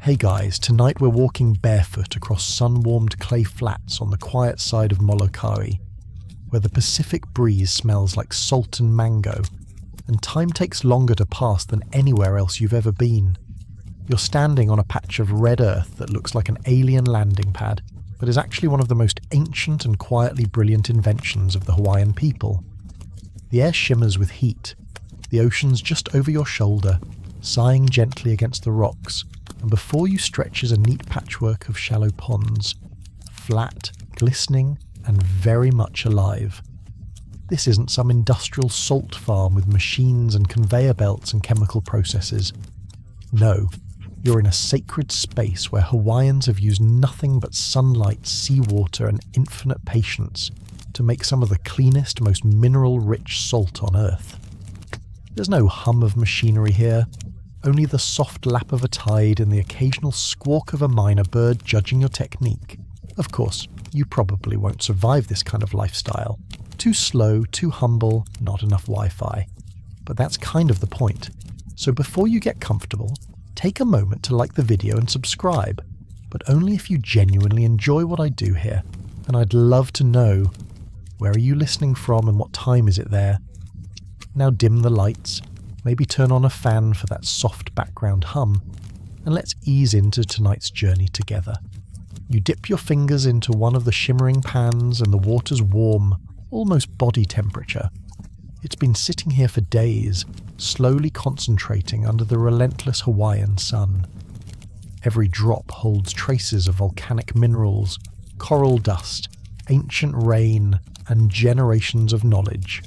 Hey guys, tonight we're walking barefoot across sun-warmed clay flats on the quiet side of Molokai, where the Pacific breeze smells like salt and mango, and time takes longer to pass than anywhere else you've ever been. You're standing on a patch of red earth that looks like an alien landing pad, but is actually one of the most ancient and quietly brilliant inventions of the Hawaiian people. The air shimmers with heat, the ocean's just over your shoulder, sighing gently against the rocks, and before you stretches a neat patchwork of shallow ponds, flat, glistening, and very much alive. This isn't some industrial salt farm with machines and conveyor belts and chemical processes. No, you're in a sacred space where Hawaiians have used nothing but sunlight, seawater, and infinite patience to make some of the cleanest, most mineral-rich salt on Earth. There's no hum of machinery here, only the soft lap of a tide and the occasional squawk of a myna bird judging your technique. Of course, you probably won't survive this kind of lifestyle. Too slow, too humble, not enough Wi-Fi. But that's kind of the point. So before you get comfortable, take a moment to like the video and subscribe, but only if you genuinely enjoy what I do here. And I'd love to know, where are you listening from and what time is it there? Now dim the lights, maybe turn on a fan for that soft background hum, and let's ease into tonight's journey together. You dip your fingers into one of the shimmering pans and the water's warm, almost body temperature. It's been sitting here for days, slowly concentrating under the relentless Hawaiian sun. Every drop holds traces of volcanic minerals, coral dust, ancient rain, and generations of knowledge.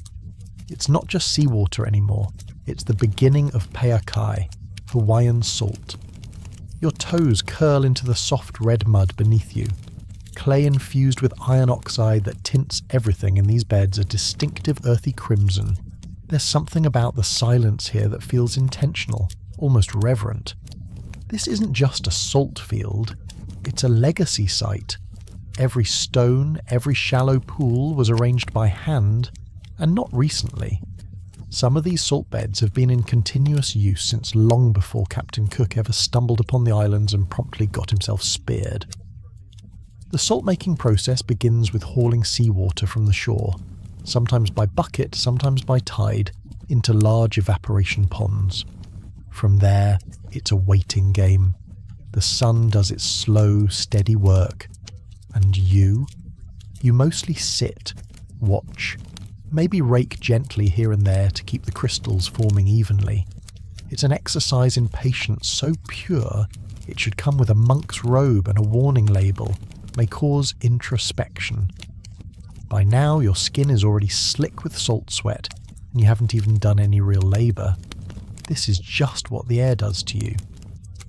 It's not just seawater anymore. It's the beginning of peakai, Hawaiian salt. Your toes curl into the soft red mud beneath you, clay infused with iron oxide that tints everything in these beds a distinctive earthy crimson. There's something about the silence here that feels intentional, almost reverent. This isn't just a salt field, it's a legacy site. Every stone, every shallow pool was arranged by hand, and not recently. Some of these salt beds have been in continuous use since long before Captain Cook ever stumbled upon the islands and promptly got himself speared. The salt-making process begins with hauling seawater from the shore, sometimes by bucket, sometimes by tide, into large evaporation ponds. From there, it's a waiting game. The sun does its slow, steady work, and you mostly sit, watch, maybe rake gently here and there to keep the crystals forming evenly. It's an exercise in patience so pure it should come with a monk's robe and a warning label, may cause introspection. By now your skin is already slick with salt sweat and you haven't even done any real labour. This is just what the air does to you.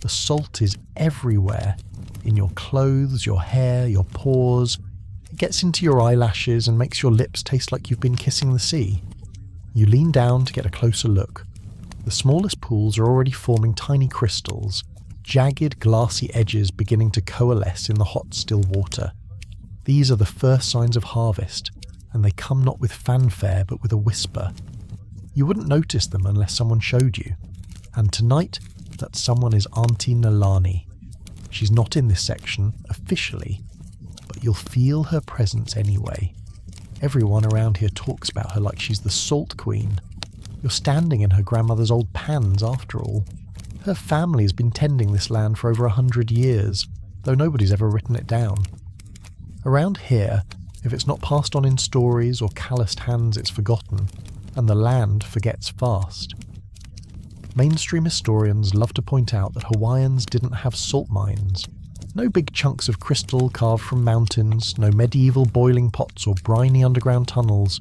The salt is everywhere, in your clothes, your hair, your pores. It gets into your eyelashes and makes your lips taste like you've been kissing the sea. You lean down to get a closer look. The smallest pools are already forming tiny crystals, jagged glassy edges beginning to coalesce in the hot still water. These are the first signs of harvest, and they come not with fanfare but with a whisper. You wouldn't notice them unless someone showed you. And tonight, that someone is Auntie Nalani. She's not in this section, officially, but you'll feel her presence anyway. Everyone around here talks about her like she's the Salt Queen. You're standing in her grandmother's old pans after all. Her family has been tending this land for over 100 years, though nobody's ever written it down. Around here, if it's not passed on in stories or calloused hands, it's forgotten, and the land forgets fast. Mainstream historians love to point out that Hawaiians didn't have salt mines. No big chunks of crystal carved from mountains, no medieval boiling pots or briny underground tunnels.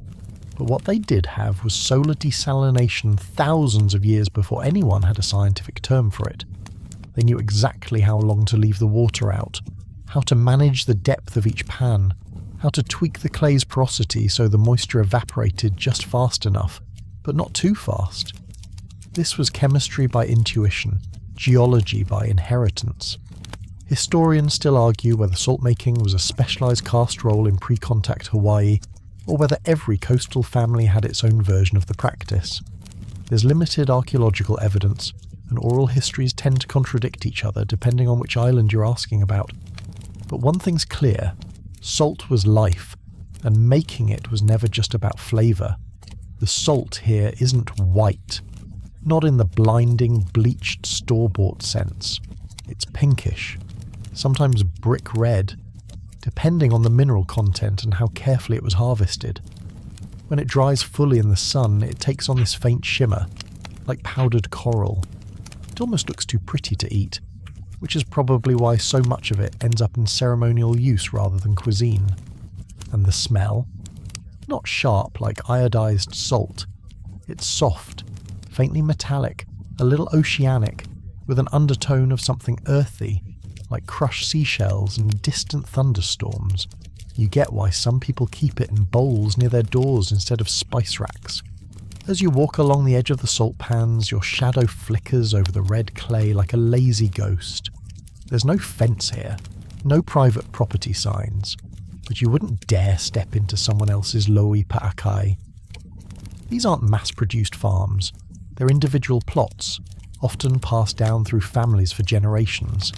But what they did have was solar desalination thousands of years before anyone had a scientific term for it. They knew exactly how long to leave the water out, how to manage the depth of each pan, how to tweak the clay's porosity so the moisture evaporated just fast enough, but not too fast. This was chemistry by intuition, geology by inheritance. Historians still argue whether salt-making was a specialised caste role in pre-contact Hawaii, or whether every coastal family had its own version of the practice. There's limited archaeological evidence, and oral histories tend to contradict each other depending on which island you're asking about. But one thing's clear, salt was life, and making it was never just about flavour. The salt here isn't white, not in the blinding, bleached, store-bought sense. It's pinkish, sometimes brick red, depending on the mineral content and how carefully it was harvested. When it dries fully in the sun, it takes on this faint shimmer, like powdered coral. It almost looks too pretty to eat, which is probably why so much of it ends up in ceremonial use rather than cuisine. And the smell? Not sharp like iodized salt. It's soft, faintly metallic, a little oceanic, with an undertone of something earthy, like crushed seashells and distant thunderstorms. You get why some people keep it in bowls near their doors instead of spice racks. As you walk along the edge of the salt pans, your shadow flickers over the red clay like a lazy ghost. There's no fence here, no private property signs, but you wouldn't dare step into someone else's lo'i pa'akai. These aren't mass-produced farms. They're individual plots, often passed down through families for generations.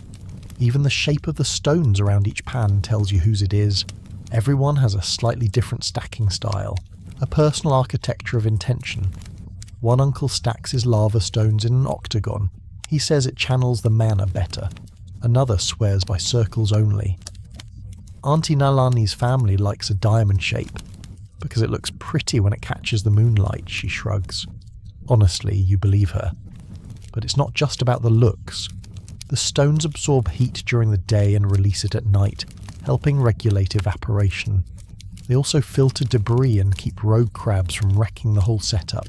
Even the shape of the stones around each pan tells you whose it is. Everyone has a slightly different stacking style, a personal architecture of intention. One uncle stacks his lava stones in an octagon. He says it channels the mana better. Another swears by circles only. Auntie Nalani's family likes a diamond shape, because it looks pretty when it catches the moonlight, she shrugs. Honestly, you believe her. But it's not just about the looks. The stones absorb heat during the day and release it at night, helping regulate evaporation. They also filter debris and keep rogue crabs from wrecking the whole setup.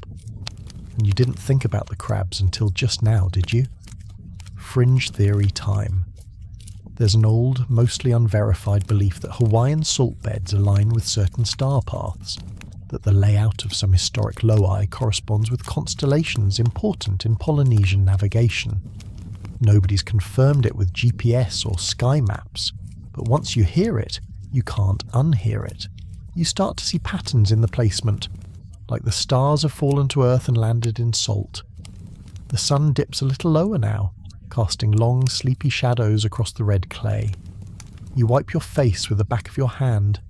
And you didn't think about the crabs until just now, did you? Fringe theory time. There's an old, mostly unverified belief that Hawaiian salt beds align with certain star paths, that the layout of some historic lo'i corresponds with constellations important in Polynesian navigation. Nobody's confirmed it with GPS or sky maps, but once you hear it, you can't unhear it. You start to see patterns in the placement, like the stars have fallen to earth and landed in salt. The sun dips a little lower now, casting long, sleepy shadows across the red clay. You wipe your face with the back of your hand,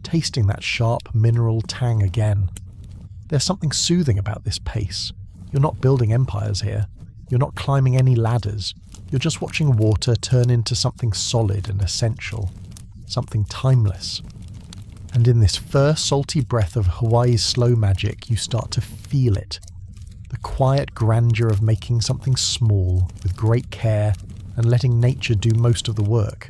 tasting that sharp mineral tang again. There's something soothing about this pace. You're not building empires here. You're not climbing any ladders. You're just watching water turn into something solid and essential, something timeless. And in this first salty breath of Hawaii's slow magic, you start to feel it. The quiet grandeur of making something small, with great care, and letting nature do most of the work.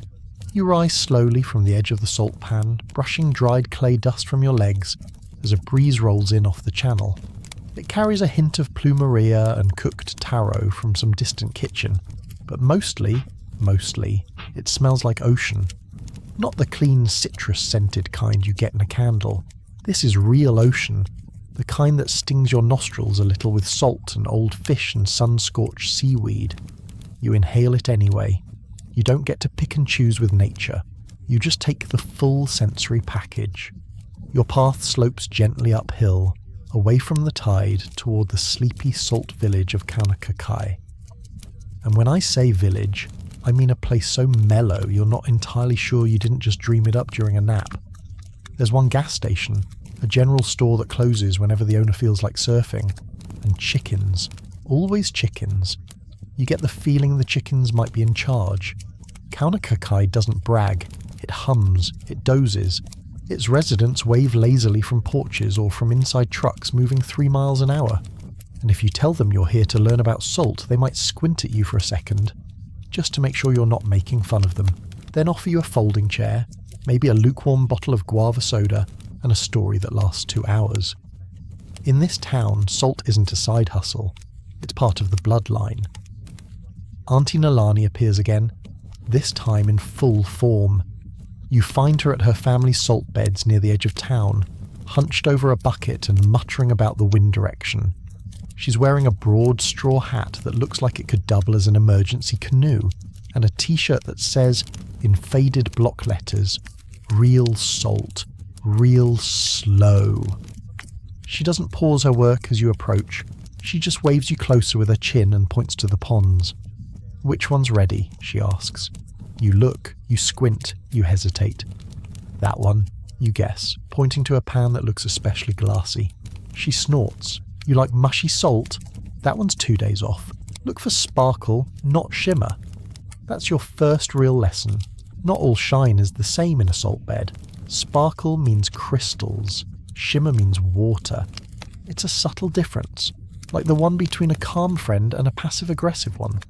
You rise slowly from the edge of the salt pan, brushing dried clay dust from your legs as a breeze rolls in off the channel. It carries a hint of plumeria and cooked taro from some distant kitchen, but mostly, it smells like ocean. Not the clean citrus-scented kind you get in a candle. This is real ocean, the kind that stings your nostrils a little with salt and old fish and sun-scorched seaweed. You inhale it anyway. You don't get to pick and choose with nature. You just take the full sensory package. Your path slopes gently uphill, away from the tide toward the sleepy salt village of Kaunakakai. And when I say village, I mean a place so mellow you're not entirely sure you didn't just dream it up during a nap. There's one gas station, a general store that closes whenever the owner feels like surfing, and chickens. Always chickens. You get the feeling the chickens might be in charge. Kaunakakai doesn't brag. It hums, it dozes. Its residents wave lazily from porches or from inside trucks moving 3 miles an hour. And if you tell them you're here to learn about salt, they might squint at you for a second, just to make sure you're not making fun of them. Then offer you a folding chair, maybe a lukewarm bottle of guava soda, and a story that lasts 2 hours. In this town, salt isn't a side hustle. It's part of the bloodline. Auntie Nalani appears again, this time in full form. You find her at her family's salt beds near the edge of town, hunched over a bucket and muttering about the wind direction. She's wearing a broad straw hat that looks like it could double as an emergency canoe, and a t-shirt that says, in faded block letters, "Real salt, real slow." She doesn't pause her work as you approach, She just waves you closer with her chin and points to the ponds. "Which one's ready?" she asks. You look, you squint, you hesitate. "That one," you guess, pointing to a pan that looks especially glassy. She snorts. "You like mushy salt? That one's 2 days off. Look for sparkle, not shimmer." That's your first real lesson. Not all shine is the same in a salt bed. Sparkle means crystals. Shimmer means water. It's a subtle difference, like the one between a calm friend and a passive-aggressive one.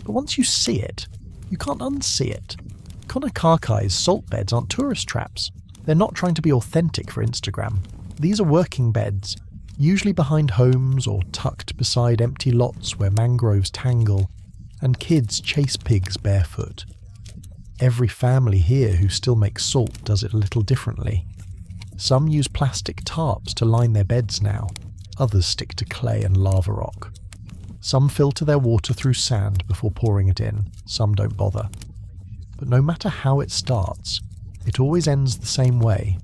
But once you see it, you can't unsee it. Konakakai's salt beds aren't tourist traps. They're not trying to be authentic for Instagram. These are working beds, usually behind homes or tucked beside empty lots where mangroves tangle and kids chase pigs barefoot. Every family here who still makes salt does it a little differently. Some use plastic tarps to line their beds now. Others stick to clay and lava rock. Some filter their water through sand before pouring it in. Some don't bother. But no matter how it starts, it always ends the same way,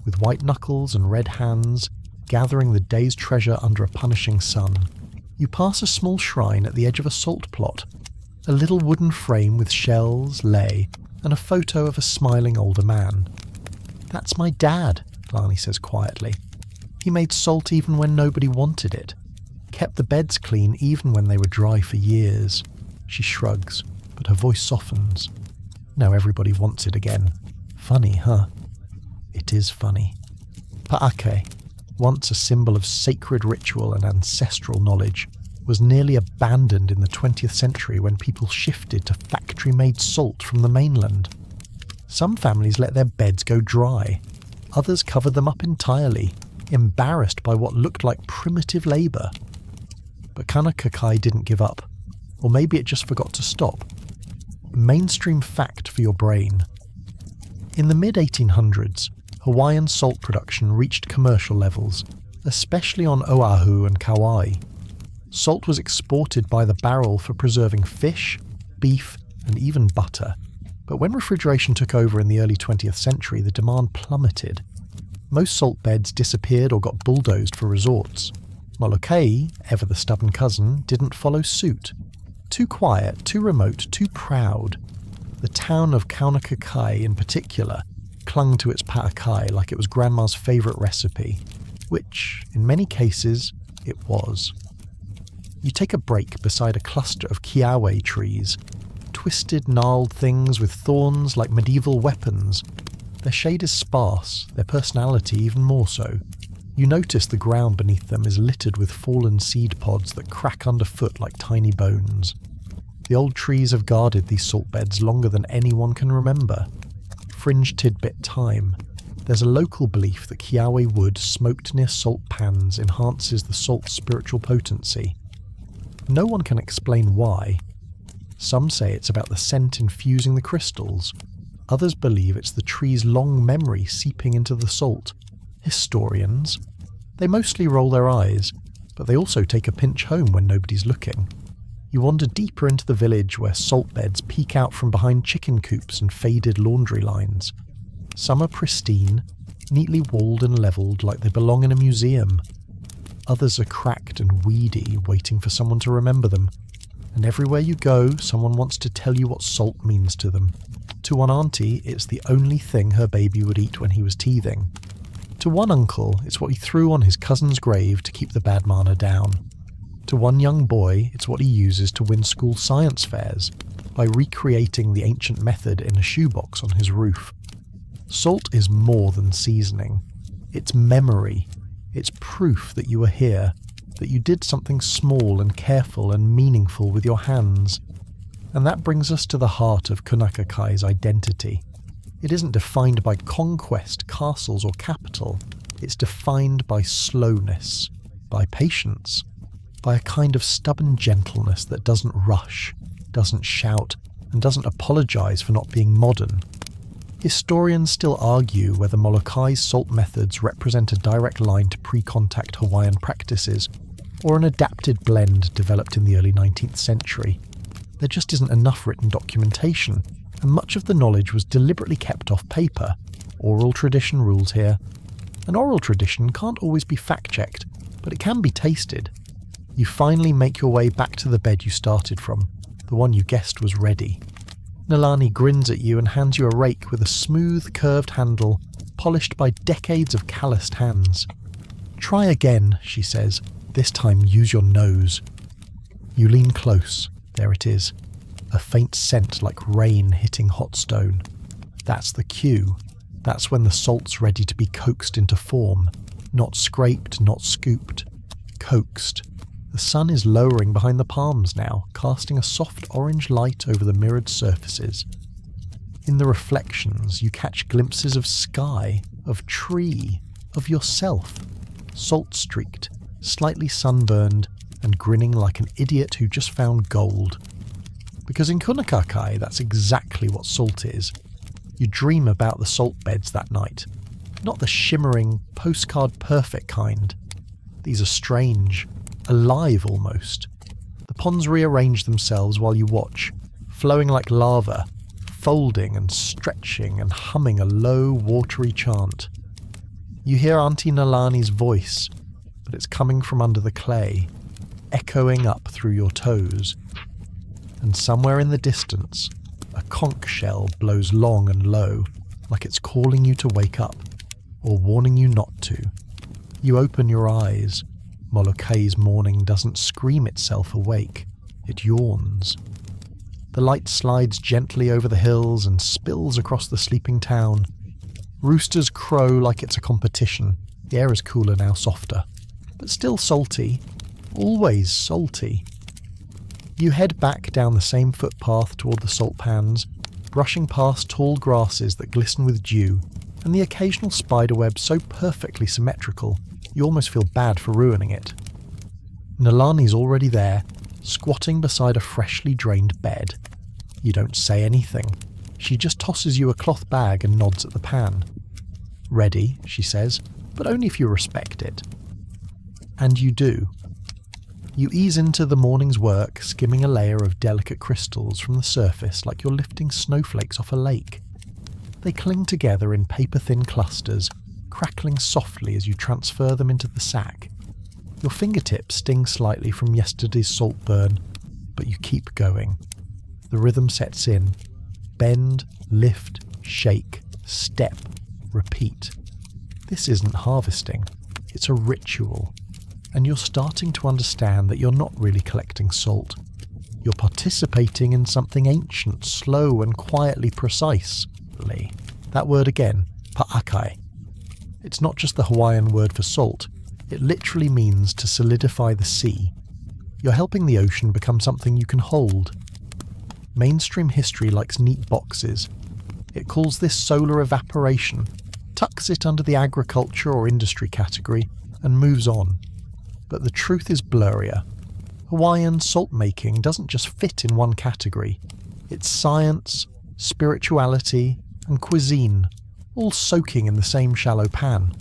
with white knuckles and red hands gathering the day's treasure under a punishing sun. You pass a small shrine at the edge of a salt plot. A little wooden frame with shells, lei, and a photo of a smiling older man. "That's my dad," Lani says quietly. "He made salt even when nobody wanted it. Kept the beds clean even when they were dry for years." She shrugs, but her voice softens. "Now everybody wants it again. Funny, huh?" It is funny. Pa'ake, once a symbol of sacred ritual and ancestral knowledge, was nearly abandoned in the 20th century when people shifted to factory-made salt from the mainland. Some families let their beds go dry. Others covered them up entirely, embarrassed by what looked like primitive labour. But Kanakakai didn't give up. Or maybe it just forgot to stop. Mainstream fact for your brain. In the mid-1800s, Hawaiian salt production reached commercial levels, especially on Oahu and Kauai. Salt was exported by the barrel for preserving fish, beef, and even butter. But when refrigeration took over in the early 20th century, the demand plummeted. Most salt beds disappeared or got bulldozed for resorts. Molokai, ever the stubborn cousin, didn't follow suit. Too quiet, too remote, too proud. The town of Kaunakakai in particular clung to its pa'akai like it was grandma's favourite recipe, which, in many cases, it was. You take a break beside a cluster of kiawe trees, twisted, gnarled things with thorns like medieval weapons. Their shade is sparse, their personality even more so. You notice the ground beneath them is littered with fallen seed pods that crack underfoot like tiny bones. The old trees have guarded these salt beds longer than anyone can remember. Fringe tidbit time. There's a local belief that kiawe wood smoked near salt pans enhances the salt's spiritual potency. No one can explain why. Some say it's about the scent infusing the crystals. Others believe it's the tree's long memory seeping into the salt. Historians, they mostly roll their eyes, but they also take a pinch home when nobody's looking. You wander deeper into the village where salt beds peek out from behind chicken coops and faded laundry lines. Some are pristine, neatly walled and levelled like they belong in a museum. Others are cracked and weedy, waiting for someone to remember them. And everywhere you go, someone wants to tell you what salt means to them. To one auntie, it's the only thing her baby would eat when he was teething. To one uncle, it's what he threw on his cousin's grave to keep the bad mana down. To one young boy, it's what he uses to win school science fairs, by recreating the ancient method in a shoebox on his roof. Salt is more than seasoning. It's memory. It's proof that you were here, that you did something small and careful and meaningful with your hands. And that brings us to the heart of Konakakai's identity. It isn't defined by conquest, castles, or capital. It's defined by slowness, by patience, by a kind of stubborn gentleness that doesn't rush, doesn't shout, and doesn't apologise for not being modern. Historians still argue whether Molokai's salt methods represent a direct line to pre-contact Hawaiian practices, or an adapted blend developed in the early 19th century. There just isn't enough written documentation, and much of the knowledge was deliberately kept off paper. Oral tradition rules here. An oral tradition can't always be fact-checked, but it can be tasted. You finally make your way back to the bed you started from, the one you guessed was ready. Nalani grins at you and hands you a rake with a smooth, curved handle, polished by decades of calloused hands. "Try again," she says. "This time use your nose." You lean close. There it is. A faint scent like rain hitting hot stone. That's the cue. That's when the salt's ready to be coaxed into form. Not scraped, not scooped. Coaxed. The sun is lowering behind the palms now, casting a soft orange light over the mirrored surfaces. In the reflections, you catch glimpses of sky, of tree, of yourself, salt-streaked, slightly sunburned, and grinning like an idiot who just found gold. Because in Kunakakai, that's exactly what salt is. You dream about the salt beds that night. Not the shimmering, postcard-perfect kind. These are strange, alive almost. The ponds rearrange themselves while you watch, flowing like lava, folding and stretching and humming a low, watery chant. You hear Auntie Nalani's voice, but it's coming from under the clay, echoing up through your toes. And somewhere in the distance, a conch shell blows long and low, like it's calling you to wake up, or warning you not to. You open your eyes. Molokai's morning doesn't scream itself awake, it yawns. The light slides gently over the hills and spills across the sleeping town. Roosters crow like it's a competition. The air is cooler now, softer, but still salty, always salty. You head back down the same footpath toward the salt pans, brushing past tall grasses that glisten with dew, and the occasional spiderweb so perfectly symmetrical you almost feel bad for ruining it. Nalani's already there, squatting beside a freshly drained bed. You don't say anything. She just tosses you a cloth bag and nods at the pan. "Ready," she says, "but only if you respect it." And you do. You ease into the morning's work, skimming a layer of delicate crystals from the surface like you're lifting snowflakes off a lake. They cling together in paper-thin clusters, crackling softly as you transfer them into the sack. Your fingertips sting slightly from yesterday's salt burn, but you keep going. The rhythm sets in. Bend, lift, shake, step, repeat. This isn't harvesting. It's a ritual. And you're starting to understand that you're not really collecting salt. You're participating in something ancient, slow and quietly precise. That word again, pa'akai. It's not just the Hawaiian word for salt. It literally means to solidify the sea. You're helping the ocean become something you can hold. Mainstream history likes neat boxes. It calls this solar evaporation, tucks it under the agriculture or industry category, and moves on. But the truth is blurrier. Hawaiian salt making doesn't just fit in one category. It's science, spirituality, and cuisine, all soaking in the same shallow pan.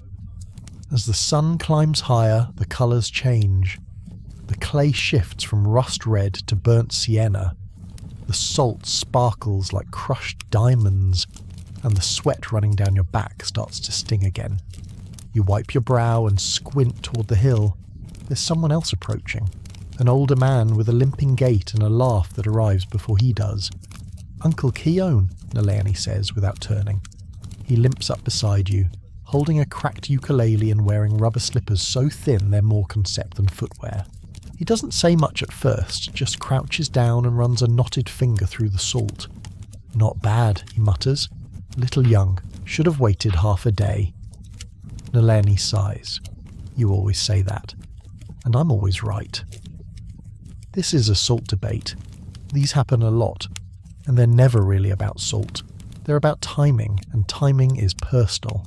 As the sun climbs higher, the colours change. The clay shifts from rust red to burnt sienna. The salt sparkles like crushed diamonds, and the sweat running down your back starts to sting again. You wipe your brow and squint toward the hill. There's someone else approaching. An older man with a limping gait and a laugh that arrives before he does. "Uncle Keone," Nalani says without turning. He limps up beside you, holding a cracked ukulele and wearing rubber slippers so thin they're more concept than footwear. He doesn't say much at first, just crouches down and runs a knotted finger through the salt. "Not bad," he mutters. "Little young. Should have waited half a day." Nalani sighs. "You always say that. And I'm always right." This is a salt debate. These happen a lot, and they're never really about salt. They're about timing, and timing is personal.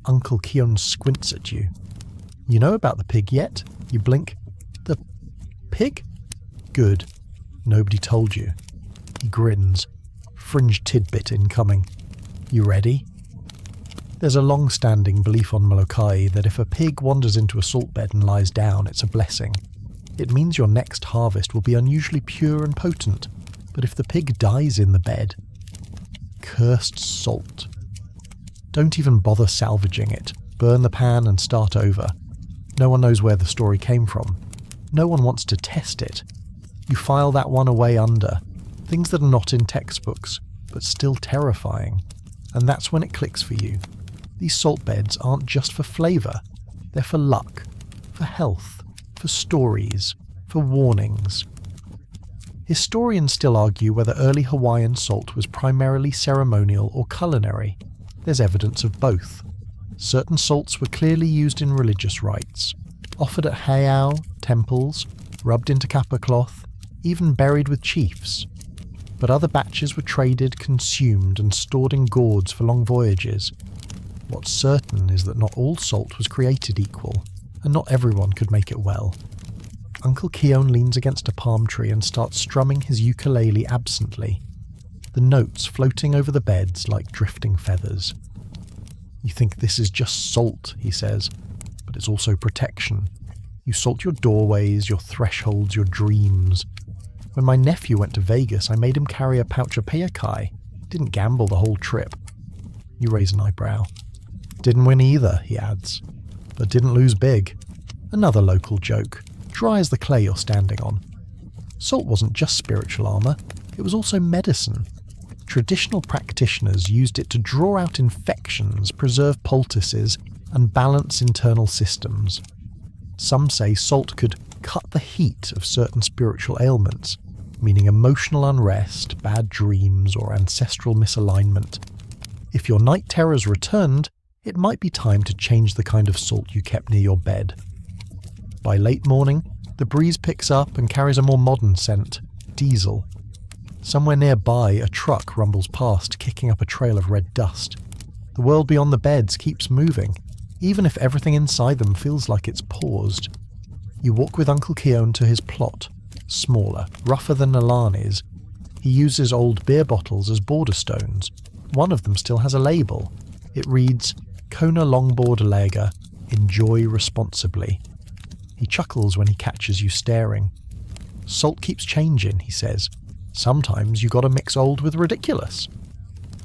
Uncle Keone squints at you. "You know about the pig yet?" You blink. "The pig? Good. Nobody told you." He grins. "Fringe tidbit incoming. You ready?" There's a long-standing belief on Molokai that if a pig wanders into a salt bed and lies down, it's a blessing. It means your next harvest will be unusually pure and potent. But if the pig dies in the bed, cursed salt. Don't even bother salvaging it. Burn the pan and start over. No one knows where the story came from. No one wants to test it. You file that one away under, things that are not in textbooks, but still terrifying. And that's when it clicks for you. These salt beds aren't just for flavour, they're for luck, for health, for stories, for warnings. Historians still argue whether early Hawaiian salt was primarily ceremonial or culinary. There's evidence of both. Certain salts were clearly used in religious rites, offered at heiau, temples, rubbed into kapa cloth, even buried with chiefs. But other batches were traded, consumed, and stored in gourds for long voyages. What's certain is that not all salt was created equal, and not everyone could make it well. Uncle Keone leans against a palm tree and starts strumming his ukulele absently, the notes floating over the beds like drifting feathers. You think this is just salt, he says, but it's also protection. You salt your doorways, your thresholds, your dreams. When my nephew went to Vegas, I made him carry a pouch of peakai. Didn't gamble the whole trip. You raise an eyebrow. Didn't win either, he adds, but didn't lose big. Another local joke, dry as the clay you're standing on. Salt wasn't just spiritual armour, it was also medicine. Traditional practitioners used it to draw out infections, preserve poultices, and balance internal systems. Some say salt could cut the heat of certain spiritual ailments, meaning emotional unrest, bad dreams, or ancestral misalignment. If your night terrors returned, it might be time to change the kind of salt you kept near your bed. By late morning, the breeze picks up and carries a more modern scent, diesel. Somewhere nearby, a truck rumbles past, kicking up a trail of red dust. The world beyond the beds keeps moving, even if everything inside them feels like it's paused. You walk with Uncle Keone to his plot, smaller, rougher than Nalani's. He uses old beer bottles as border stones. One of them still has a label. It reads, Kona Longboard Lager, enjoy responsibly. He chuckles when he catches you staring. Salt keeps changing, he says. Sometimes you gotta mix old with ridiculous.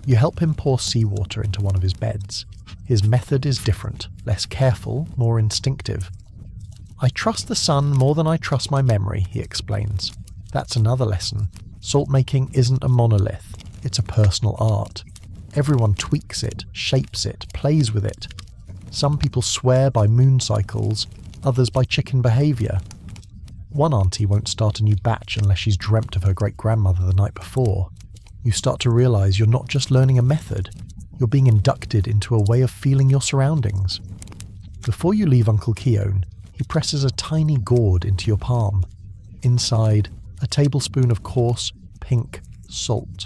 You help him pour seawater into one of his beds. His method is different, less careful, more instinctive. I trust the sun more than I trust my memory, he explains. That's another lesson. Salt making isn't a monolith, it's a personal art. Everyone tweaks it, shapes it, plays with it. Some people swear by moon cycles, others by chicken behaviour. One auntie won't start a new batch unless she's dreamt of her great-grandmother the night before. You start to realise you're not just learning a method, you're being inducted into a way of feeling your surroundings. Before you leave Uncle Keone, he presses a tiny gourd into your palm. Inside, a tablespoon of coarse, pink salt.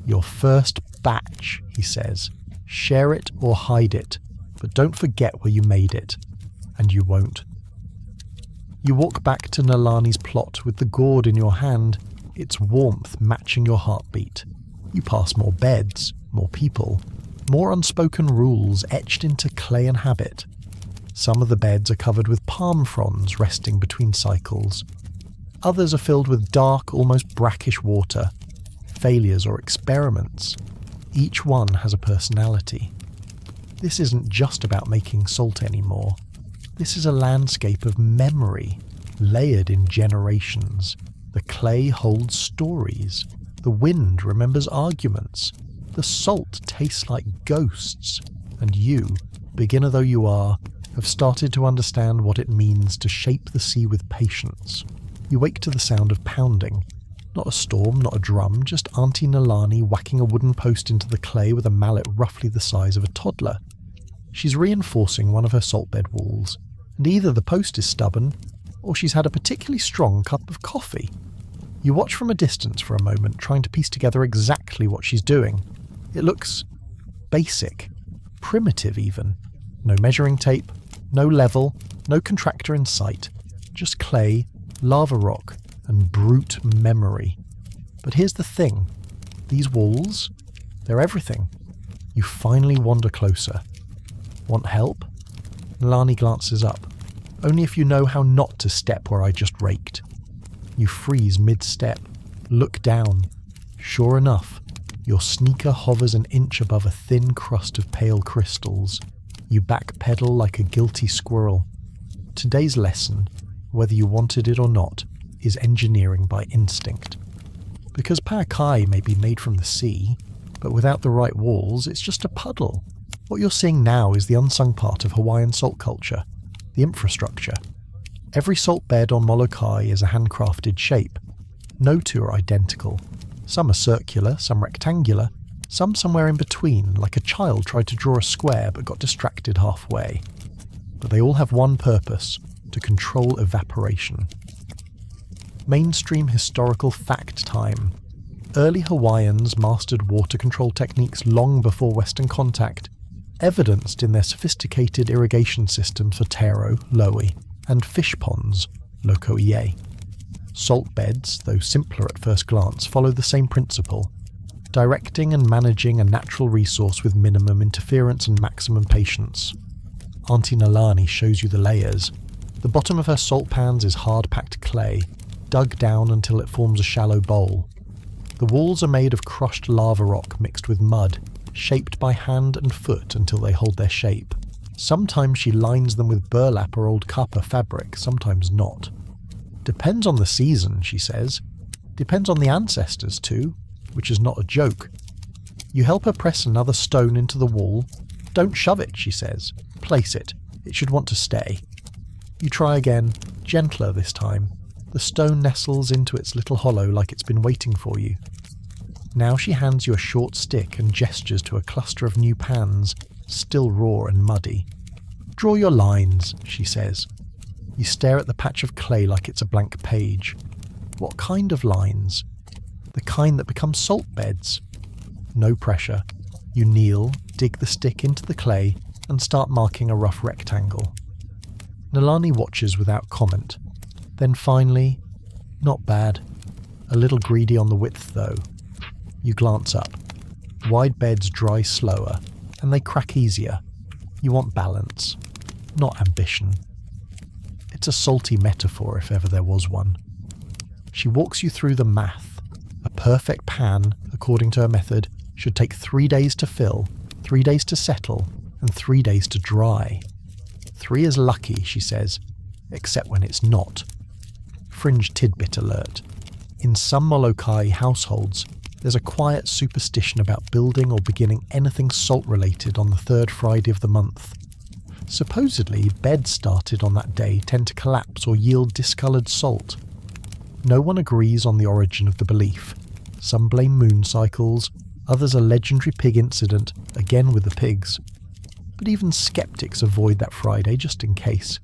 Your first batch, he says. Share it or hide it, but don't forget where you made it. And you won't. You walk back to Nalani's plot with the gourd in your hand, its warmth matching your heartbeat. You pass more beds, more people, more unspoken rules etched into clay and habit. Some of the beds are covered with palm fronds resting between cycles. Others are filled with dark, almost brackish water, failures or experiments. Each one has a personality. This isn't just about making salt anymore. This is a landscape of memory, layered in generations. The clay holds stories. The wind remembers arguments. The salt tastes like ghosts. And you, beginner though you are, have started to understand what it means to shape the sea with patience. You wake to the sound of pounding. Not a storm, not a drum, just Auntie Nalani whacking a wooden post into the clay with a mallet roughly the size of a toddler. She's reinforcing one of her salt bed walls, and either the post is stubborn, or she's had a particularly strong cup of coffee. You watch from a distance for a moment, trying to piece together exactly what she's doing. It looks basic, primitive even. No measuring tape, no level, no contractor in sight. Just clay, lava rock, and brute memory. But here's the thing. These walls, they're everything. You finally wander closer. Want help? Nalani glances up. Only if you know how not to step where I just raked. You freeze mid-step, look down. Sure enough, your sneaker hovers an inch above a thin crust of pale crystals. You backpedal like a guilty squirrel. Today's lesson: whether you wanted it or not, is engineering by instinct. Because Pakai may be made from the sea, but without the right walls, it's just a puddle. What you're seeing now is the unsung part of Hawaiian salt culture, the infrastructure. Every salt bed on Molokai is a handcrafted shape. No two are identical. Some are circular, some rectangular, some somewhere in between, like a child tried to draw a square but got distracted halfway. But they all have one purpose: to control evaporation. Mainstream historical fact time. Early Hawaiians mastered water control techniques long before Western contact, evidenced in their sophisticated irrigation systems for taro, loe, and fish ponds, lokoie. Salt beds, though simpler at first glance, follow the same principle: directing and managing a natural resource with minimum interference and maximum patience. Auntie Nalani shows you the layers. The bottom of her salt pans is hard-packed clay, dug down until it forms a shallow bowl. The walls are made of crushed lava rock mixed with mud, shaped by hand and foot until they hold their shape. Sometimes she lines them with burlap or old kapa fabric, sometimes not. Depends on the season, she says. Depends on the ancestors too, which is not a joke. You help her press another stone into the wall. Don't shove it, she says. Place it. It should want to stay. You try again, gentler this time. The stone nestles into its little hollow like it's been waiting for you. Now she hands you a short stick and gestures to a cluster of new pans, still raw and muddy. Draw your lines, she says. You stare at the patch of clay like it's a blank page. What kind of lines? The kind that become salt beds. No pressure. You kneel, dig the stick into the clay, and start marking a rough rectangle. Nalani watches without comment. Then finally, not bad. A little greedy on the width though. You glance up. Wide beds dry slower, and they crack easier. You want balance, not ambition. It's a salty metaphor if ever there was one. She walks you through the math. A perfect pan, according to her method, should take 3 days to fill, 3 days to settle, and 3 days to dry. 3 is lucky, she says, except when it's not. Fringe tidbit alert. In some Molokai households, there's a quiet superstition about building or beginning anything salt-related on the 3rd Friday of the month. Supposedly, beds started on that day tend to collapse or yield discoloured salt. No one agrees on the origin of the belief. Some blame moon cycles, others a legendary pig incident, again with the pigs. But even skeptics avoid that Friday just in case.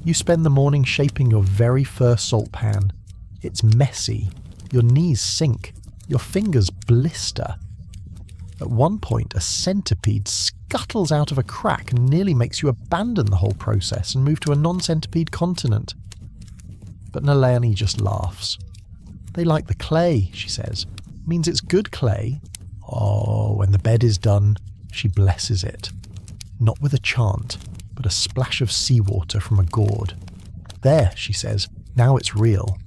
You spend the morning shaping your very first salt pan. It's messy. Your knees sink. Your fingers blister. At one point, a centipede scuttles out of a crack and nearly makes you abandon the whole process and move to a non-centipede continent. But Nalani just laughs. They like the clay, she says. Means it's good clay. Oh, when the bed is done, she blesses it. Not with a chant, but a splash of seawater from a gourd. There, she says, now it's real.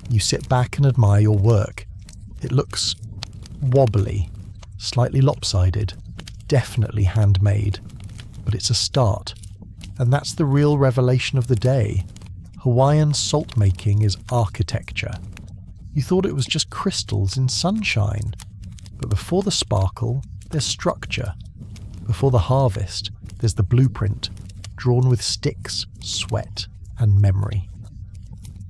You sit back and admire your work. It looks wobbly, slightly lopsided, definitely handmade. But it's a start. And that's the real revelation of the day. Hawaiian salt making is architecture. You thought it was just crystals in sunshine. But before the sparkle, there's structure. Before the harvest, there's the blueprint, drawn with sticks, sweat, and memory.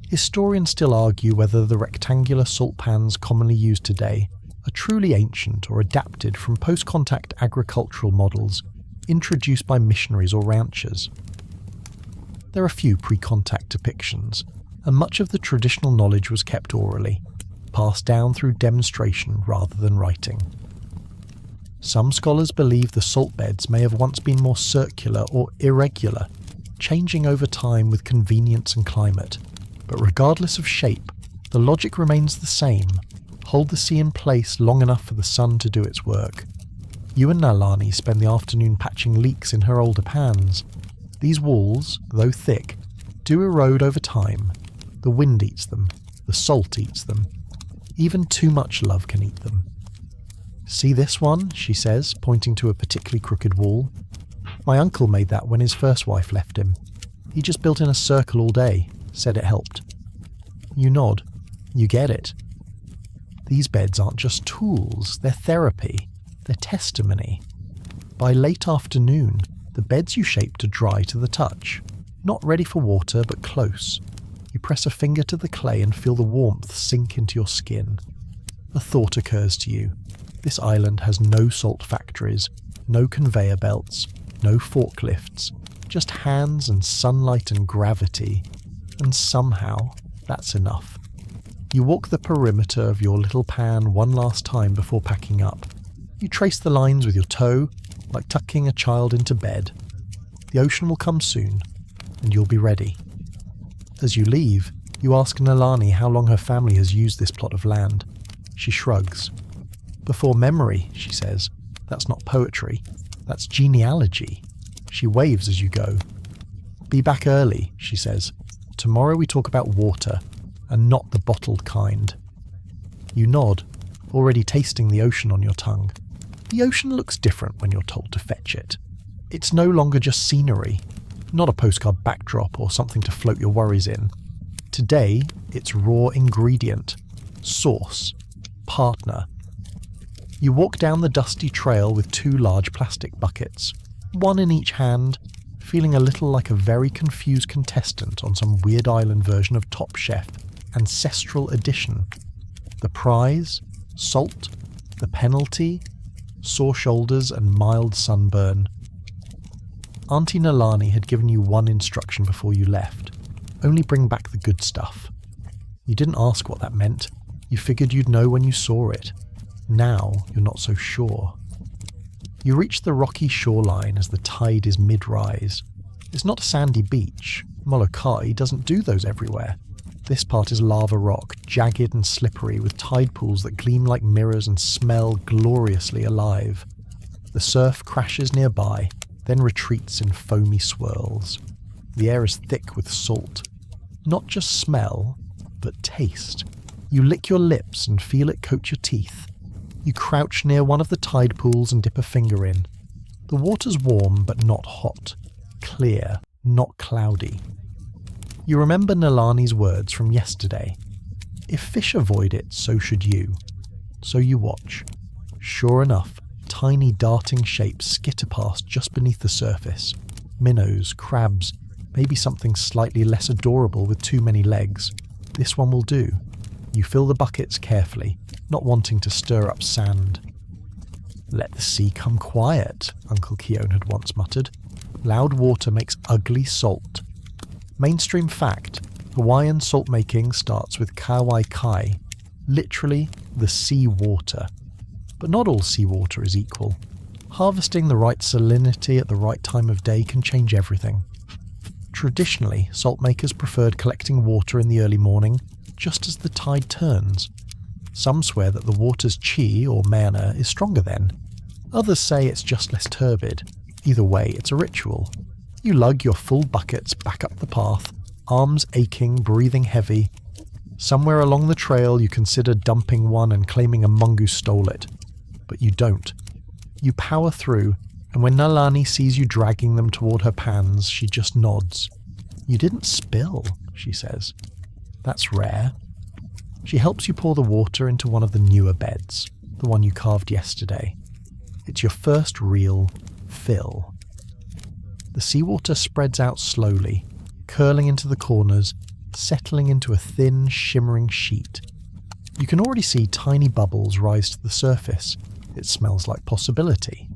Historians still argue whether the rectangular salt pans commonly used today are truly ancient or adapted from post-contact agricultural models introduced by missionaries or ranchers. There are few pre-contact depictions, and much of the traditional knowledge was kept orally, passed down through demonstration rather than writing. Some scholars believe the salt beds may have once been more circular or irregular, changing over time with convenience and climate. But regardless of shape, the logic remains the same. Hold the sea in place long enough for the sun to do its work. You and Nalani spend the afternoon patching leaks in her older pans. These walls, though thick, do erode over time. The wind eats them, the salt eats them. Even too much love can eat them. See this one, she says, pointing to a particularly crooked wall. My uncle made that when his first wife left him. He just built in a circle all day, said it helped. You nod. You get it. These beds aren't just tools, they're therapy, they're testimony. By late afternoon, the beds you shaped are dry to the touch. Not ready for water, but close. You press a finger to the clay and feel the warmth sink into your skin. A thought occurs to you. This island has no salt factories, no conveyor belts, no forklifts, just hands and sunlight and gravity. And somehow, that's enough. You walk the perimeter of your little pan one last time before packing up. You trace the lines with your toe, like tucking a child into bed. The ocean will come soon, and you'll be ready. As you leave, you ask Nalani how long her family has used this plot of land. She shrugs. Before memory, she says. That's not poetry. That's genealogy. She waves as you go. Be back early, she says. Tomorrow we talk about water, and not the bottled kind. You nod, already tasting the ocean on your tongue. The ocean looks different when you're told to fetch it. It's no longer just scenery, not a postcard backdrop or something to float your worries in. Today, it's raw ingredient, source, partner. You walk down the dusty trail with 2 large plastic buckets, one in each hand, feeling a little like a very confused contestant on some Weird Island version of Top Chef, Ancestral Edition. The prize, salt, the penalty, sore shoulders and mild sunburn. Auntie Nalani had given you one instruction before you left. Only bring back the good stuff. You didn't ask what that meant. You figured you'd know when you saw it. Now you're not so sure. You reach the rocky shoreline as the tide is mid-rise. It's not a sandy beach. Molokai doesn't do those everywhere. This part is lava rock, jagged and slippery, with tide pools that gleam like mirrors and smell gloriously alive. The surf crashes nearby, then retreats in foamy swirls. The air is thick with salt. Not just smell, but taste. You lick your lips and feel it coat your teeth. You crouch near one of the tide pools and dip a finger in. The water's warm but not hot. Clear, not cloudy. You remember Nalani's words from yesterday. If fish avoid it, so should you. So you watch. Sure enough, tiny darting shapes skitter past just beneath the surface. Minnows, crabs, maybe something slightly less adorable with too many legs. This one will do. You fill the buckets carefully, not wanting to stir up sand. Let the sea come quiet, Uncle Keown had once muttered. Loud water makes ugly salt. Mainstream fact, Hawaiian salt making starts with kawai kai, literally the sea water. But not all seawater is equal. Harvesting the right salinity at the right time of day can change everything. Traditionally, salt makers preferred collecting water in the early morning, just as the tide turns. Some swear that the water's chi, or mana, is stronger then. Others say it's just less turbid. Either way, it's a ritual. You lug your full buckets back up the path, arms aching, breathing heavy. Somewhere along the trail you consider dumping one and claiming a mongoose stole it. But you don't. You power through, and when Nalani sees you dragging them toward her pans, she just nods. You didn't spill, she says. That's rare. She helps you pour the water into one of the newer beds, the one you carved yesterday. It's your first real fill. The seawater spreads out slowly, curling into the corners, settling into a thin, shimmering sheet. You can already see tiny bubbles rise to the surface. It smells like possibility.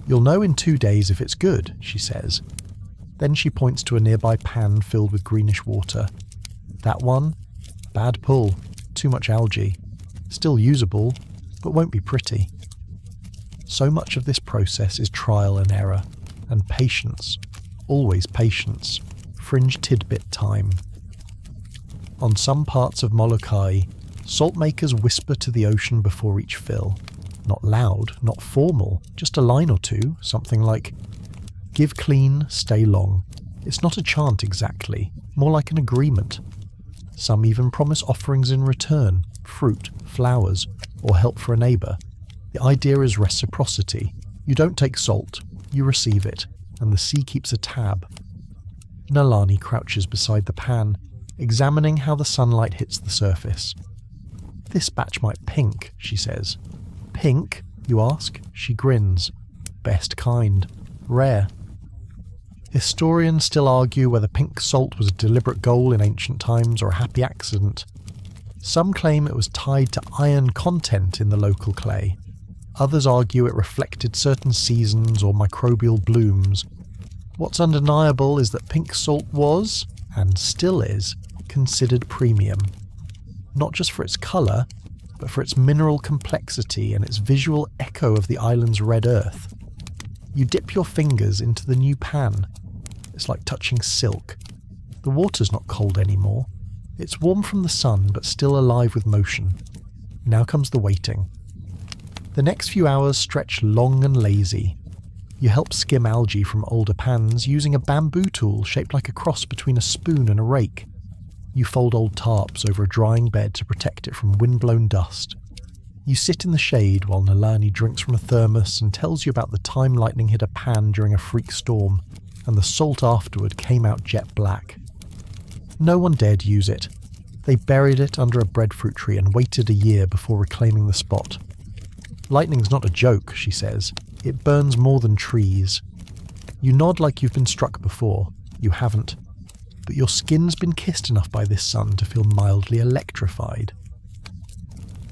You'll know in 2 days if it's good, she says. Then she points to a nearby pan filled with greenish water. That one? Bad pull, too much algae. Still usable, but won't be pretty. So much of this process is trial and error. And patience, always patience, fringe tidbit time. On some parts of Molokai, salt makers whisper to the ocean before each fill. Not loud, not formal, just a line or two, something like, "Give clean, stay long." It's not a chant exactly, more like an agreement. Some even promise offerings in return, fruit, flowers, or help for a neighbour. The idea is reciprocity. You don't take salt, you receive it, and the sea keeps a tab. Nalani crouches beside the pan, examining how the sunlight hits the surface. "This batch might pink," she says. "Pink, you ask?" She grins. "Best kind. Rare." Historians still argue whether pink salt was a deliberate goal in ancient times or a happy accident. Some claim it was tied to iron content in the local clay. Others argue it reflected certain seasons or microbial blooms. What's undeniable is that pink salt was, and still is, considered premium. Not just for its colour, but for its mineral complexity and its visual echo of the island's red earth. You dip your fingers into the new pan. It's like touching silk. The water's not cold anymore. It's warm from the sun, but still alive with motion. Now comes the waiting. The next few hours stretch long and lazy. You help skim algae from older pans using a bamboo tool shaped like a cross between a spoon and a rake. You fold old tarps over a drying bed to protect it from wind-blown dust. You sit in the shade while Nalani drinks from a thermos and tells you about the time lightning hit a pan during a freak storm, and the salt afterward came out jet black. No one dared use it. They buried it under a breadfruit tree and waited a year before reclaiming the spot. "Lightning's not a joke," she says. "It burns more than trees." You nod like you've been struck before. You haven't. But your skin's been kissed enough by this sun to feel mildly electrified.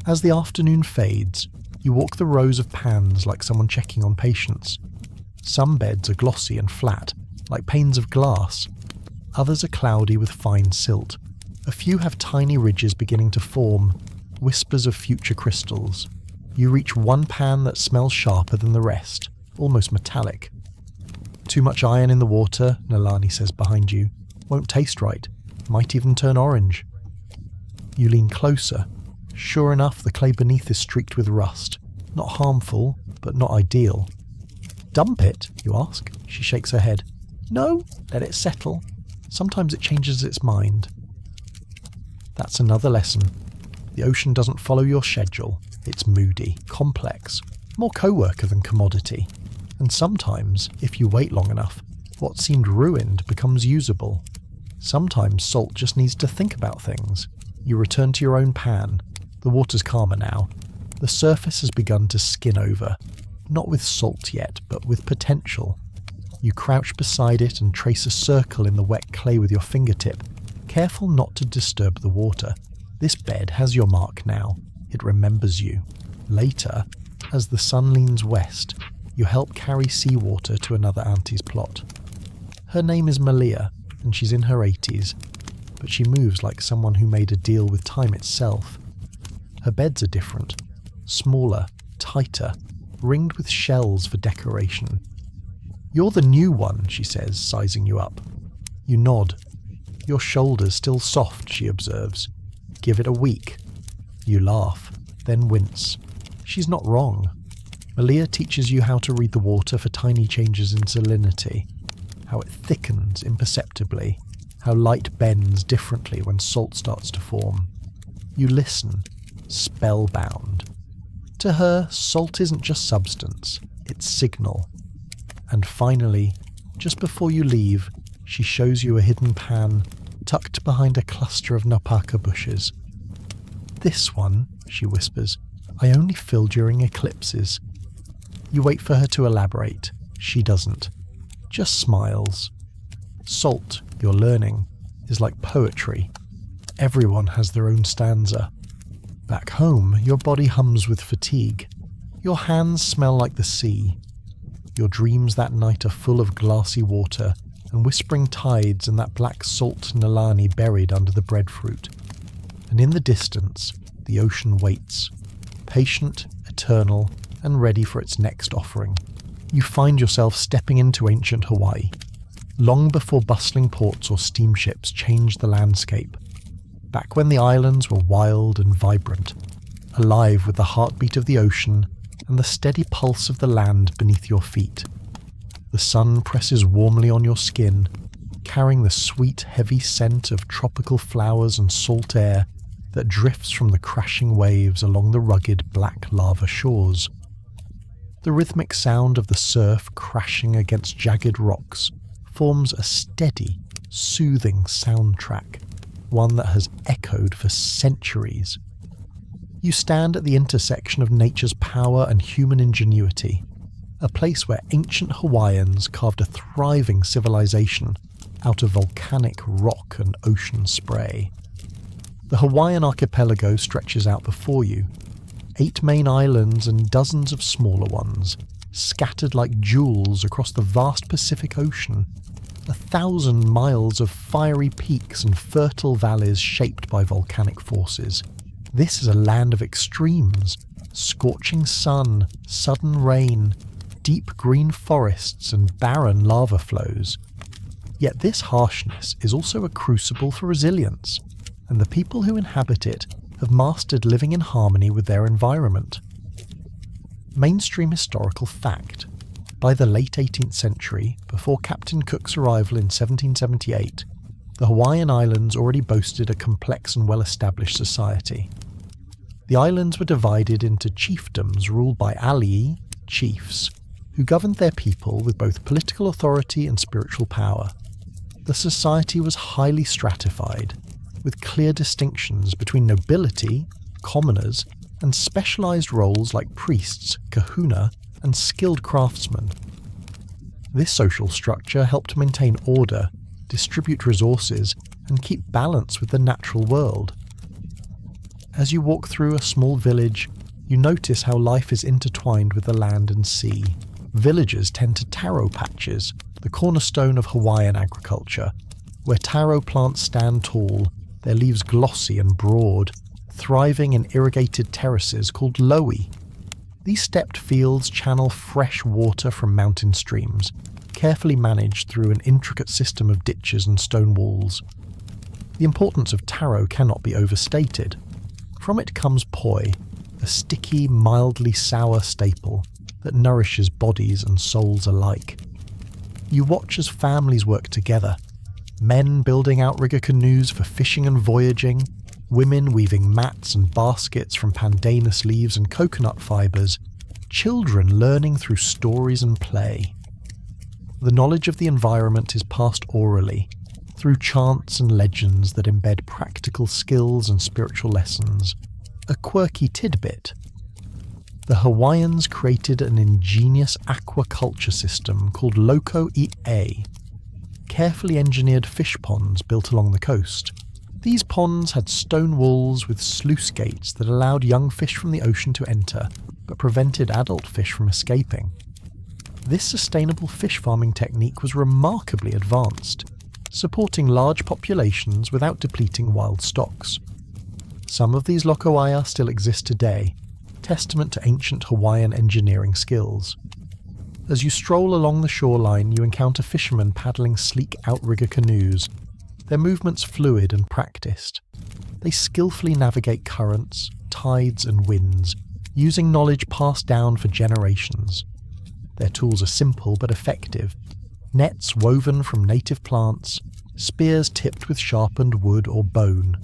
As the afternoon fades, you walk the rows of pans like someone checking on patients. Some beds are glossy and flat, like panes of glass. Others are cloudy with fine silt. A few have tiny ridges beginning to form, whispers of future crystals. You reach one pan that smells sharper than the rest, almost metallic. "Too much iron in the water," Nalani says behind you. "Won't taste right. Might even turn orange." You lean closer. Sure enough, the clay beneath is streaked with rust. Not harmful, but not ideal. "Dump it?" you ask. She shakes her head. "No, let it settle. Sometimes it changes its mind." That's another lesson. The ocean doesn't follow your schedule. It's moody, complex, more co-worker than commodity. And sometimes, if you wait long enough, what seemed ruined becomes usable. Sometimes salt just needs to think about things. You return to your own pan. The water's calmer now. The surface has begun to skin over. Not with salt yet, but with potential. You crouch beside it and trace a circle in the wet clay with your fingertip, careful not to disturb the water. This bed has your mark now. It remembers you. Later, as the sun leans west, you help carry seawater to another auntie's plot. Her name is Malia, and she's in her 80s, but she moves like someone who made a deal with time itself. Her beds are different. Smaller, tighter, ringed with shells for decoration. "You're the new one," she says, sizing you up. You nod. "Your shoulder's still soft," she observes. "Give it a week." You laugh, then wince. She's not wrong. Malia teaches you how to read the water for tiny changes in salinity, how it thickens imperceptibly, how light bends differently when salt starts to form. You listen, spellbound. To her, salt isn't just substance, it's signal. And finally, just before you leave, she shows you a hidden pan tucked behind a cluster of napaka bushes. "This one," she whispers, "I only fill during eclipses." You wait for her to elaborate. She doesn't. Just smiles. Salt, you're learning, is like poetry. Everyone has their own stanza. Back home, your body hums with fatigue. Your hands smell like the sea. Your dreams that night are full of glassy water and whispering tides and that black salt Nalani buried under the breadfruit. And in the distance, the ocean waits, patient, eternal, and ready for its next offering. You find yourself stepping into ancient Hawaii, long before bustling ports or steamships changed the landscape. Back when the islands were wild and vibrant, alive with the heartbeat of the ocean and the steady pulse of the land beneath your feet. The sun presses warmly on your skin, carrying the sweet, heavy scent of tropical flowers and salt air that drifts from the crashing waves along the rugged black lava shores. The rhythmic sound of the surf crashing against jagged rocks forms a steady, soothing soundtrack, one that has echoed for centuries. You stand at the intersection of nature's power and human ingenuity, a place where ancient Hawaiians carved a thriving civilization out of volcanic rock and ocean spray. The Hawaiian archipelago stretches out before you, 8 main islands and dozens of smaller ones, scattered like jewels across the vast Pacific Ocean, 1,000 miles of fiery peaks and fertile valleys shaped by volcanic forces. This is a land of extremes: scorching sun, sudden rain, deep green forests and barren lava flows. Yet this harshness is also a crucible for resilience, and the people who inhabit it have mastered living in harmony with their environment. Mainstream historical fact: by the late 18th century, before Captain Cook's arrival in 1778, the Hawaiian Islands already boasted a complex and well-established society. The islands were divided into chiefdoms ruled by alii, chiefs, who governed their people with both political authority and spiritual power. The society was highly stratified, with clear distinctions between nobility, commoners, and specialized roles like priests, kahuna, and skilled craftsmen. This social structure helped maintain order, distribute resources, and keep balance with the natural world. As you walk through a small village, you notice how life is intertwined with the land and sea. Villagers tend to taro patches, the cornerstone of Hawaiian agriculture, where taro plants stand tall, their leaves glossy and broad, thriving in irrigated terraces called lo'i. These stepped fields channel fresh water from mountain streams, carefully managed through an intricate system of ditches and stone walls. The importance of taro cannot be overstated. From it comes poi, a sticky, mildly sour staple that nourishes bodies and souls alike. You watch as families work together, men building outrigger canoes for fishing and voyaging, women weaving mats and baskets from pandanus leaves and coconut fibres, children learning through stories and play. The knowledge of the environment is passed orally, through chants and legends that embed practical skills and spiritual lessons. A quirky tidbit: the Hawaiians created an ingenious aquaculture system called Loko I'e, carefully engineered fish ponds built along the coast. These ponds had stone walls with sluice gates that allowed young fish from the ocean to enter, but prevented adult fish from escaping. This sustainable fish farming technique was remarkably advanced, supporting large populations without depleting wild stocks. Some of these loko'aia still exist today, testament to ancient Hawaiian engineering skills. As you stroll along the shoreline, you encounter fishermen paddling sleek outrigger canoes, their movements fluid and practiced. They skillfully navigate currents, tides and winds, using knowledge passed down for generations. Their tools are simple but effective: nets woven from native plants, spears tipped with sharpened wood or bone,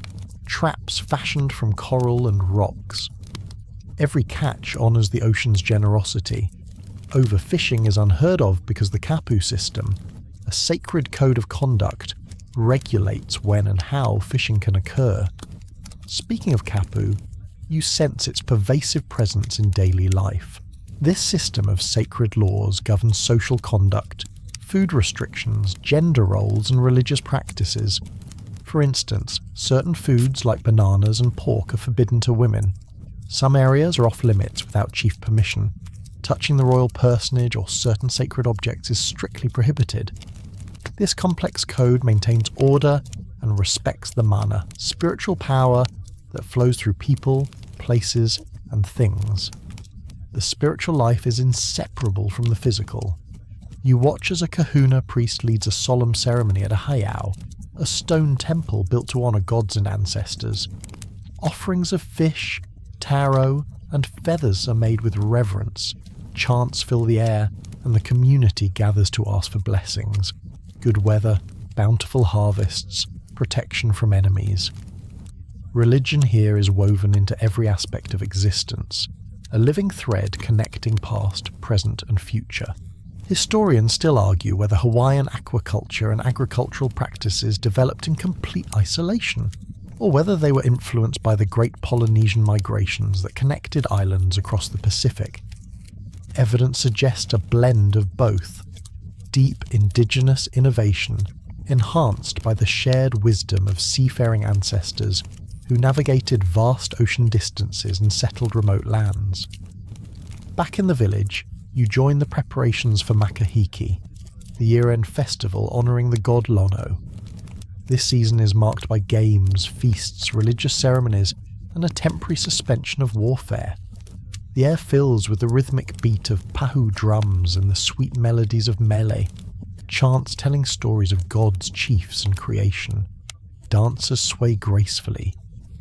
traps fashioned from coral and rocks. Every catch honours the ocean's generosity. Overfishing is unheard of because the kapu system, a sacred code of conduct, regulates when and how fishing can occur. Speaking of kapu, you sense its pervasive presence in daily life. This system of sacred laws governs social conduct, food restrictions, gender roles, and religious practices. For instance, certain foods like bananas and pork are forbidden to women. Some areas are off limits without chief permission. Touching the royal personage or certain sacred objects is strictly prohibited. This complex code maintains order and respects the mana, spiritual power that flows through people, places, and things. The spiritual life is inseparable from the physical. You watch as a kahuna priest leads a solemn ceremony at a heiau, a stone temple built to honour gods and ancestors. Offerings of fish, taro, and feathers are made with reverence. Chants fill the air, and the community gathers to ask for blessings. Good weather, bountiful harvests, protection from enemies. Religion here is woven into every aspect of existence, a living thread connecting past, present, and future. Historians still argue whether Hawaiian aquaculture and agricultural practices developed in complete isolation, or whether they were influenced by the great Polynesian migrations that connected islands across the Pacific. Evidence suggests a blend of both, deep indigenous innovation enhanced by the shared wisdom of seafaring ancestors who navigated vast ocean distances and settled remote lands. Back in the village, you join the preparations for Makahiki, the year-end festival honouring the god Lono. This season is marked by games, feasts, religious ceremonies, and a temporary suspension of warfare. The air fills with the rhythmic beat of pahu drums and the sweet melodies of mele, chants telling stories of gods, chiefs, and creation. Dancers sway gracefully,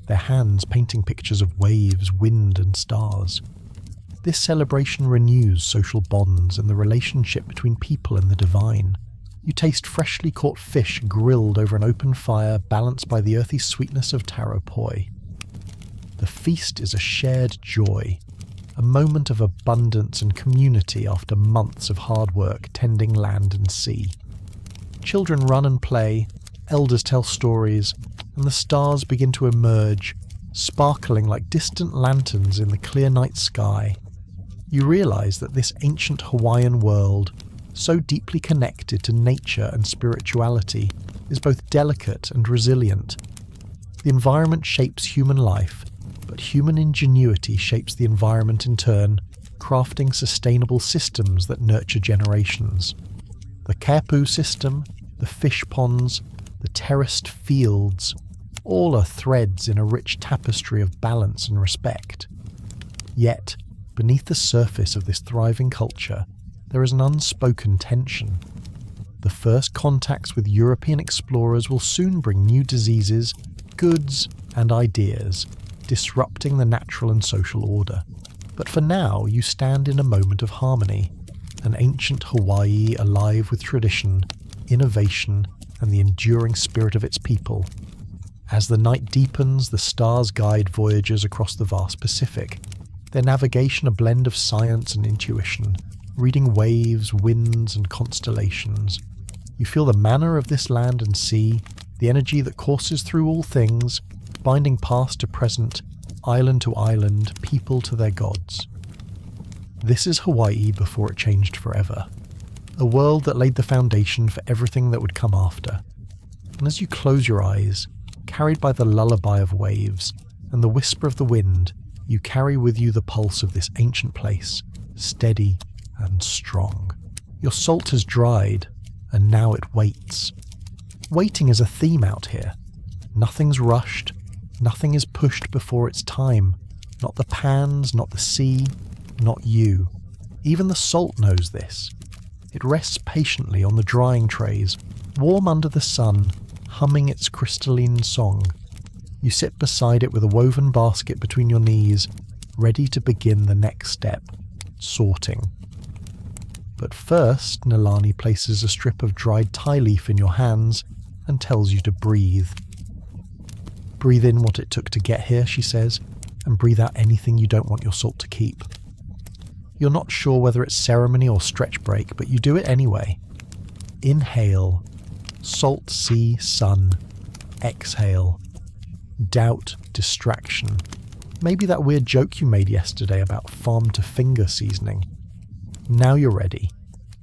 their hands painting pictures of waves, wind, and stars. This celebration renews social bonds and the relationship between people and the divine. You taste freshly caught fish grilled over an open fire balanced by the earthy sweetness of taro poi. The feast is a shared joy, a moment of abundance and community after months of hard work tending land and sea. Children run and play, elders tell stories, and the stars begin to emerge, sparkling like distant lanterns in the clear night sky. You realise that this ancient Hawaiian world, so deeply connected to nature and spirituality, is both delicate and resilient. The environment shapes human life, but human ingenuity shapes the environment in turn, crafting sustainable systems that nurture generations. The kepu system, the fish ponds, the terraced fields, all are threads in a rich tapestry of balance and respect. Yet, beneath the surface of this thriving culture, there is an unspoken tension. The first contacts with European explorers will soon bring new diseases, goods, and ideas, disrupting the natural and social order. But for now, you stand in a moment of harmony, an ancient Hawaii alive with tradition, innovation, and the enduring spirit of its people. As the night deepens, the stars guide voyagers across the vast Pacific, their navigation a blend of science and intuition, reading waves, winds, and constellations. You feel the manner of this land and sea, the energy that courses through all things, binding past to present, island to island, people to their gods. This is Hawaii before it changed forever, a world that laid the foundation for everything that would come after. And as you close your eyes, carried by the lullaby of waves and the whisper of the wind, you carry with you the pulse of this ancient place, steady and strong. Your salt has dried, and now it waits. Waiting is a theme out here. Nothing's rushed, nothing is pushed before its time. Not the pans, not the sea, not you. Even the salt knows this. It rests patiently on the drying trays, warm under the sun, humming its crystalline song. You sit beside it with a woven basket between your knees, ready to begin the next step, sorting. But first, Nalani places a strip of dried tie leaf in your hands and tells you to breathe. Breathe in what it took to get here, she says, and breathe out anything you don't want your salt to keep. You're not sure whether it's ceremony or stretch break, but you do it anyway. Inhale, salt, sea, sun. Exhale, doubt, distraction. Maybe that weird joke you made yesterday about farm-to-finger seasoning. Now you're ready.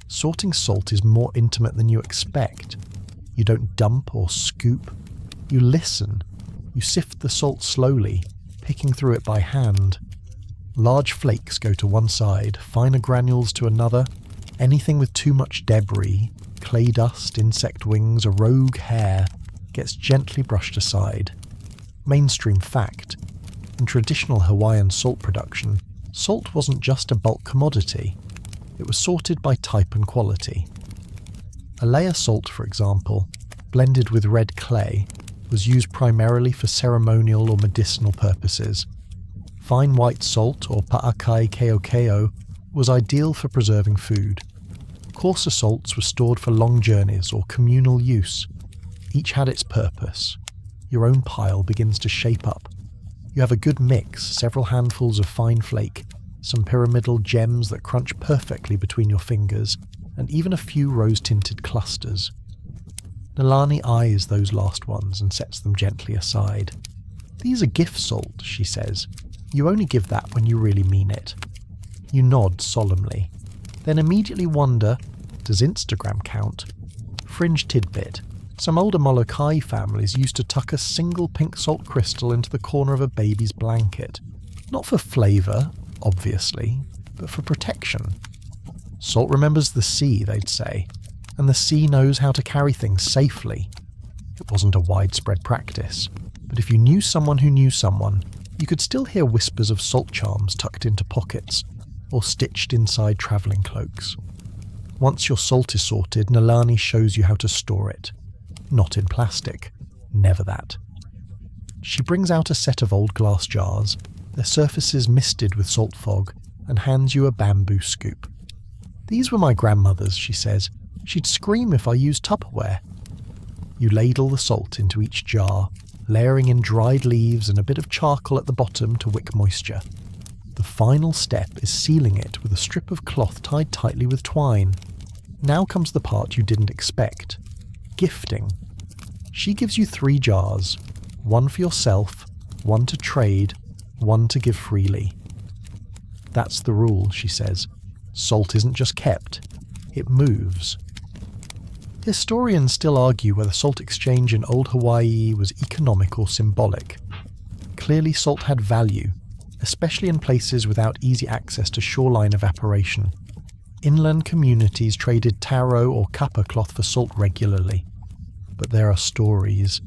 Sorting salt is more intimate than you expect. You don't dump or scoop. You listen. You sift the salt slowly, picking through it by hand. Large flakes go to one side, finer granules to another. Anything with too much debris, clay dust, insect wings, a rogue hair, gets gently brushed aside. Mainstream fact: in traditional Hawaiian salt production, salt wasn't just a bulk commodity. It was sorted by type and quality. Alea salt, for example, blended with red clay, was used primarily for ceremonial or medicinal purposes. Fine white salt, or pa'akai keokeo, was ideal for preserving food. Coarser salts were stored for long journeys or communal use. Each had its purpose. Your own pile begins to shape up. You have a good mix, several handfuls of fine flake, some pyramidal gems that crunch perfectly between your fingers, and even a few rose-tinted clusters. Nalani eyes those last ones and sets them gently aside. "These are gift salt," she says. "You only give that when you really mean it." You nod solemnly, then immediately wonder, does Instagram count? Fringe tidbit. Some older Molokai families used to tuck a single pink salt crystal into the corner of a baby's blanket. Not for flavour, obviously, but for protection. Salt remembers the sea, they'd say, and the sea knows how to carry things safely. It wasn't a widespread practice, but if you knew someone who knew someone, you could still hear whispers of salt charms tucked into pockets or stitched inside travelling cloaks. Once your salt is sorted, Nalani shows you how to store it. Not in plastic. Never that. She brings out a set of old glass jars, their surfaces misted with salt fog, and hands you a bamboo scoop. "These were my grandmother's," she says. "She'd scream if I used Tupperware." You ladle the salt into each jar, layering in dried leaves and a bit of charcoal at the bottom to wick moisture. The final step is sealing it with a strip of cloth tied tightly with twine. Now comes the part you didn't expect. Gifting. She gives you 3 jars, one for yourself, one to trade, one to give freely. "That's the rule," she says. "Salt isn't just kept, it moves." Historians still argue whether salt exchange in old Hawaii was economic or symbolic. Clearly salt had value, especially in places without easy access to shoreline evaporation. Inland communities traded taro or kapa cloth for salt regularly. But there are stories,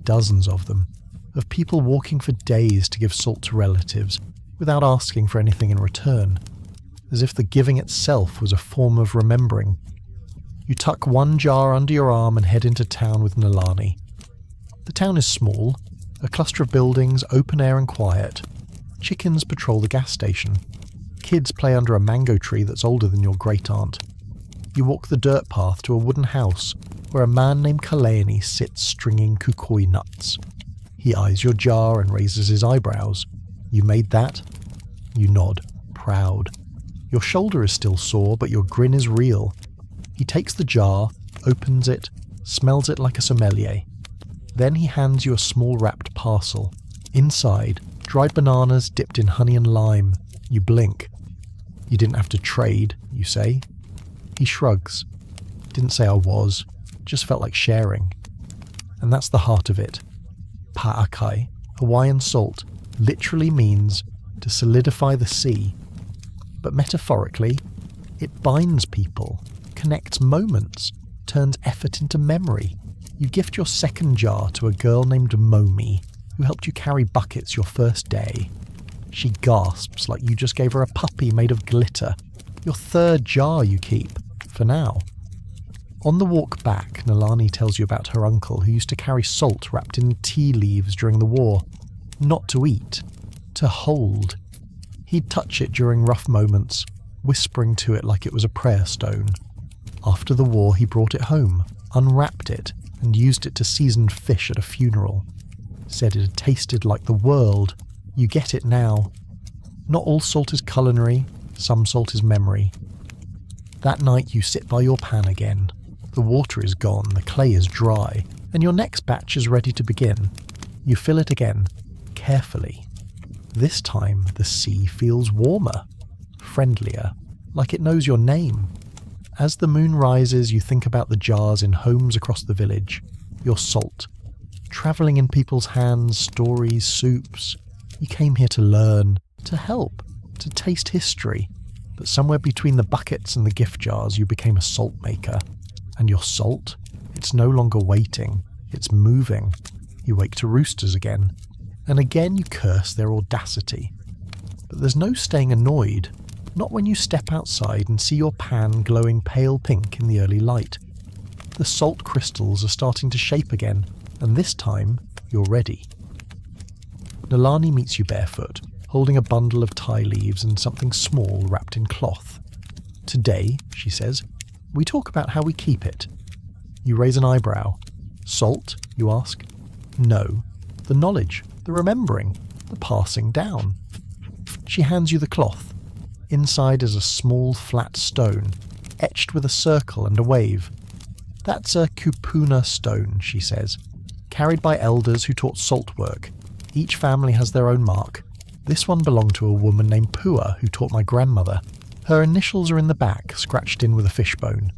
dozens of them, of people walking for days to give salt to relatives without asking for anything in return, as if the giving itself was a form of remembering. You tuck one jar under your arm and head into town with Nalani. The town is small, a cluster of buildings, open air and quiet. Chickens patrol the gas station. Kids play under a mango tree that's older than your great-aunt. You walk the dirt path to a wooden house where a man named Kaleni sits stringing kukui nuts. He eyes your jar and raises his eyebrows. "You made that?" You nod, proud. Your shoulder is still sore, but your grin is real. He takes the jar, opens it, smells it like a sommelier. Then he hands you a small wrapped parcel. Inside, dried bananas dipped in honey and lime. You blink. "You didn't have to trade," you say. He shrugs. "Didn't say I was. Just felt like sharing." And that's the heart of it. Pa'akai, Hawaiian salt, literally means to solidify the sea. But metaphorically, it binds people, connects moments, turns effort into memory. You gift your second jar to a girl named Momi, who helped you carry buckets your first day. She gasps like you just gave her a puppy made of glitter. Your third jar you keep, for now. On the walk back, Nalani tells you about her uncle who used to carry salt wrapped in tea leaves during the war. Not to eat, to hold. He'd touch it during rough moments, whispering to it like it was a prayer stone. After the war, he brought it home, unwrapped it, and used it to season fish at a funeral. Said it had tasted like the world. You get it now. Not all salt is culinary, some salt is memory. That night you sit by your pan again. The water is gone, the clay is dry, and your next batch is ready to begin. You fill it again, carefully. This time the sea feels warmer, friendlier, like it knows your name. As the moon rises, you think about the jars in homes across the village. Your salt. Travelling in people's hands, stories, soups. You came here to learn, to help, to taste history. But somewhere between the buckets and the gift jars, you became a salt maker. And your salt? It's no longer waiting. It's moving. You wake to roosters again. And again you curse their audacity. But there's no staying annoyed. Not when you step outside and see your pan glowing pale pink in the early light. The salt crystals are starting to shape again, and this time, you're ready. Nalani meets you barefoot, holding a bundle of tie leaves and something small wrapped in cloth. "Today," she says, "we talk about how we keep it." You raise an eyebrow. "Salt?" you ask. "No. The knowledge, the remembering, the passing down." She hands you the cloth. Inside is a small flat stone. etched with a circle and a wave. That's a kupuna stone, she says, carried by elders who taught salt work. Each family has their own mark. This one belonged to a woman named Pua who taught my grandmother. Her initials are in the back, scratched in with a fishbone.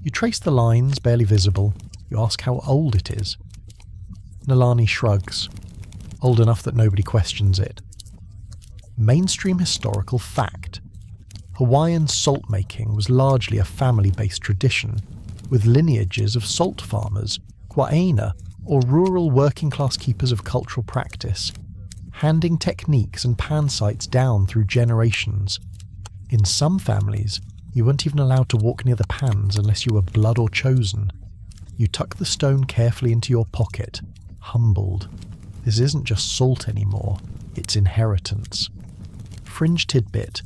You trace the lines, barely visible. You ask how old it is. Nalani shrugs. Old enough that nobody questions it. Mainstream historical fact. Hawaiian salt making was largely a family-based tradition, with lineages of salt farmers, kuaina, or rural working-class keepers of cultural practice, handing techniques and pan sites down through generations. In some families, you weren't even allowed to walk near the pans unless you were blood or chosen. You tuck the stone carefully into your pocket, humbled. This isn't just salt anymore, it's inheritance. Fringe tidbit.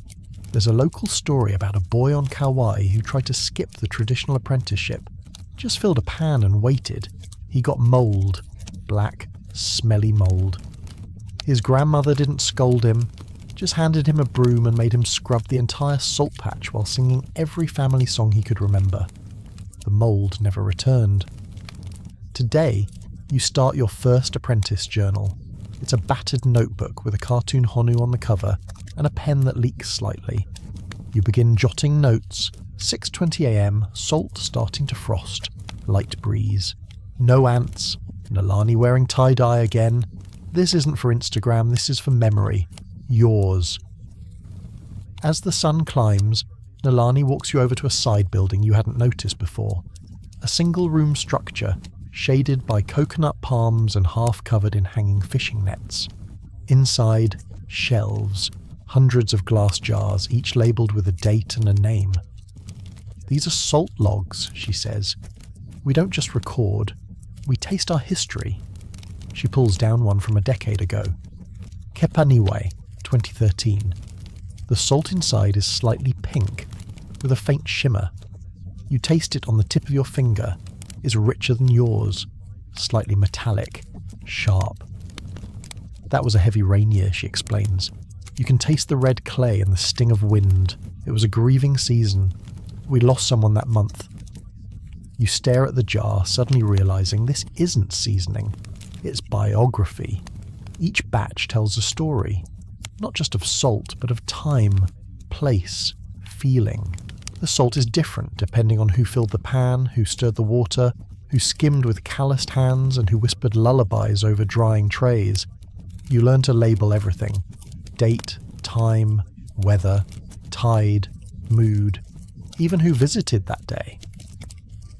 There's a local story about a boy on Kauai who tried to skip the traditional apprenticeship. Just filled a pan and waited. He got mould. Black, smelly mould. His grandmother didn't scold him, just handed him a broom and made him scrub the entire salt patch while singing every family song he could remember. The mould never returned. Today, you start your first apprentice journal. It's a battered notebook with a cartoon honu on the cover and a pen that leaks slightly. You begin jotting notes. 6:20 a.m, salt starting to frost. Light breeze. No ants. Nalani wearing tie-dye again. This isn't for Instagram, this is for memory. Yours. As the sun climbs, Nalani walks you over to a side building you hadn't noticed before. A single-room structure, shaded by coconut palms and half covered in hanging fishing nets. Inside, shelves, hundreds of glass jars, each labelled with a date and a name. These are salt logs, she says. We don't just record, we taste our history. She pulls down one from a decade ago. Kepaniwai, 2013. The salt inside is slightly pink, with a faint shimmer. You taste it on the tip of your finger. It's richer than yours, slightly metallic, sharp. That was a heavy rain year, she explains. You can taste the red clay and the sting of wind. It was a grieving season. We lost someone that month. You stare at the jar, suddenly realising this isn't seasoning. It's biography. Each batch tells a story, not just of salt, but of time, place, feeling. The salt is different depending on who filled the pan, who stirred the water, who skimmed with calloused hands, and who whispered lullabies over drying trays. You learn to label everything. Date, time, weather, tide, mood, even who visited that day.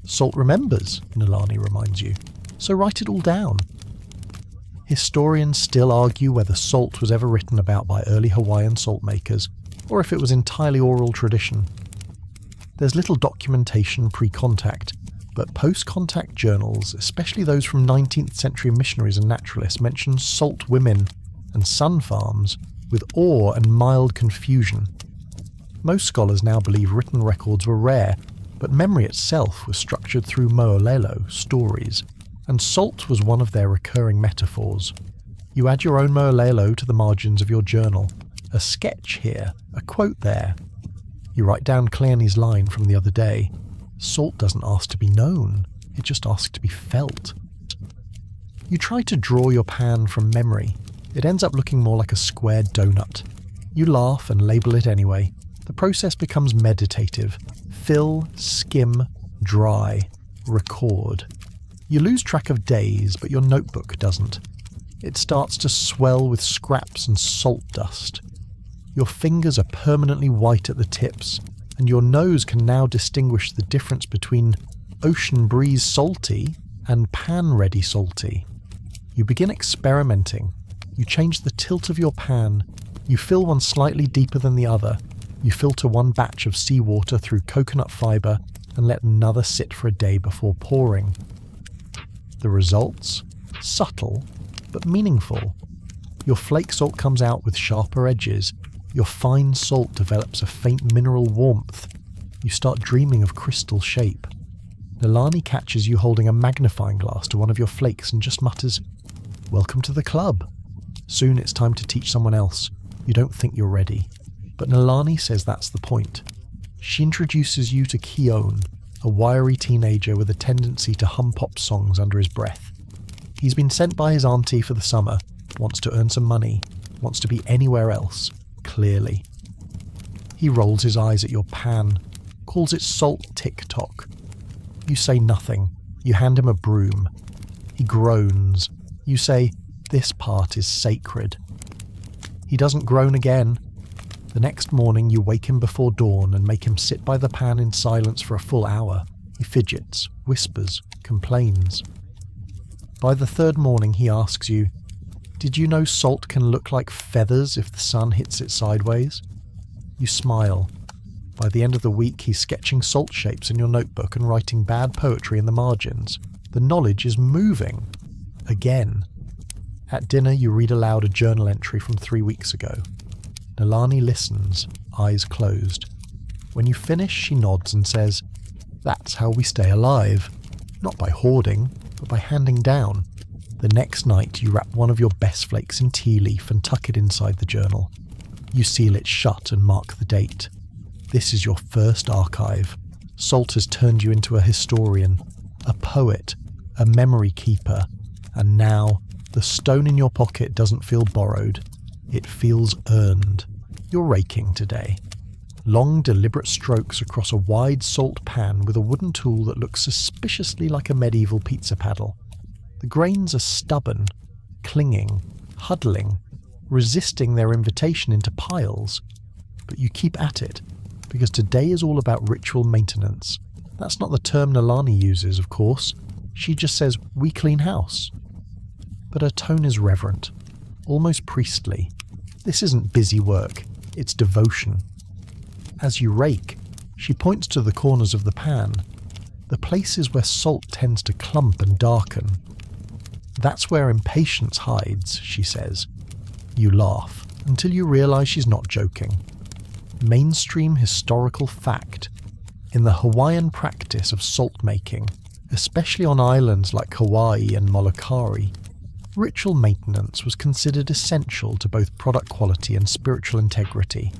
Salt remembers, Nalani reminds you, so write it all down. Historians still argue whether salt was ever written about by early Hawaiian salt makers, or if it was entirely oral tradition. There's little documentation pre-contact, but post-contact journals, especially those from 19th century missionaries and naturalists, mention salt women and sun farms with awe and mild confusion. Most scholars now believe written records were rare, but memory itself was structured through mo'olelo, stories, and salt was one of their recurring metaphors. You add your own mo'olelo to the margins of your journal. A sketch here, a quote there. You write down Cleone's line from the other day. Salt doesn't ask to be known, it just asks to be felt. You try to draw your pan from memory. It ends up looking more like a square donut. You laugh and label it anyway. The process becomes meditative. Fill, skim, dry, record. You lose track of days, but your notebook doesn't. It starts to swell with scraps and salt dust. Your fingers are permanently white at the tips, and your nose can now distinguish the difference between ocean breeze salty and pan-ready salty. You begin experimenting. You change the tilt of your pan. You fill one slightly deeper than the other. You filter one batch of seawater through coconut fibre and let another sit for a day before pouring. The results? Subtle, but meaningful. Your flake salt comes out with sharper edges. Your fine salt develops a faint mineral warmth. You start dreaming of crystal shape. Nalani catches you holding a magnifying glass to one of your flakes and just mutters, "Welcome to the club." Soon it's time to teach someone else. You don't think you're ready. But Nalani says that's the point. She introduces you to Keone, a wiry teenager with a tendency to hum pop songs under his breath. He's been sent by his auntie for the summer, wants to earn some money, wants to be anywhere else, clearly. He rolls his eyes at your pan, calls it salt TikTok. You say nothing. You hand him a broom. He groans. You say, "This part is sacred." He doesn't groan again. The next morning you wake him before dawn and make him sit by the pan in silence for a full hour. He fidgets, whispers, complains. By the third morning he asks you, "Did you know salt can look like feathers if the sun hits it sideways?" You smile. By the end of the week he's sketching salt shapes in your notebook and writing bad poetry in the margins. The knowledge is moving. Again. At dinner you read aloud a journal entry from 3 weeks ago. Nalani listens, eyes closed. When you finish, she nods and says, "That's how we stay alive. Not by hoarding, but by handing down." The next night you wrap one of your best flakes in tea leaf and tuck it inside the journal. You seal it shut and mark the date. This is your first archive. Salt has turned you into a historian, a poet, a memory keeper, and now the stone in your pocket doesn't feel borrowed. It feels earned. You're raking today. Long, deliberate strokes across a wide salt pan with a wooden tool that looks suspiciously like a medieval pizza paddle. The grains are stubborn, clinging, huddling, resisting their invitation into piles. But you keep at it, because today is all about ritual maintenance. That's not the term Nalani uses, of course. She just says, "We clean house." But her tone is reverent, almost priestly. This isn't busy work, it's devotion. As you rake, she points to the corners of the pan, the places where salt tends to clump and darken. "That's where impatience hides," she says. You laugh, until you realise she's not joking. Mainstream historical fact. In the Hawaiian practice of salt making, especially on islands like Hawaii and Molokai, ritual maintenance was considered essential to both product quality and spiritual integrity.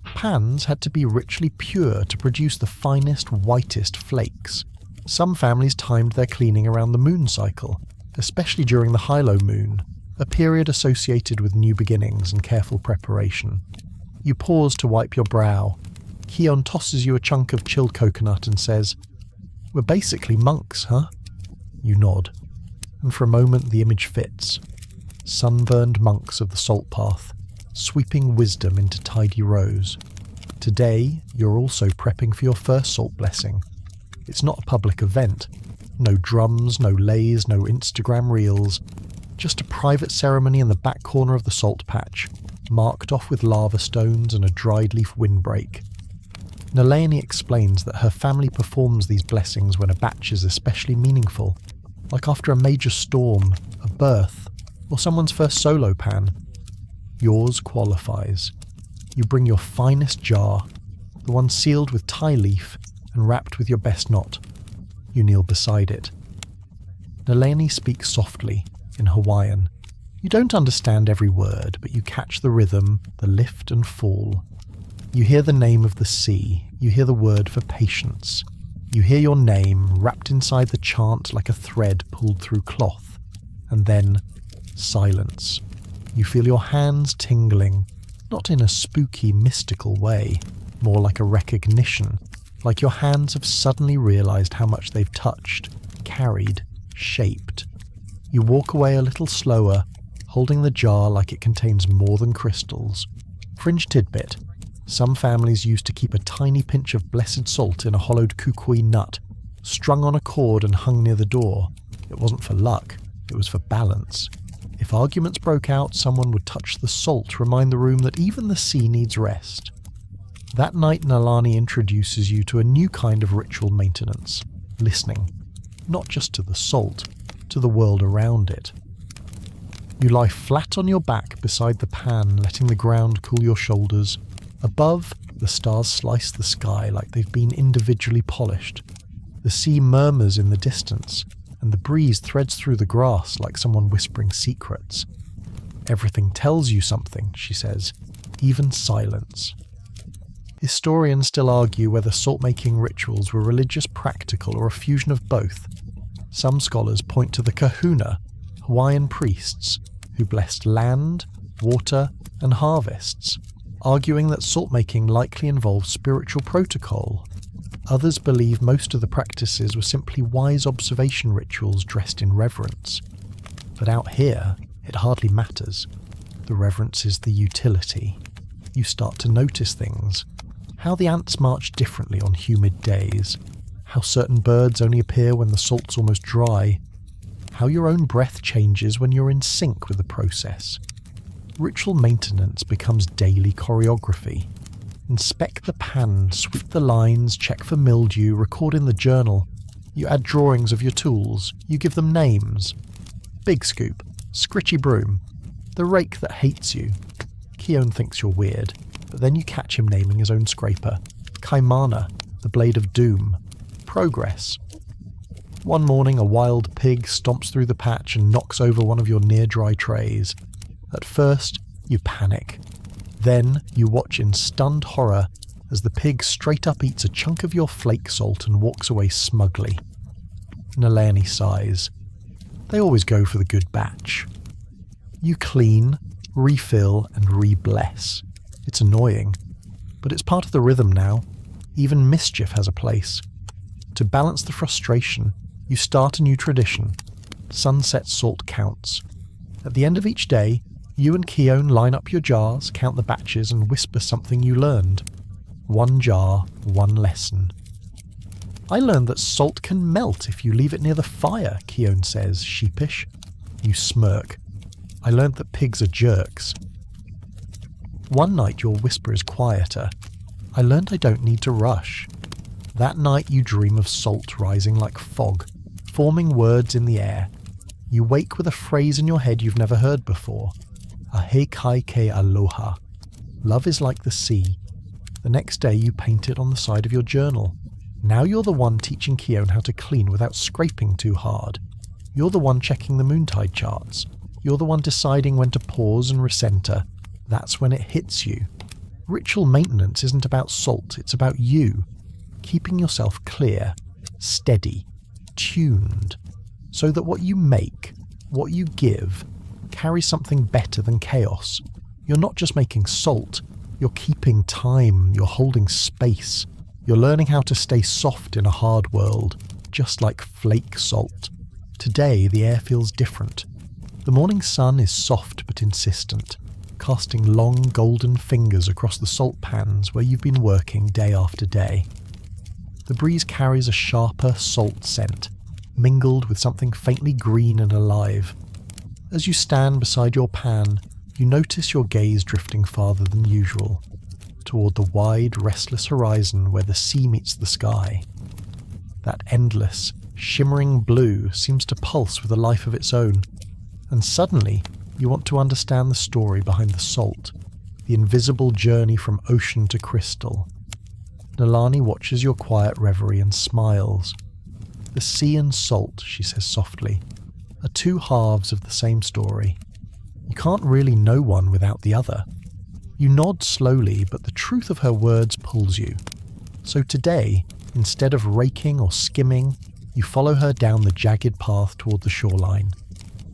Pans had to be ritually pure to produce the finest, whitest flakes. Some families timed their cleaning around the moon cycle, especially during the Hilo moon, a period associated with new beginnings and careful preparation. You pause to wipe your brow. Keone tosses you a chunk of chilled coconut and says, "We're basically monks, huh?" You nod. And for a moment the image fits. Sunburned monks of the salt path, sweeping wisdom into tidy rows. Today, you're also prepping for your first salt blessing. It's not a public event. No drums, no lays, no Instagram reels. Just a private ceremony in the back corner of the salt patch, marked off with lava stones and a dried leaf windbreak. Nalani explains that her family performs these blessings when a batch is especially meaningful, like after a major storm, a birth, or someone's first solo pan. Yours qualifies. You bring your finest jar, the one sealed with tie leaf and wrapped with your best knot. You kneel beside it. Nalani speaks softly, in Hawaiian. You don't understand every word, but you catch the rhythm, the lift and fall. You hear the name of the sea, you hear the word for patience. You hear your name wrapped inside the chant like a thread pulled through cloth. And then, silence. You feel your hands tingling, not in a spooky, mystical way, more like a recognition, like your hands have suddenly realized how much they've touched, carried, shaped. You walk away a little slower, holding the jar like it contains more than crystals. Fringe tidbit. Some families used to keep a tiny pinch of blessed salt in a hollowed kukui nut, strung on a cord and hung near the door. It wasn't for luck, it was for balance. If arguments broke out, someone would touch the salt to remind the room that even the sea needs rest. That night, Nalani introduces you to a new kind of ritual maintenance, listening, not just to the salt, to the world around it. You lie flat on your back beside the pan, letting the ground cool your shoulders. Above, the stars slice the sky like they've been individually polished. The sea murmurs in the distance, and the breeze threads through the grass like someone whispering secrets. Everything tells you something, she says, even silence. Historians still argue whether salt-making rituals were religious, practical, or a fusion of both. Some scholars point to the kahuna, Hawaiian priests, who blessed land, water, and harvests, arguing that salt-making likely involved spiritual protocol. Others believe most of the practices were simply wise observation rituals dressed in reverence. But out here, it hardly matters. The reverence is the utility. You start to notice things. How the ants march differently on humid days. How certain birds only appear when the salt's almost dry. How your own breath changes when you're in sync with the process. Ritual maintenance becomes daily choreography. Inspect the pan, sweep the lines, check for mildew, record in the journal. You add drawings of your tools. You give them names. Big scoop, scritchy broom, the rake that hates you. Keone thinks you're weird, but then you catch him naming his own scraper. Kaimana, the blade of doom. Progress. One morning a wild pig stomps through the patch and knocks over one of your near-dry trays. At first, you panic. Then you watch in stunned horror as the pig straight up eats a chunk of your flake salt and walks away smugly. Nalani sighs. They always go for the good batch. You clean, refill, and re-bless. It's annoying, but it's part of the rhythm now. Even mischief has a place. To balance the frustration, you start a new tradition. Sunset salt counts. At the end of each day, you and Keone line up your jars, count the batches, and whisper something you learned. One jar, one lesson. I learned that salt can melt if you leave it near the fire, Keone says, sheepish. You smirk. I learned that pigs are jerks. One night your whisper is quieter. I learned I don't need to rush. That night you dream of salt rising like fog, forming words in the air. You wake with a phrase in your head you've never heard before. Ahe kai ke aloha. Love is like the sea. The next day you paint it on the side of your journal. Now you're the one teaching Keone how to clean without scraping too hard. You're the one checking the moontide charts. You're the one deciding when to pause and recenter. That's when it hits you. Ritual maintenance isn't about salt, it's about you. Keeping yourself clear, steady, tuned, so that what you make, what you give, carries something better than chaos. You're not just making salt, you're keeping time, you're holding space. You're learning how to stay soft in a hard world, just like flake salt. Today, the air feels different. The morning sun is soft but insistent, casting long golden fingers across the salt pans where you've been working day after day. The breeze carries a sharper salt scent, mingled with something faintly green and alive. As you stand beside your pan, you notice your gaze drifting farther than usual, toward the wide, restless horizon where the sea meets the sky. That endless, shimmering blue seems to pulse with a life of its own, and suddenly you want to understand the story behind the salt, the invisible journey from ocean to crystal. Nalani watches your quiet reverie and smiles. The sea and salt, she says softly, are two halves of the same story. You can't really know one without the other. You nod slowly, but the truth of her words pulls you. So today, instead of raking or skimming, you follow her down the jagged path toward the shoreline.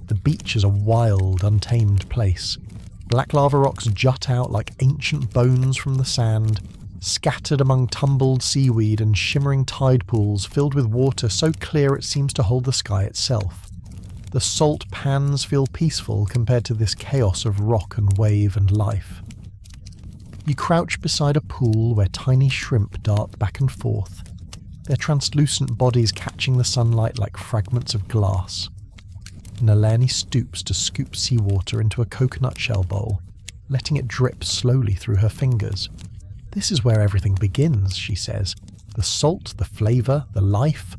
The beach is a wild, untamed place. Black lava rocks jut out like ancient bones from the sand, scattered among tumbled seaweed and shimmering tide pools filled with water so clear it seems to hold the sky itself. The salt pans feel peaceful compared to this chaos of rock and wave and life. You crouch beside a pool where tiny shrimp dart back and forth, their translucent bodies catching the sunlight like fragments of glass. Nalani stoops to scoop seawater into a coconut shell bowl, letting it drip slowly through her fingers. This is where everything begins, she says. The salt, the flavour, the life,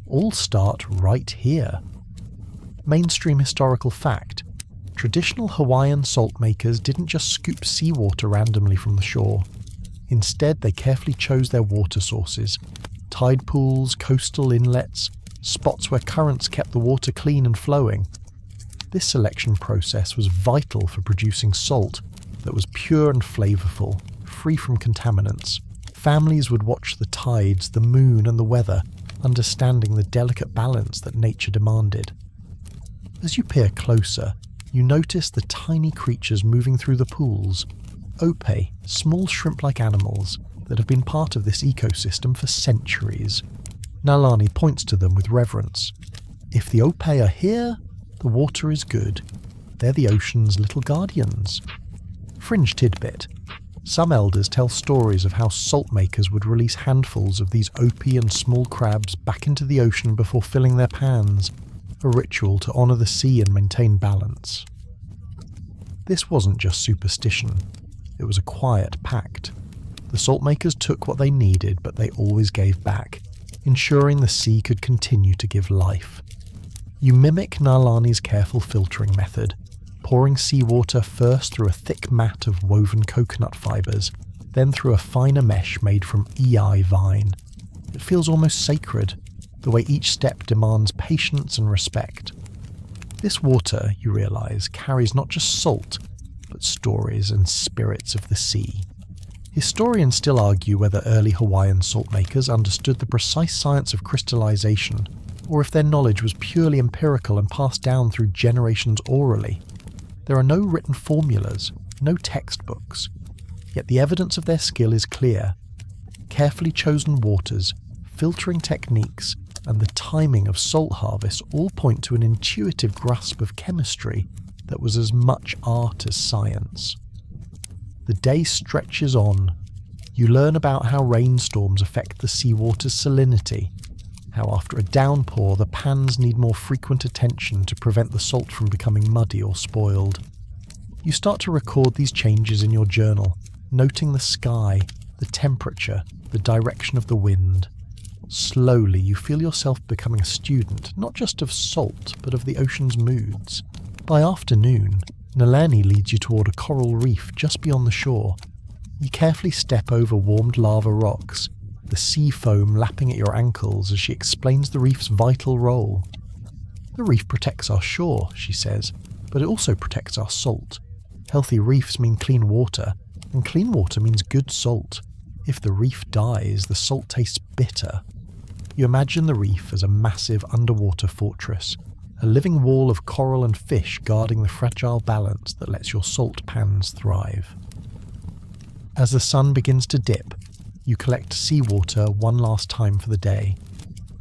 all start right here. Mainstream historical fact. Traditional Hawaiian salt makers didn't just scoop seawater randomly from the shore. Instead, they carefully chose their water sources. Tide pools, coastal inlets, spots where currents kept the water clean and flowing. This selection process was vital for producing salt that was pure and flavourful, free from contaminants. Families would watch the tides, the moon and the weather, understanding the delicate balance that nature demanded. As you peer closer, you notice the tiny creatures moving through the pools, ope, small shrimp-like animals that have been part of this ecosystem for centuries. Nalani points to them with reverence. If the ope are here, the water is good. They're the ocean's little guardians. Fringe tidbit. Some elders tell stories of how salt makers would release handfuls of these ope and small crabs back into the ocean before filling their pans, a ritual to honour the sea and maintain balance. This wasn't just superstition, it was a quiet pact. The salt makers took what they needed, but they always gave back, ensuring the sea could continue to give life. You mimic Nalani's careful filtering method, pouring seawater first through a thick mat of woven coconut fibres, then through a finer mesh made from ei vine. It feels almost sacred, the way each step demands patience and respect. This water, you realise, carries not just salt, but stories and spirits of the sea. Historians still argue whether early Hawaiian salt makers understood the precise science of crystallization, or if their knowledge was purely empirical and passed down through generations orally. There are no written formulas, no textbooks, yet the evidence of their skill is clear. Carefully chosen waters, filtering techniques, and the timing of salt harvest all point to an intuitive grasp of chemistry that was as much art as science. The day stretches on. You learn about how rainstorms affect the seawater's salinity, how after a downpour the pans need more frequent attention to prevent the salt from becoming muddy or spoiled. You start to record these changes in your journal, noting the sky, the temperature, the direction of the wind. Slowly you feel yourself becoming a student, not just of salt, but of the ocean's moods. By afternoon, Nalani leads you toward a coral reef just beyond the shore. You carefully step over warmed lava rocks, the sea foam lapping at your ankles as she explains the reef's vital role. The reef protects our shore, she says, but it also protects our salt. Healthy reefs mean clean water, and clean water means good salt. If the reef dies, the salt tastes bitter. You imagine the reef as a massive underwater fortress, a living wall of coral and fish guarding the fragile balance that lets your salt pans thrive. As the sun begins to dip, you collect seawater one last time for the day.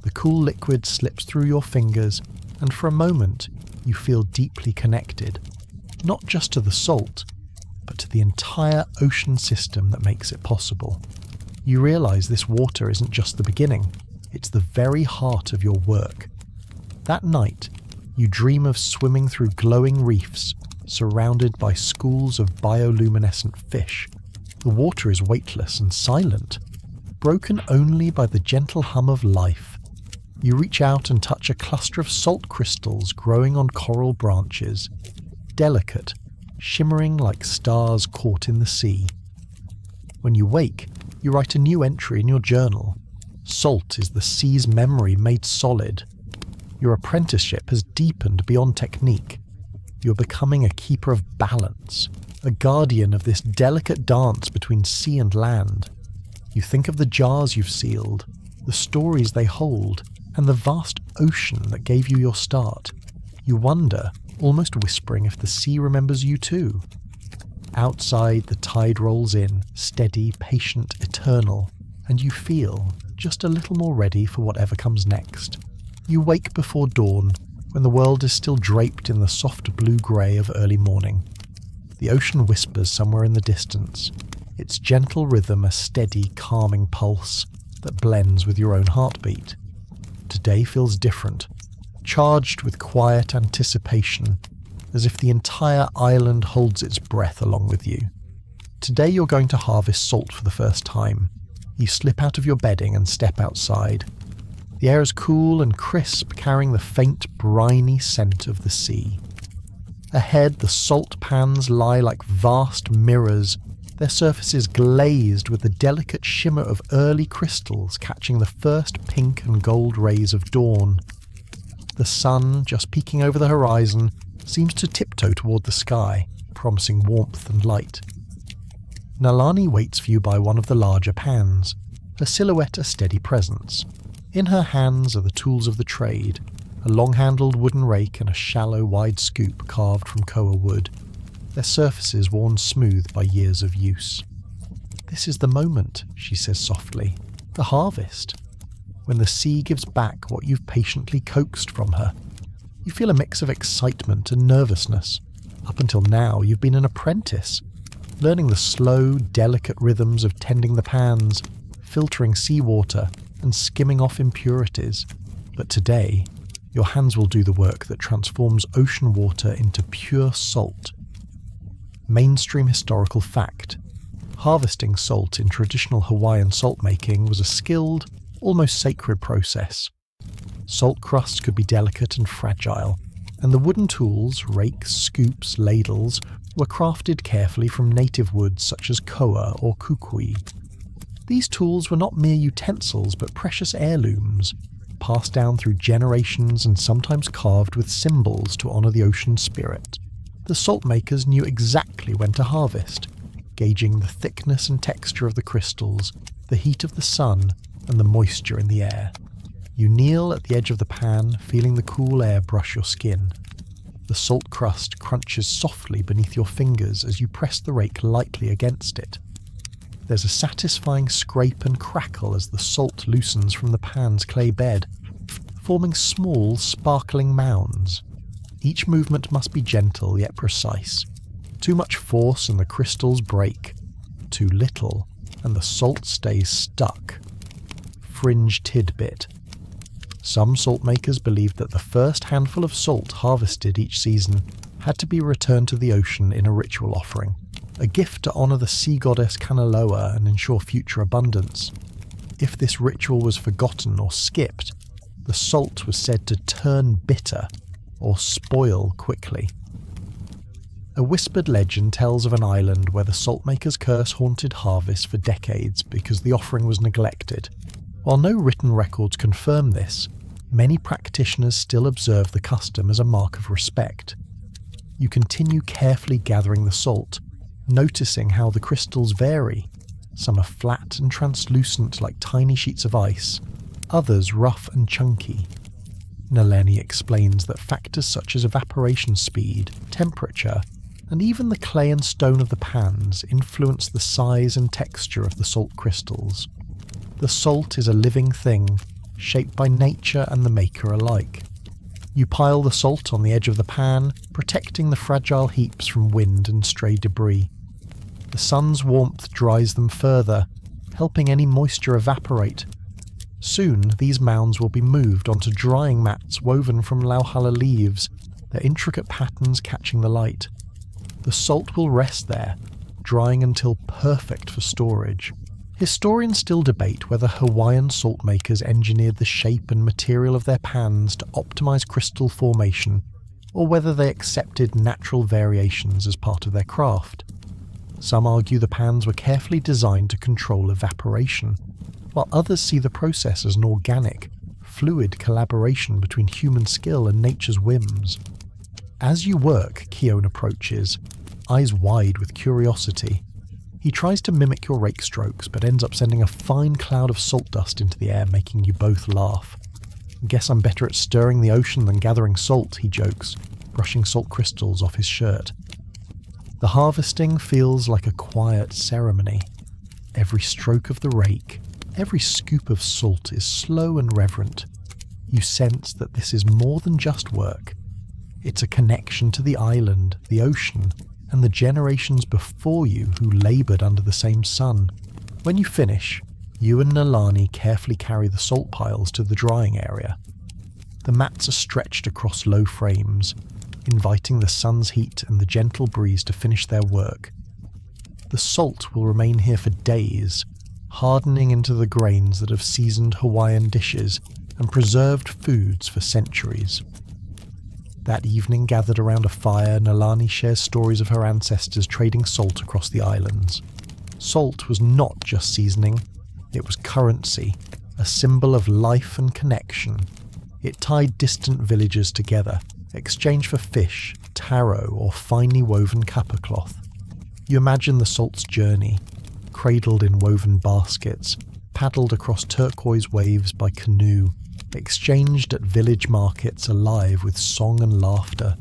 The cool liquid slips through your fingers, and for a moment you feel deeply connected, not just to the salt, but to the entire ocean system that makes it possible. You realise this water isn't just the beginning, it's the very heart of your work. That night, you dream of swimming through glowing reefs, surrounded by schools of bioluminescent fish. The water is weightless and silent, broken only by the gentle hum of life. You reach out and touch a cluster of salt crystals growing on coral branches, delicate, shimmering like stars caught in the sea. When you wake, you write a new entry in your journal. Salt is the sea's memory made solid. Your apprenticeship has deepened beyond technique. You're becoming a keeper of balance, a guardian of this delicate dance between sea and land. You think of the jars you've sealed, the stories they hold, and the vast ocean that gave you your start. You wonder, almost whispering, if the sea remembers you too. Outside, the tide rolls in, steady, patient, eternal, and you feel just a little more ready for whatever comes next. You wake before dawn, when the world is still draped in the soft blue-grey of early morning. The ocean whispers somewhere in the distance, its gentle rhythm a steady, calming pulse that blends with your own heartbeat. Today feels different, charged with quiet anticipation, as if the entire island holds its breath along with you. Today you're going to harvest salt for the first time. You slip out of your bedding and step outside. The air is cool and crisp, carrying the faint, briny scent of the sea. Ahead, the salt pans lie like vast mirrors, their surfaces glazed with the delicate shimmer of early crystals catching the first pink and gold rays of dawn. The sun, just peeking over the horizon, seems to tiptoe toward the sky, promising warmth and light. Nalani waits for you by one of the larger pans, her silhouette a steady presence. In her hands are the tools of the trade, a long-handled wooden rake and a shallow, wide scoop carved from koa wood, their surfaces worn smooth by years of use. "This is the moment," she says softly, "the harvest, when the sea gives back what you've patiently coaxed from her." You feel a mix of excitement and nervousness. Up until now, you've been an apprentice, learning the slow, delicate rhythms of tending the pans, filtering seawater, and skimming off impurities. But today, your hands will do the work that transforms ocean water into pure salt. Mainstream historical fact: harvesting salt in traditional Hawaiian salt making was a skilled, almost sacred process. Salt crusts could be delicate and fragile, and the wooden tools, rakes, scoops, ladles, were crafted carefully from native woods such as koa or kukui. These tools were not mere utensils but precious heirlooms, passed down through generations and sometimes carved with symbols to honour the ocean spirit. The salt makers knew exactly when to harvest, gauging the thickness and texture of the crystals, the heat of the sun, and the moisture in the air. You kneel at the edge of the pan, feeling the cool air brush your skin. The salt crust crunches softly beneath your fingers as you press the rake lightly against it. There's a satisfying scrape and crackle as the salt loosens from the pan's clay bed, forming small, sparkling mounds. Each movement must be gentle yet precise. Too much force and the crystals break. Too little, and the salt stays stuck. Fringe tidbit. Some salt makers believed that the first handful of salt harvested each season had to be returned to the ocean in a ritual offering, a gift to honour the sea goddess Kanaloa and ensure future abundance. If this ritual was forgotten or skipped, the salt was said to turn bitter or spoil quickly. A whispered legend tells of an island where the saltmaker's curse haunted harvests for decades because the offering was neglected. While no written records confirm this, many practitioners still observe the custom as a mark of respect. You continue carefully gathering the salt, noticing how the crystals vary. Some are flat and translucent like tiny sheets of ice, others rough and chunky. Nalani explains that factors such as evaporation speed, temperature, and even the clay and stone of the pans influence the size and texture of the salt crystals. The salt is a living thing, shaped by nature and the maker alike. You pile the salt on the edge of the pan, protecting the fragile heaps from wind and stray debris. The sun's warmth dries them further, helping any moisture evaporate. Soon, these mounds will be moved onto drying mats woven from lauhala leaves, their intricate patterns catching the light. The salt will rest there, drying until perfect for storage. Historians still debate whether Hawaiian salt makers engineered the shape and material of their pans to optimize crystal formation, or whether they accepted natural variations as part of their craft. Some argue the pans were carefully designed to control evaporation, while others see the process as an organic, fluid collaboration between human skill and nature's whims. As you work, Keone approaches, eyes wide with curiosity. He tries to mimic your rake strokes, but ends up sending a fine cloud of salt dust into the air, making you both laugh. "Guess I'm better at stirring the ocean than gathering salt," he jokes, brushing salt crystals off his shirt. The harvesting feels like a quiet ceremony. Every stroke of the rake, every scoop of salt is slow and reverent. You sense that this is more than just work. It's a connection to the island, the ocean, and the generations before you who laboured under the same sun. When you finish, you and Nalani carefully carry the salt piles to the drying area. The mats are stretched across low frames, inviting the sun's heat and the gentle breeze to finish their work. The salt will remain here for days, hardening into the grains that have seasoned Hawaiian dishes and preserved foods for centuries. That evening, gathered around a fire, Nalani shares stories of her ancestors trading salt across the islands. Salt was not just seasoning, it was currency, a symbol of life and connection. It tied distant villages together, exchanged for fish, taro, or finely woven kapa cloth. You imagine the salt's journey, cradled in woven baskets, paddled across turquoise waves by canoe, exchanged at village markets alive with song and laughter.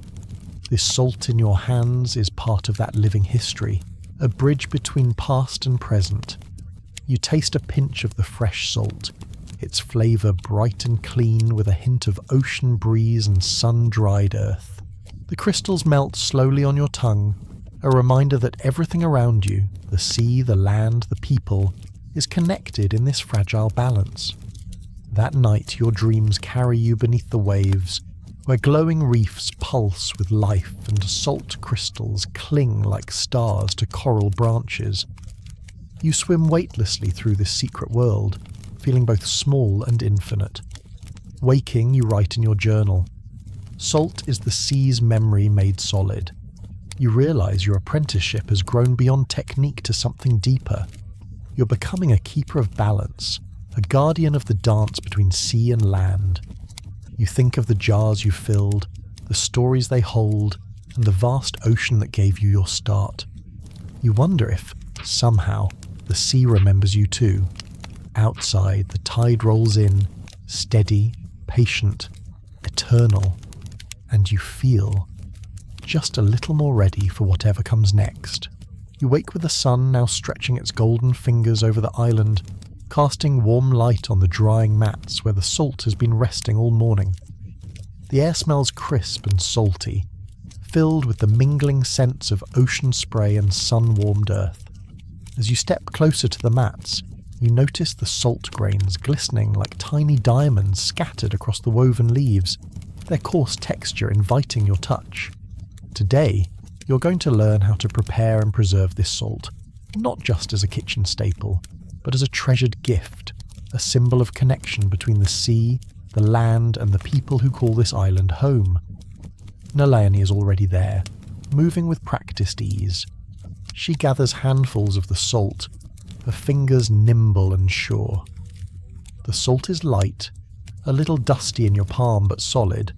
This salt in your hands is part of that living history, a bridge between past and present. You taste a pinch of the fresh salt, its flavour bright and clean with a hint of ocean breeze and sun-dried earth. The crystals melt slowly on your tongue, a reminder that everything around you, the sea, the land, the people, is connected in this fragile balance. That night your dreams carry you beneath the waves, where glowing reefs pulse with life and salt crystals cling like stars to coral branches. You swim weightlessly through this secret world, feeling both small and infinite. Waking, you write in your journal, "Salt is the sea's memory made solid." You realise your apprenticeship has grown beyond technique to something deeper. You're becoming a keeper of balance, a guardian of the dance between sea and land. You think of the jars you filled, the stories they hold, and the vast ocean that gave you your start. You wonder if, somehow, the sea remembers you too. Outside, the tide rolls in, steady, patient, eternal, and you feel just a little more ready for whatever comes next. You wake with the sun now stretching its golden fingers over the island, casting warm light on the drying mats where the salt has been resting all morning. The air smells crisp and salty, filled with the mingling scents of ocean spray and sun-warmed earth. As you step closer to the mats, you notice the salt grains glistening like tiny diamonds scattered across the woven leaves, their coarse texture inviting your touch. Today, you're going to learn how to prepare and preserve this salt, not just as a kitchen staple, but as a treasured gift, a symbol of connection between the sea, the land, and the people who call this island home. Nalani is already there, moving with practiced ease. She gathers handfuls of the salt, her fingers nimble and sure. The salt is light, a little dusty in your palm but solid,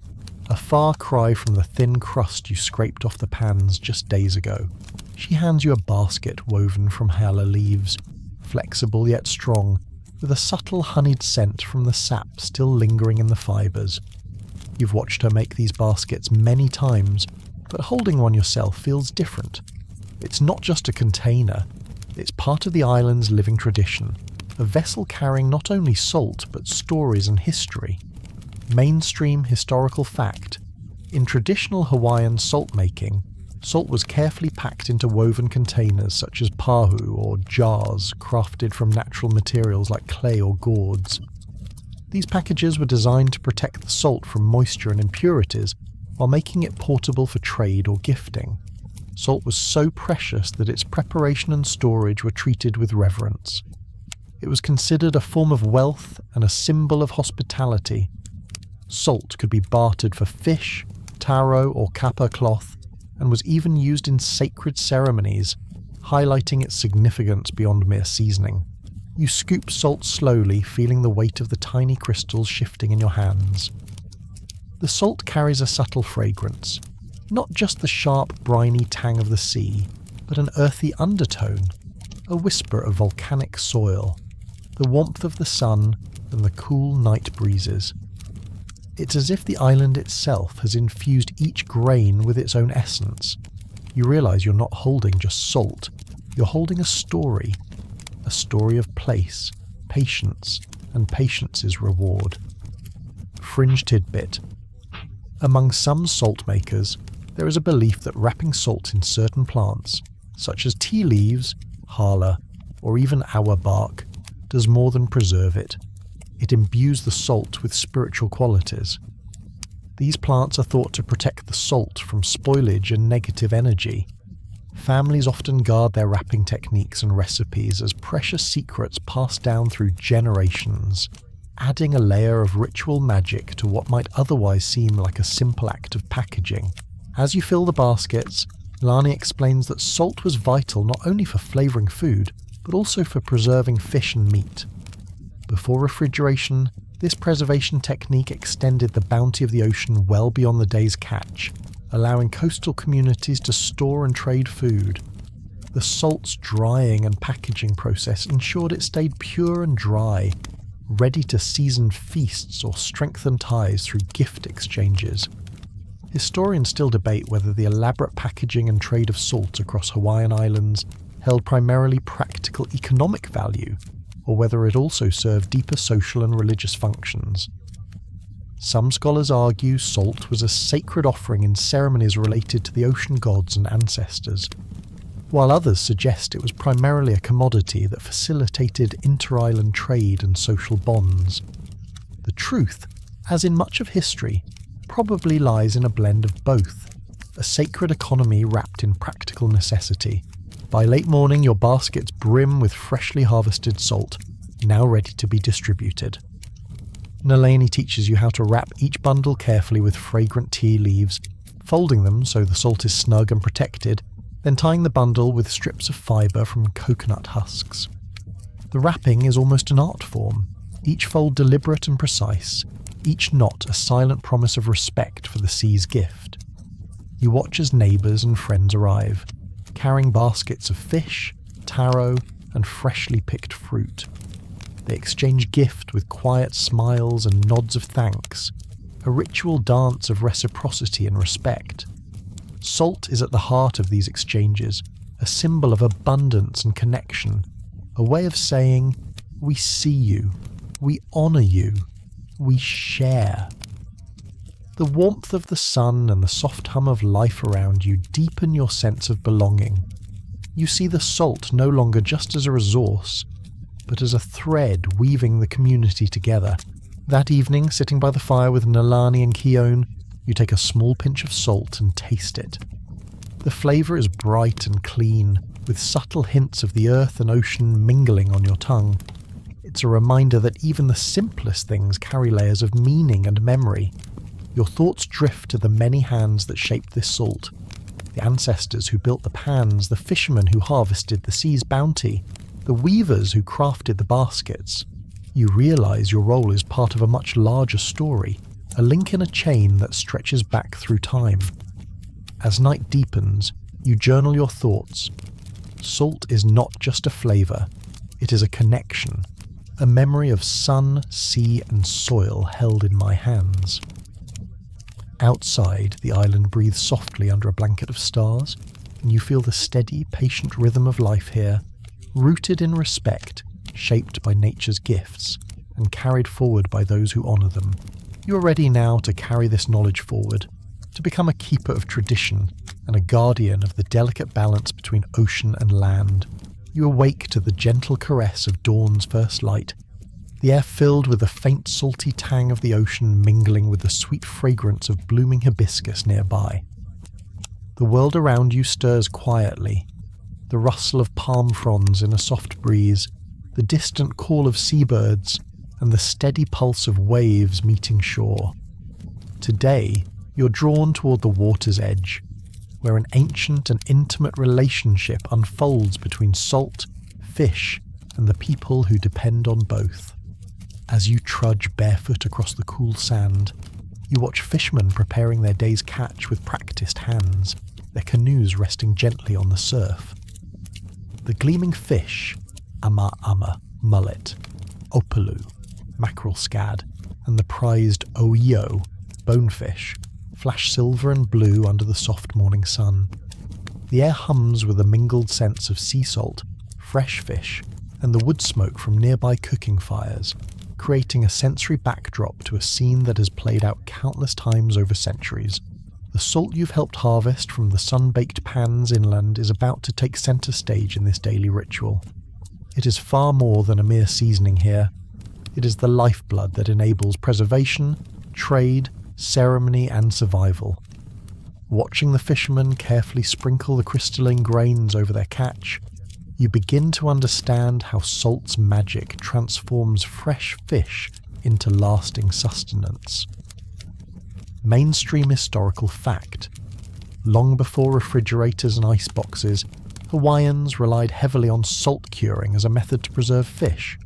a far cry from the thin crust you scraped off the pans just days ago. She hands you a basket woven from hala leaves, flexible yet strong, with a subtle honeyed scent from the sap still lingering in the fibres. You've watched her make these baskets many times, but holding one yourself feels different. It's not just a container, it's part of the island's living tradition, a vessel carrying not only salt but stories and history. Mainstream historical fact: in traditional Hawaiian salt making, salt was carefully packed into woven containers such as pahu or jars crafted from natural materials like clay or gourds. These packages were designed to protect the salt from moisture and impurities while making it portable for trade or gifting. Salt was so precious that its preparation and storage were treated with reverence. It was considered a form of wealth and a symbol of hospitality. Salt could be bartered for fish, taro or kapa cloth, and was even used in sacred ceremonies, highlighting its significance beyond mere seasoning. You scoop salt slowly, feeling the weight of the tiny crystals shifting in your hands. The salt carries a subtle fragrance, not just the sharp, briny tang of the sea, but an earthy undertone, a whisper of volcanic soil, the warmth of the sun and the cool night breezes. It's as if the island itself has infused each grain with its own essence. You realise you're not holding just salt, you're holding a story of place, patience, and patience's reward. Fringe tidbit. Among some salt makers, there is a belief that wrapping salt in certain plants, such as tea leaves, hala, or even awa bark, does more than preserve it. It imbues the salt with spiritual qualities. These plants are thought to protect the salt from spoilage and negative energy. Families often guard their wrapping techniques and recipes as precious secrets passed down through generations, adding a layer of ritual magic to what might otherwise seem like a simple act of packaging. As you fill the baskets, Lani explains that salt was vital not only for flavouring food, but also for preserving fish and meat. Before refrigeration, this preservation technique extended the bounty of the ocean well beyond the day's catch, allowing coastal communities to store and trade food. The The salt's drying and packaging process ensured it stayed pure and dry, ready to season feasts or strengthen ties through gift exchanges. Historians still debate whether the elaborate packaging and trade of salt across Hawaiian Islands held primarily practical economic value, or whether it also served deeper social and religious functions. Some scholars argue salt was a sacred offering in ceremonies related to the ocean gods and ancestors, while others suggest it was primarily a commodity that facilitated inter-island trade and social bonds. The truth, as in much of history, probably lies in a blend of both, a sacred economy wrapped in practical necessity. By late morning, your baskets brim with freshly harvested salt, now ready to be distributed. Nalani teaches you how to wrap each bundle carefully with fragrant tea leaves, folding them so the salt is snug and protected, then tying the bundle with strips of fibre from coconut husks. The wrapping is almost an art form, each fold deliberate and precise, each knot a silent promise of respect for the sea's gift. You watch as neighbours and friends arrive, carrying baskets of fish, taro, and freshly picked fruit. They exchange gift with quiet smiles and nods of thanks, a ritual dance of reciprocity and respect. Salt is at the heart of these exchanges, a symbol of abundance and connection, a way of saying, we see you, we honour you, we share. The warmth of the sun and the soft hum of life around you deepen your sense of belonging. You see the salt no longer just as a resource, but as a thread weaving the community together. That evening, sitting by the fire with Nalani and Keone, you take a small pinch of salt and taste it. The flavour is bright and clean, with subtle hints of the earth and ocean mingling on your tongue. It's a reminder that even the simplest things carry layers of meaning and memory. Your thoughts drift to the many hands that shaped this salt. The ancestors who built the pans, the fishermen who harvested the sea's bounty, the weavers who crafted the baskets. You realise your role is part of a much larger story, a link in a chain that stretches back through time. As night deepens, you journal your thoughts. Salt is not just a flavour, it is a connection, a memory of sun, sea and soil held in my hands. Outside, the island breathes softly under a blanket of stars, and you feel the steady, patient rhythm of life here, rooted in respect, shaped by nature's gifts, and carried forward by those who honour them. You are ready now to carry this knowledge forward, to become a keeper of tradition and a guardian of the delicate balance between ocean and land. You awake to the gentle caress of dawn's first light, the air filled with the faint salty tang of the ocean mingling with the sweet fragrance of blooming hibiscus nearby. The world around you stirs quietly, the rustle of palm fronds in a soft breeze, the distant call of seabirds, and the steady pulse of waves meeting shore. Today, you're drawn toward the water's edge, where an ancient and intimate relationship unfolds between salt, fish, and the people who depend on both. As you trudge barefoot across the cool sand, you watch fishermen preparing their day's catch with practiced hands, their canoes resting gently on the surf. The gleaming fish, ama, mullet, opalu, mackerel scad, and the prized oio, bonefish, flash silver and blue under the soft morning sun. The air hums with a mingled sense of sea salt, fresh fish, and the wood smoke from nearby cooking fires, creating a sensory backdrop to a scene that has played out countless times over centuries. The salt you've helped harvest from the sun-baked pans inland is about to take centre stage in this daily ritual. It is far more than a mere seasoning here. It is the lifeblood that enables preservation, trade, ceremony and survival. Watching the fishermen carefully sprinkle the crystalline grains over their catch, you begin to understand how salt's magic transforms fresh fish into lasting sustenance. Mainstream historical fact. Long before refrigerators and iceboxes, Hawaiians relied heavily on salt curing as a method to preserve fish.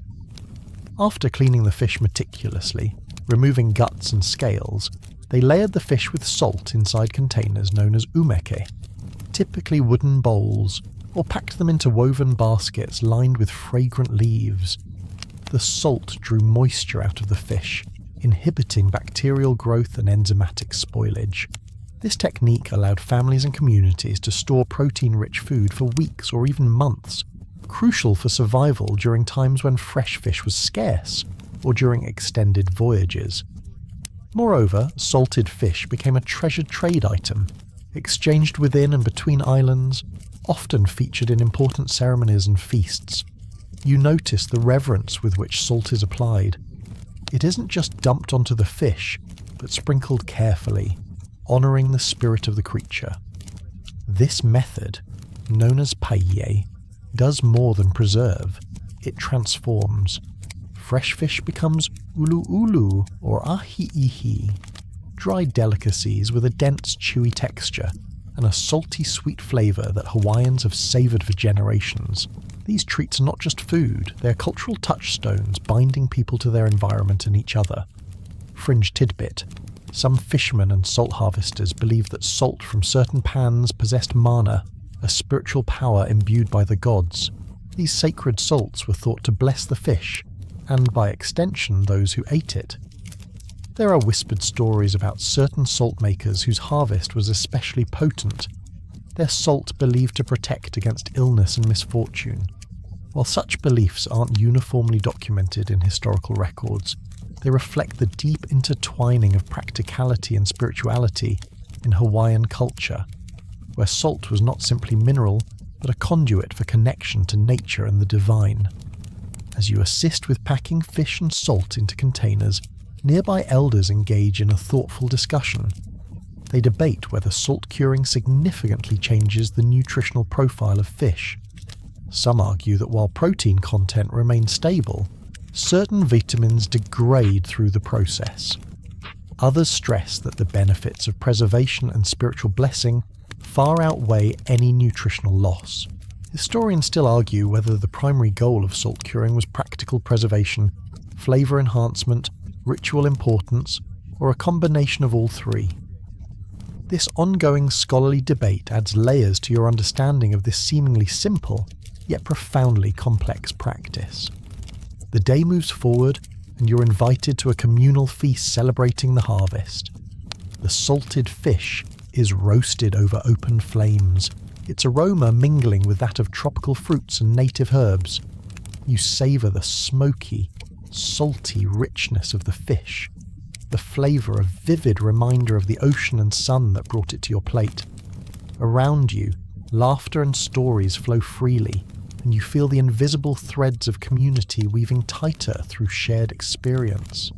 After cleaning the fish meticulously, removing guts and scales, they layered the fish with salt inside containers known as umeke, typically wooden bowls, or packed them into woven baskets lined with fragrant leaves. The salt drew moisture out of the fish, inhibiting bacterial growth and enzymatic spoilage. This technique allowed families and communities to store protein-rich food for weeks or even months, crucial for survival during times when fresh fish was scarce or during extended voyages. Moreover, salted fish became a treasured trade item, exchanged within and between islands, often featured in important ceremonies and feasts. You notice the reverence with which salt is applied. It isn't just dumped onto the fish, but sprinkled carefully, honouring the spirit of the creature. This method, known as paie, does more than preserve, it transforms. Fresh fish becomes ulu-ulu or ahi-ihi, dried delicacies with a dense, chewy texture and a salty, sweet flavour that Hawaiians have savoured for generations. These treats are not just food, they are cultural touchstones binding people to their environment and each other. Fringe tidbit: some fishermen and salt harvesters believed that salt from certain pans possessed mana, a spiritual power imbued by the gods. These sacred salts were thought to bless the fish, and by extension those who ate it. There are whispered stories about certain salt makers whose harvest was especially potent, their salt believed to protect against illness and misfortune. While such beliefs aren't uniformly documented in historical records, they reflect the deep intertwining of practicality and spirituality in Hawaiian culture, where salt was not simply mineral, but a conduit for connection to nature and the divine. As you assist with packing fish and salt into containers, nearby elders engage in a thoughtful discussion. They debate whether salt curing significantly changes the nutritional profile of fish. Some argue that while protein content remains stable, certain vitamins degrade through the process. Others stress that the benefits of preservation and spiritual blessing far outweigh any nutritional loss. Historians still argue whether the primary goal of salt curing was practical preservation, flavour enhancement, ritual importance, or a combination of all three. This ongoing scholarly debate adds layers to your understanding of this seemingly simple, yet profoundly complex practice. The day moves forward, and you're invited to a communal feast celebrating the harvest. The salted fish is roasted over open flames, its aroma mingling with that of tropical fruits and native herbs. You savour the smoky, salty richness of the fish, the flavour a vivid reminder of the ocean and sun that brought it to your plate. Around you, laughter and stories flow freely, and you feel the invisible threads of community weaving tighter through shared experience.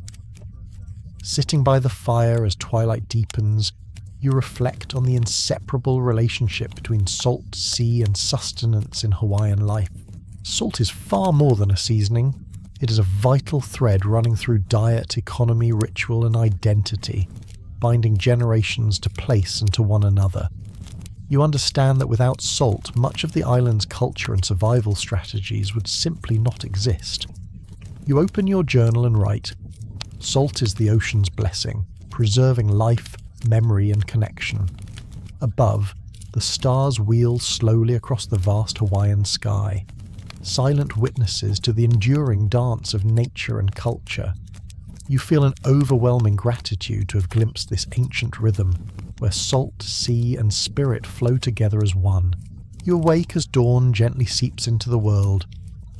Sitting by the fire as twilight deepens, you reflect on the inseparable relationship between salt, sea, and sustenance in Hawaiian life. Salt is far more than a seasoning. It is a vital thread running through diet, economy, ritual, and identity, binding generations to place and to one another. You understand that without salt, much of the island's culture and survival strategies would simply not exist. You open your journal and write, "Salt is the ocean's blessing, preserving life, memory, and connection." Above, the stars wheel slowly across the vast Hawaiian sky, silent witnesses to the enduring dance of nature and culture. You feel an overwhelming gratitude to have glimpsed this ancient rhythm, where salt, sea, and spirit flow together as one. You awake as dawn gently seeps into the world,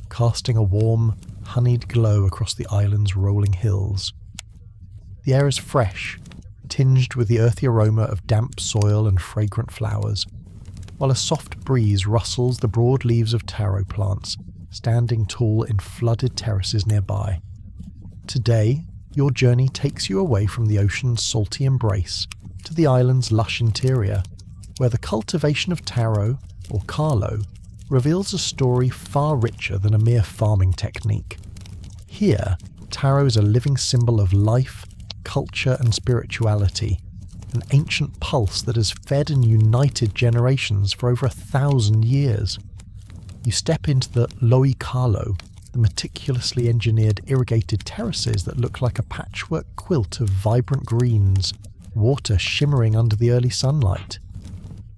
casting a warm, honeyed glow across the island's rolling hills. The air is fresh, tinged with the earthy aroma of damp soil and fragrant flowers, while a soft breeze rustles the broad leaves of taro plants, standing tall in flooded terraces nearby. Today, your journey takes you away from the ocean's salty embrace to the island's lush interior, where the cultivation of taro, or kalo, reveals a story far richer than a mere farming technique. Here, taro is a living symbol of life, culture, and spirituality, an ancient pulse that has fed and united generations for over 1,000 years. You step into the loi kalo, the meticulously engineered irrigated terraces that look like a patchwork quilt of vibrant greens, water shimmering under the early sunlight.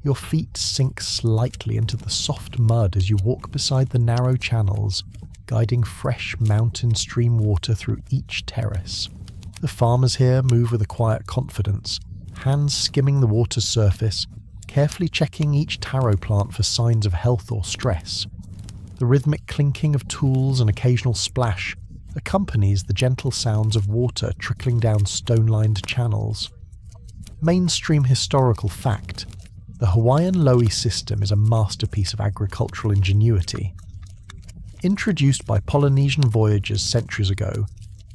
Your feet sink slightly into the soft mud as you walk beside the narrow channels, guiding fresh mountain stream water through each terrace. The farmers here move with a quiet confidence, hands skimming the water's surface, carefully checking each taro plant for signs of health or stress. The rhythmic clinking of tools and occasional splash accompanies the gentle sounds of water trickling down stone-lined channels. Mainstream historical fact: the Hawaiian loe system is a masterpiece of agricultural ingenuity. Introduced by Polynesian voyagers centuries ago,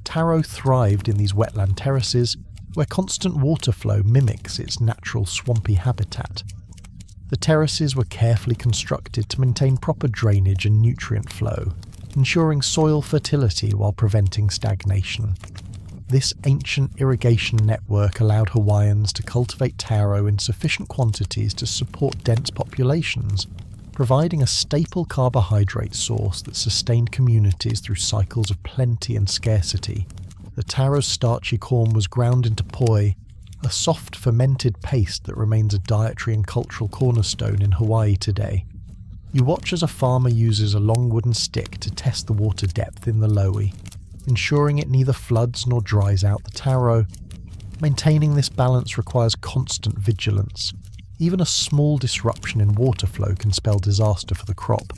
taro thrived in these wetland terraces where constant water flow mimics its natural swampy habitat. The terraces were carefully constructed to maintain proper drainage and nutrient flow, ensuring soil fertility while preventing stagnation. This ancient irrigation network allowed Hawaiians to cultivate taro in sufficient quantities to support dense populations, providing a staple carbohydrate source that sustained communities through cycles of plenty and scarcity. The taro's starchy corm was ground into poi, a soft fermented paste that remains a dietary and cultural cornerstone in Hawaii today. You watch as a farmer uses a long wooden stick to test the water depth in the loe, ensuring it neither floods nor dries out the taro. Maintaining this balance requires constant vigilance. Even a small disruption in water flow can spell disaster for the crop.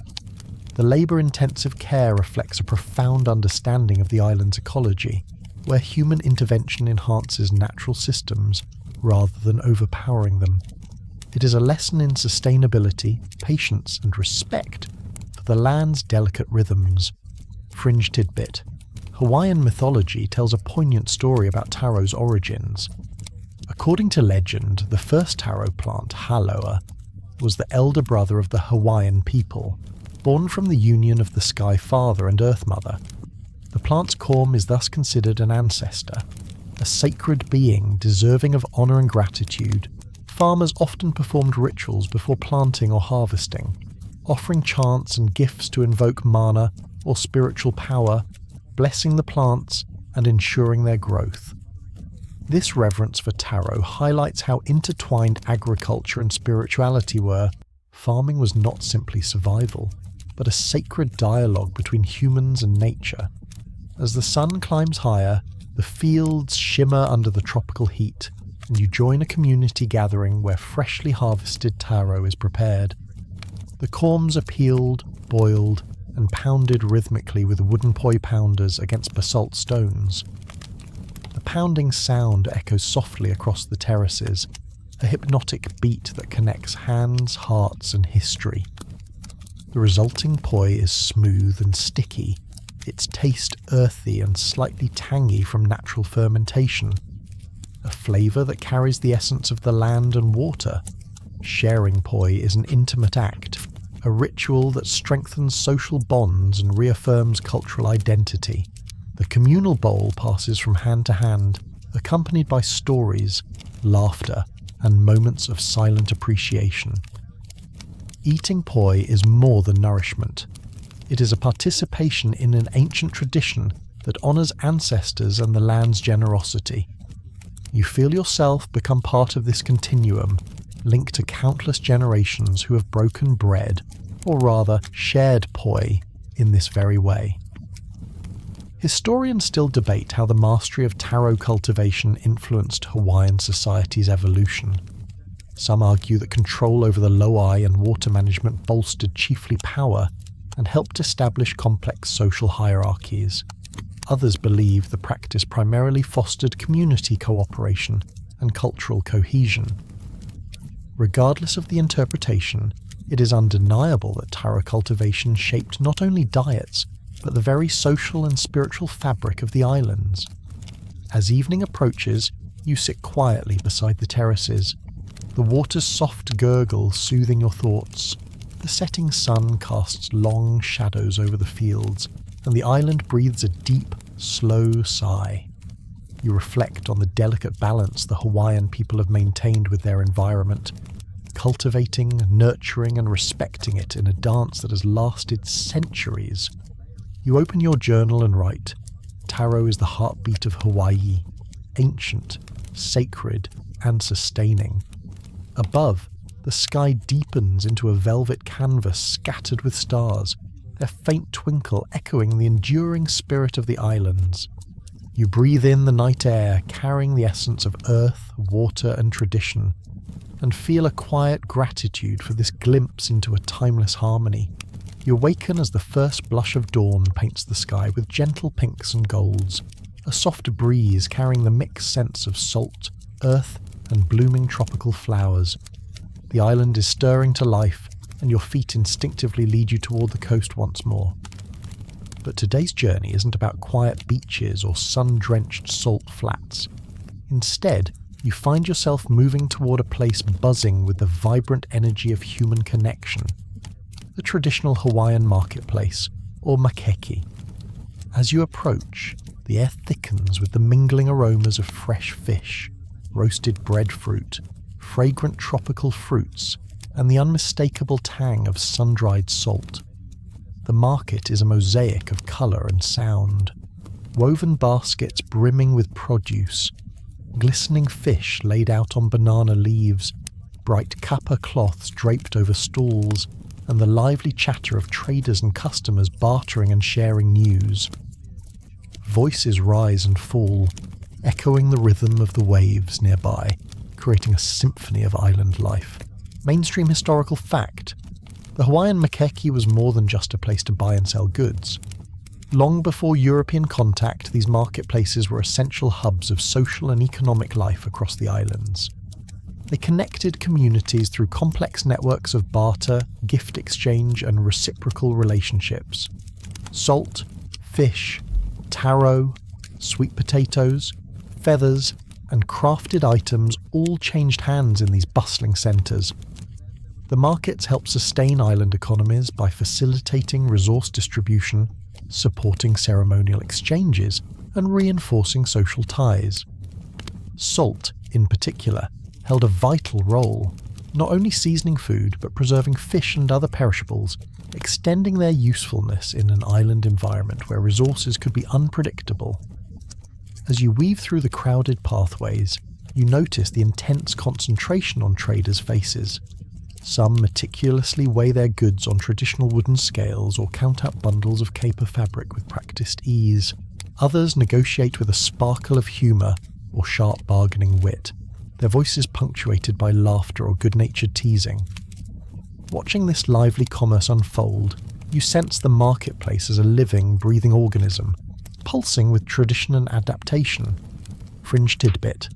The labour-intensive care reflects a profound understanding of the island's ecology, where human intervention enhances natural systems rather than overpowering them. It is a lesson in sustainability, patience, and respect for the land's delicate rhythms. Fringe tidbit: Hawaiian mythology tells a poignant story about taro's origins. According to legend, the first taro plant, haloa, was the elder brother of the Hawaiian people, born from the union of the Sky Father and Earth Mother. The plant's corm is thus considered an ancestor, a sacred being deserving of honour and gratitude. Farmers often performed rituals before planting or harvesting, offering chants and gifts to invoke mana or spiritual power, blessing the plants and ensuring their growth. This reverence for taro highlights how intertwined agriculture and spirituality were. Farming was not simply survival, but a sacred dialogue between humans and nature. As the sun climbs higher, the fields shimmer under the tropical heat, and you join a community gathering where freshly harvested taro is prepared. The corms are peeled, boiled, and pounded rhythmically with wooden poi pounders against basalt stones. The pounding sound echoes softly across the terraces, a hypnotic beat that connects hands, hearts, and history. The resulting poi is smooth and sticky, its taste earthy and slightly tangy from natural fermentation, a flavour that carries the essence of the land and water. Sharing poi is an intimate act, a ritual that strengthens social bonds and reaffirms cultural identity. The communal bowl passes from hand to hand, accompanied by stories, laughter, and moments of silent appreciation. Eating poi is more than nourishment. It is a participation in an ancient tradition that honours ancestors and the land's generosity. You feel yourself become part of this continuum, linked to countless generations who have broken bread, or rather shared poi, in this very way. Historians still debate how the mastery of taro cultivation influenced Hawaiian society's evolution. Some argue that control over the loai and water management bolstered chiefly power and helped establish complex social hierarchies. Others believe the practice primarily fostered community cooperation and cultural cohesion. Regardless of the interpretation, it is undeniable that taro cultivation shaped not only diets, but the very social and spiritual fabric of the islands. As evening approaches, you sit quietly beside the terraces, the water's soft gurgle soothing your thoughts. The setting sun casts long shadows over the fields, and the island breathes a deep, slow sigh. You reflect on the delicate balance the Hawaiian people have maintained with their environment, cultivating, nurturing, and respecting it in a dance that has lasted centuries. You open your journal and write, "Taro is the heartbeat of Hawaii, ancient, sacred, and sustaining." Above, the sky deepens into a velvet canvas scattered with stars, their faint twinkle echoing the enduring spirit of the islands. You breathe in the night air, carrying the essence of earth, water, and tradition, and feel a quiet gratitude for this glimpse into a timeless harmony. You awaken as the first blush of dawn paints the sky with gentle pinks and golds, a soft breeze carrying the mixed scents of salt, earth, and blooming tropical flowers. The island is stirring to life, and your feet instinctively lead you toward the coast once more. But today's journey isn't about quiet beaches or sun-drenched salt flats. Instead, you find yourself moving toward a place buzzing with the vibrant energy of human connection. The traditional Hawaiian marketplace, or makeke. As you approach, the air thickens with the mingling aromas of fresh fish, roasted breadfruit, fragrant tropical fruits, and the unmistakable tang of sun-dried salt. The market is a mosaic of colour and sound. Woven baskets brimming with produce, glistening fish laid out on banana leaves, bright kapa cloths draped over stalls, and the lively chatter of traders and customers bartering and sharing news. Voices rise and fall, echoing the rhythm of the waves nearby, creating a symphony of island life. Mainstream historical fact: the Hawaiian makeke was more than just a place to buy and sell goods. Long before European contact, these marketplaces were essential hubs of social and economic life across the islands. They connected communities through complex networks of barter, gift exchange, and reciprocal relationships. Salt, fish, taro, sweet potatoes, feathers, and crafted items all changed hands in these bustling centres. The markets help sustain island economies by facilitating resource distribution, supporting ceremonial exchanges, and reinforcing social ties. Salt, in particular, held a vital role, not only seasoning food but preserving fish and other perishables, extending their usefulness in an island environment where resources could be unpredictable. As you weave through the crowded pathways, you notice the intense concentration on traders' faces. Some meticulously weigh their goods on traditional wooden scales or count out bundles of caper fabric with practiced ease. Others negotiate with a sparkle of humour or sharp bargaining wit, their voices punctuated by laughter or good-natured teasing. Watching this lively commerce unfold, you sense the marketplace as a living, breathing organism, pulsing with tradition and adaptation. Fringe tidbit: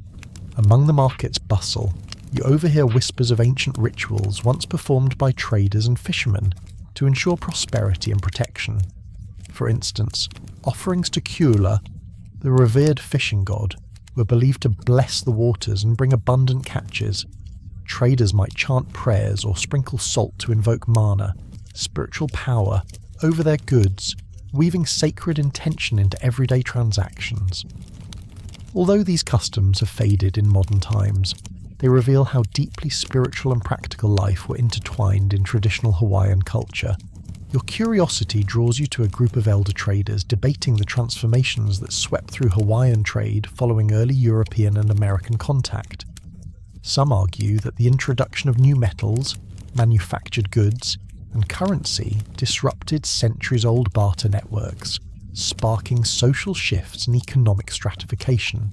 among the market's bustle, you overhear whispers of ancient rituals once performed by traders and fishermen to ensure prosperity and protection. For instance, offerings to Kula, the revered fishing god, were believed to bless the waters and bring abundant catches. Traders might chant prayers or sprinkle salt to invoke mana, spiritual power, over their goods, weaving sacred intention into everyday transactions. Although these customs have faded in modern times, they reveal how deeply spiritual and practical life were intertwined in traditional Hawaiian culture. Your curiosity draws you to a group of elder traders debating the transformations that swept through Hawaiian trade following early European and American contact. Some argue that the introduction of new metals, manufactured goods, and currency disrupted centuries-old barter networks, sparking social shifts and economic stratification.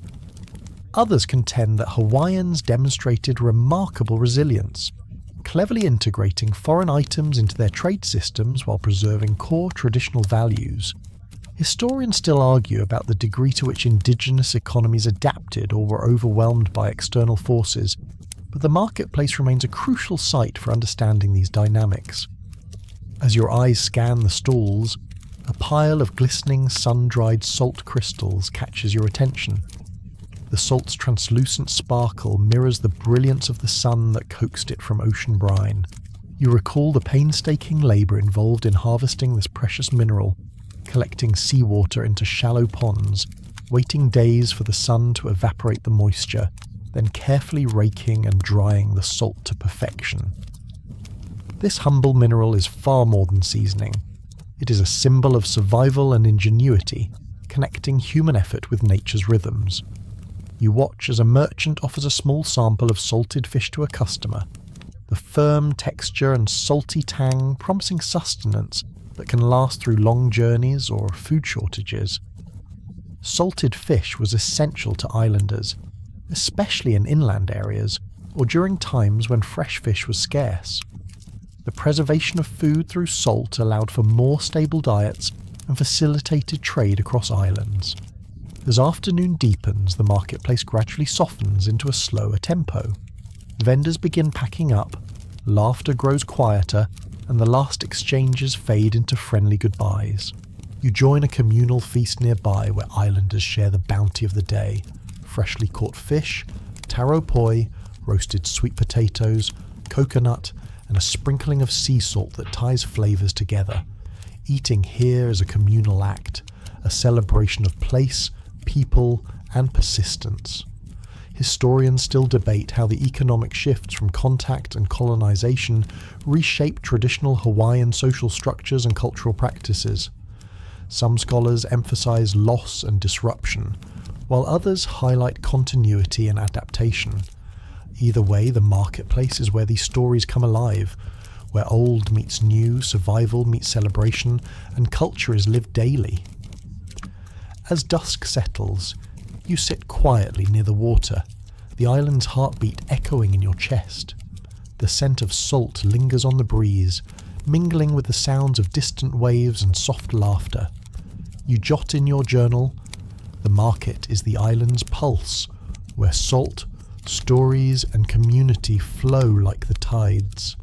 Others contend that Hawaiians demonstrated remarkable resilience, cleverly integrating foreign items into their trade systems while preserving core traditional values. Historians still argue about the degree to which indigenous economies adapted or were overwhelmed by external forces, but the marketplace remains a crucial site for understanding these dynamics. As your eyes scan the stalls, a pile of glistening sun-dried salt crystals catches your attention. The salt's translucent sparkle mirrors the brilliance of the sun that coaxed it from ocean brine. You recall the painstaking labour involved in harvesting this precious mineral, collecting seawater into shallow ponds, waiting days for the sun to evaporate the moisture, then carefully raking and drying the salt to perfection. This humble mineral is far more than seasoning. It is a symbol of survival and ingenuity, connecting human effort with nature's rhythms. You watch as a merchant offers a small sample of salted fish to a customer, the firm texture and salty tang promising sustenance that can last through long journeys or food shortages. Salted fish was essential to islanders, especially in inland areas or during times when fresh fish was scarce. The preservation of food through salt allowed for more stable diets and facilitated trade across islands. As afternoon deepens, the marketplace gradually softens into a slower tempo. Vendors begin packing up, laughter grows quieter, and the last exchanges fade into friendly goodbyes. You join a communal feast nearby where islanders share the bounty of the day: freshly caught fish, taro poi, roasted sweet potatoes, coconut, and a sprinkling of sea salt that ties flavours together. Eating here is a communal act, a celebration of place, people, and persistence. Historians still debate how the economic shifts from contact and colonization reshaped traditional Hawaiian social structures and cultural practices. Some scholars emphasize loss and disruption, while others highlight continuity and adaptation. Either way, the marketplace is where these stories come alive, where old meets new, survival meets celebration, and culture is lived daily. As dusk settles, you sit quietly near the water, the island's heartbeat echoing in your chest. The scent of salt lingers on the breeze, mingling with the sounds of distant waves and soft laughter. You jot in your journal, "The market is the island's pulse, where salt, stories, and community flow like the tides."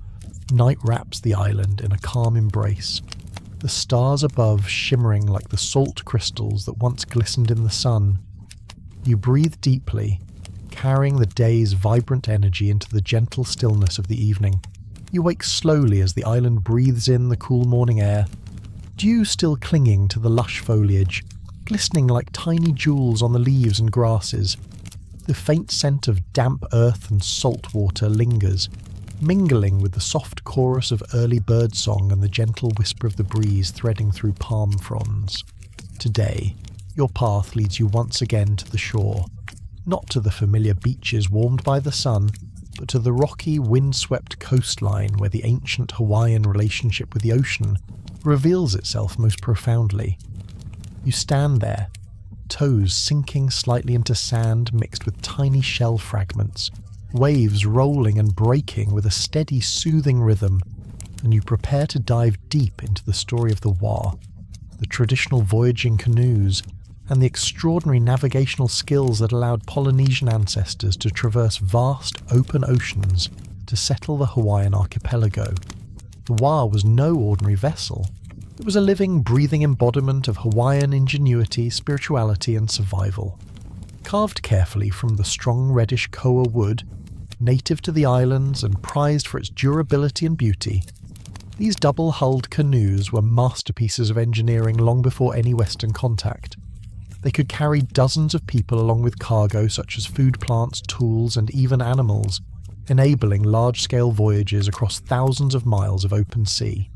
Night wraps the island in a calm embrace, the stars above shimmering like the salt crystals that once glistened in the sun. You breathe deeply, carrying the day's vibrant energy into the gentle stillness of the evening. You wake slowly as the island breathes in the cool morning air, dew still clinging to the lush foliage, glistening like tiny jewels on the leaves and grasses. The faint scent of damp earth and salt water lingers, mingling with the soft chorus of early birdsong and the gentle whisper of the breeze threading through palm fronds. Today, your path leads you once again to the shore, not to the familiar beaches warmed by the sun, but to the rocky, windswept coastline where the ancient Hawaiian relationship with the ocean reveals itself most profoundly. You stand there, toes sinking slightly into sand mixed with tiny shell fragments, waves rolling and breaking with a steady, soothing rhythm, and you prepare to dive deep into the story of the Wa, the traditional voyaging canoes, and the extraordinary navigational skills that allowed Polynesian ancestors to traverse vast, open oceans to settle the Hawaiian archipelago. The Wa was no ordinary vessel. It was a living, breathing embodiment of Hawaiian ingenuity, spirituality, and survival. Carved carefully from the strong reddish koa wood, native to the islands and prized for its durability and beauty, these double-hulled canoes were masterpieces of engineering long before any Western contact. They could carry dozens of people along with cargo such as food plants, tools, and even animals, enabling large-scale voyages across thousands of miles of open sea.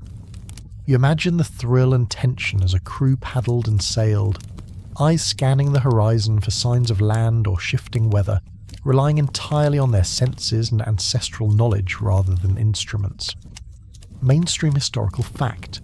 You imagine the thrill and tension as a crew paddled and sailed, eyes scanning the horizon for signs of land or shifting weather, relying entirely on their senses and ancestral knowledge rather than instruments. Mainstream historical fact: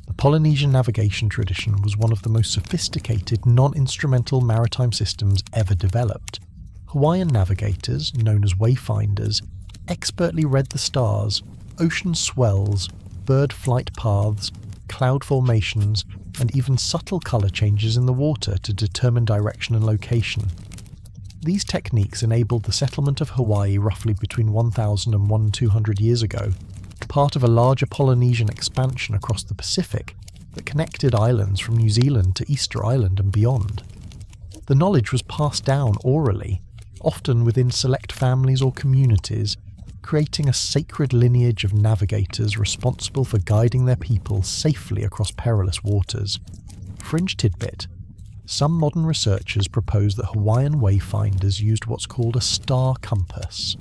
the Polynesian navigation tradition was one of the most sophisticated non-instrumental maritime systems ever developed. Hawaiian navigators, known as wayfinders, expertly read the stars, ocean swells, bird flight paths, cloud formations, and even subtle colour changes in the water to determine direction and location. These techniques enabled the settlement of Hawaii roughly between 1000 and 1200 years ago, part of a larger Polynesian expansion across the Pacific that connected islands from New Zealand to Easter Island and beyond. The knowledge was passed down orally, often within select families or communities, creating a sacred lineage of navigators responsible for guiding their people safely across perilous waters. Fringe tidbit: some modern researchers propose that Hawaiian wayfinders used what's called a star compass,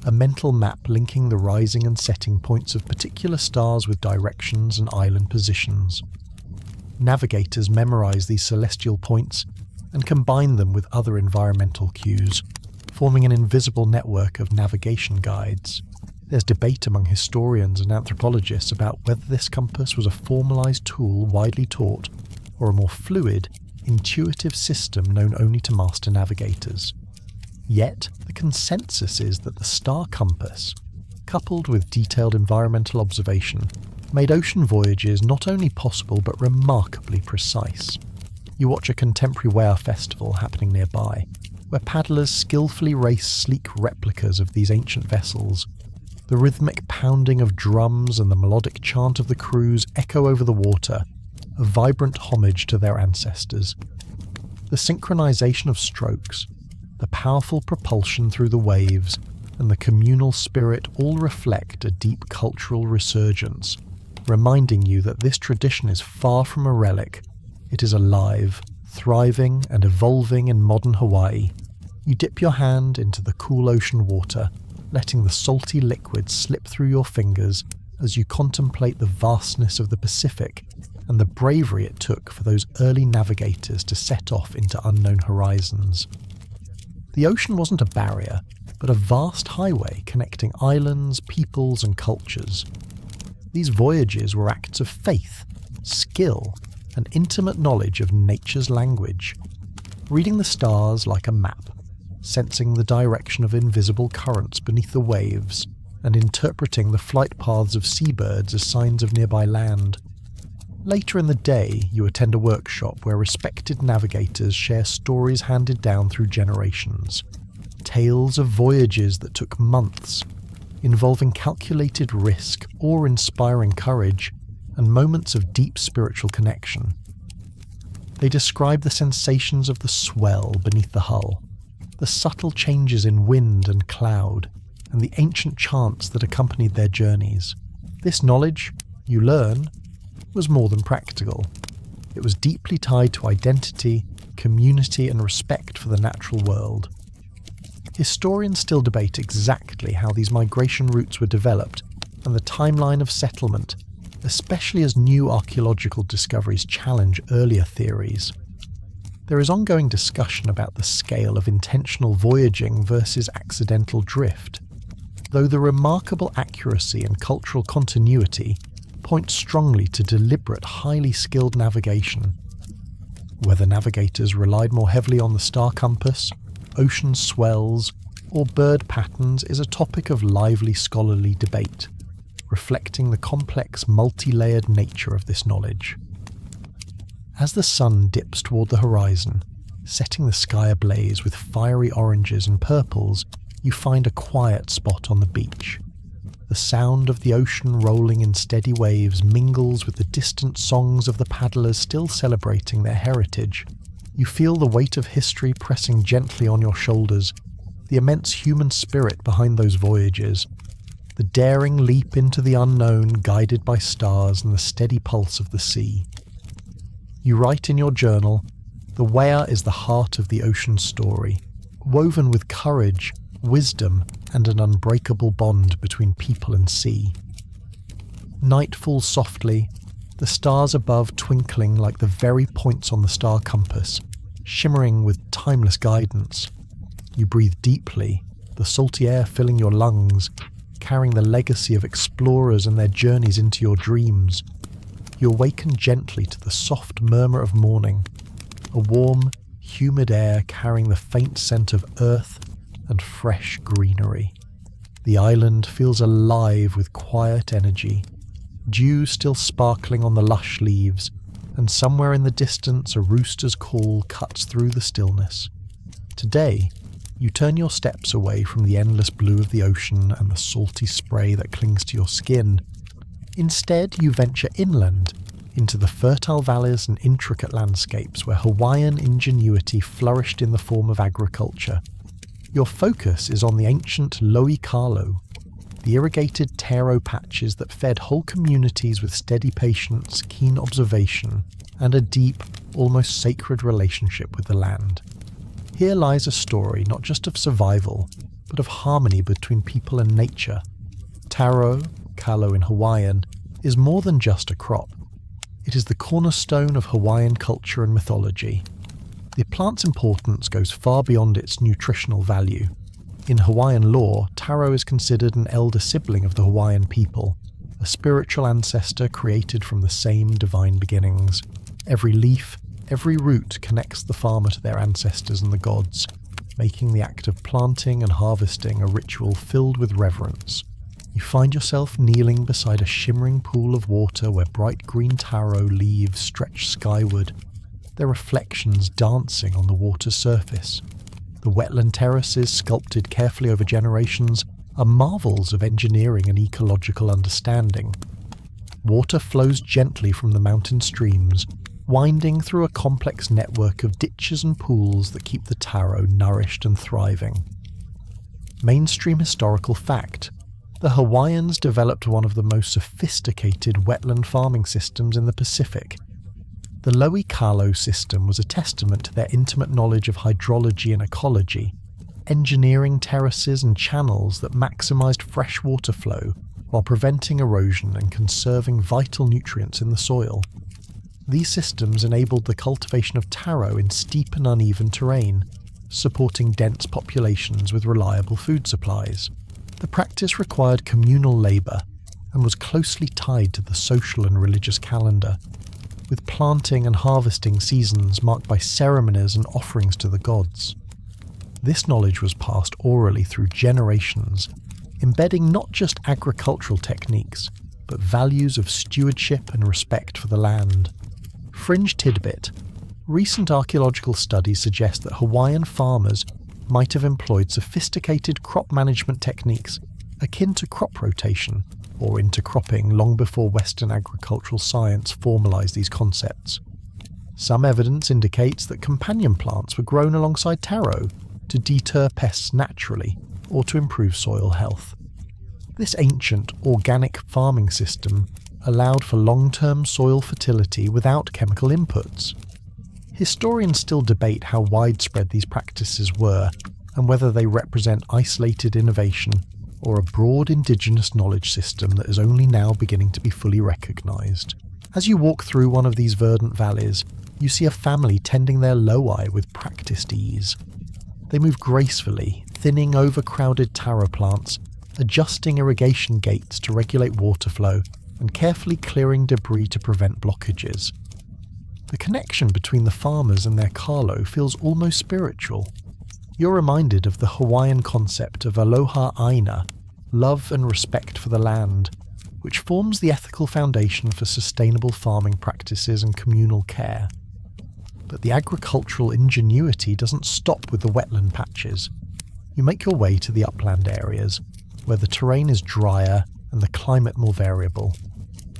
a mental map linking the rising and setting points of particular stars with directions and island positions. Navigators memorize these celestial points and combine them with other environmental cues, forming an invisible network of navigation guides. There's debate among historians and anthropologists about whether this compass was a formalised tool widely taught or a more fluid, intuitive system known only to master navigators. Yet, the consensus is that the star compass, coupled with detailed environmental observation, made ocean voyages not only possible but remarkably precise. You watch a contemporary whale festival happening nearby, where paddlers skillfully race sleek replicas of these ancient vessels. The rhythmic pounding of drums and the melodic chant of the crews echo over the water, a vibrant homage to their ancestors. The synchronization of strokes, the powerful propulsion through the waves, and the communal spirit all reflect a deep cultural resurgence, reminding you that this tradition is far from a relic. It is alive, thriving, and evolving in modern Hawaii. You dip your hand into the cool ocean water, letting the salty liquid slip through your fingers as you contemplate the vastness of the Pacific and the bravery it took for those early navigators to set off into unknown horizons. The ocean wasn't a barrier, but a vast highway connecting islands, peoples, and cultures. These voyages were acts of faith, skill, and intimate knowledge of nature's language, reading the stars like a map, sensing the direction of invisible currents beneath the waves, and interpreting the flight paths of seabirds as signs of nearby land. Later in the day, you attend a workshop where respected navigators share stories handed down through generations, tales of voyages that took months, involving calculated risk, awe-inspiring courage, and moments of deep spiritual connection. They describe the sensations of the swell beneath the hull, the subtle changes in wind and cloud, and the ancient chants that accompanied their journeys. This knowledge, you learn, was more than practical. It was deeply tied to identity, community, and respect for the natural world. Historians still debate exactly how these migration routes were developed and the timeline of settlement, especially as new archaeological discoveries challenge earlier theories. There is ongoing discussion about the scale of intentional voyaging versus accidental drift, though the remarkable accuracy and cultural continuity point strongly to deliberate, highly skilled navigation. Whether navigators relied more heavily on the star compass, ocean swells, or bird patterns is a topic of lively scholarly debate, reflecting the complex, multi-layered nature of this knowledge. As the sun dips toward the horizon, setting the sky ablaze with fiery oranges and purples, you find a quiet spot on the beach. The sound of the ocean rolling in steady waves mingles with the distant songs of the paddlers still celebrating their heritage. You feel the weight of history pressing gently on your shoulders, the immense human spirit behind those voyages, the daring leap into the unknown guided by stars and the steady pulse of the sea. You write in your journal, "The whale is the heart of the ocean story, woven with courage, wisdom, and an unbreakable bond between people and sea." Night falls softly, the stars above twinkling like the very points on the star compass, shimmering with timeless guidance. You breathe deeply, the salty air filling your lungs, carrying the legacy of explorers and their journeys into your dreams. You awaken gently to the soft murmur of morning, a warm, humid air carrying the faint scent of earth and fresh greenery. The island feels alive with quiet energy, dew still sparkling on the lush leaves, and somewhere in the distance a rooster's call cuts through the stillness. Today, you turn your steps away from the endless blue of the ocean and the salty spray that clings to your skin. Instead, you venture inland, into the fertile valleys and intricate landscapes where Hawaiian ingenuity flourished in the form of agriculture. Your focus is on the ancient Lo'i Kalo, the irrigated taro patches that fed whole communities with steady patience, keen observation, and a deep, almost sacred relationship with the land. Here lies a story not just of survival, but of harmony between people and nature. Taro, kalo in Hawaiian, is more than just a crop. It is the cornerstone of Hawaiian culture and mythology. The plant's importance goes far beyond its nutritional value. In Hawaiian lore, taro is considered an elder sibling of the Hawaiian people, a spiritual ancestor created from the same divine beginnings. Every leaf, every root connects the farmer to their ancestors and the gods, making the act of planting and harvesting a ritual filled with reverence. You find yourself kneeling beside a shimmering pool of water where bright green taro leaves stretch skyward, their reflections dancing on the water's surface. The wetland terraces, sculpted carefully over generations, are marvels of engineering and ecological understanding. Water flows gently from the mountain streams, winding through a complex network of ditches and pools that keep the taro nourished and thriving. Mainstream historical fact: the Hawaiians developed one of the most sophisticated wetland farming systems in the Pacific. The Lo'ikalo system was a testament to their intimate knowledge of hydrology and ecology, engineering terraces and channels that maximized fresh water flow while preventing erosion and conserving vital nutrients in the soil. These systems enabled the cultivation of taro in steep and uneven terrain, supporting dense populations with reliable food supplies. The practice required communal labour and was closely tied to the social and religious calendar, with planting and harvesting seasons marked by ceremonies and offerings to the gods. This knowledge was passed orally through generations, embedding not just agricultural techniques, but values of stewardship and respect for the land. Fringe tidbit: recent archaeological studies suggest that Hawaiian farmers might have employed sophisticated crop management techniques akin to crop rotation or intercropping long before Western agricultural science formalized these concepts. Some evidence indicates that companion plants were grown alongside taro to deter pests naturally or to improve soil health. This ancient organic farming system allowed for long-term soil fertility without chemical inputs. Historians still debate how widespread these practices were and whether they represent isolated innovation or a broad indigenous knowledge system that is only now beginning to be fully recognized. As you walk through one of these verdant valleys, you see a family tending their lo'i with practiced ease. They move gracefully, thinning overcrowded taro plants, adjusting irrigation gates to regulate water flow, and carefully clearing debris to prevent blockages. The connection between the farmers and their kalo feels almost spiritual. You're reminded of the Hawaiian concept of aloha aina, love and respect for the land, which forms the ethical foundation for sustainable farming practices and communal care. But the agricultural ingenuity doesn't stop with the wetland patches. You make your way to the upland areas, where the terrain is drier and the climate more variable.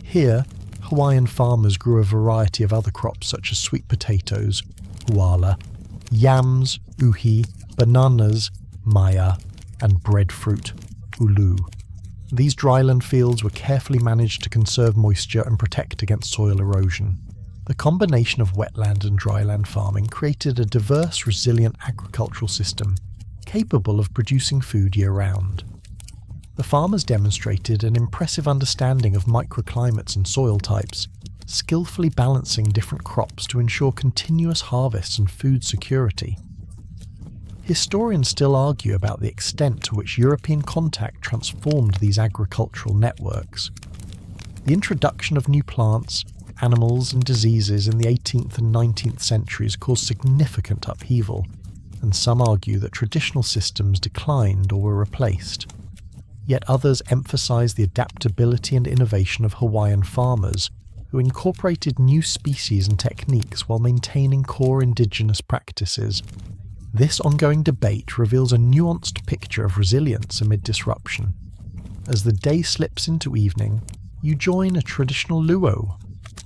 Here, Hawaiian farmers grew a variety of other crops such as sweet potatoes, huala, yams, uhi, bananas, maya, and breadfruit, ulu. These dryland fields were carefully managed to conserve moisture and protect against soil erosion. The combination of wetland and dryland farming created a diverse, resilient agricultural system, capable of producing food year-round. The farmers demonstrated an impressive understanding of microclimates and soil types, skillfully balancing different crops to ensure continuous harvests and food security. Historians still argue about the extent to which European contact transformed these agricultural networks. The introduction of new plants, animals and diseases in the 18th and 19th centuries caused significant upheaval, and some argue that traditional systems declined or were replaced. Yet others emphasize the adaptability and innovation of Hawaiian farmers, who incorporated new species and techniques while maintaining core indigenous practices. This ongoing debate reveals a nuanced picture of resilience amid disruption. As the day slips into evening, you join a traditional luau,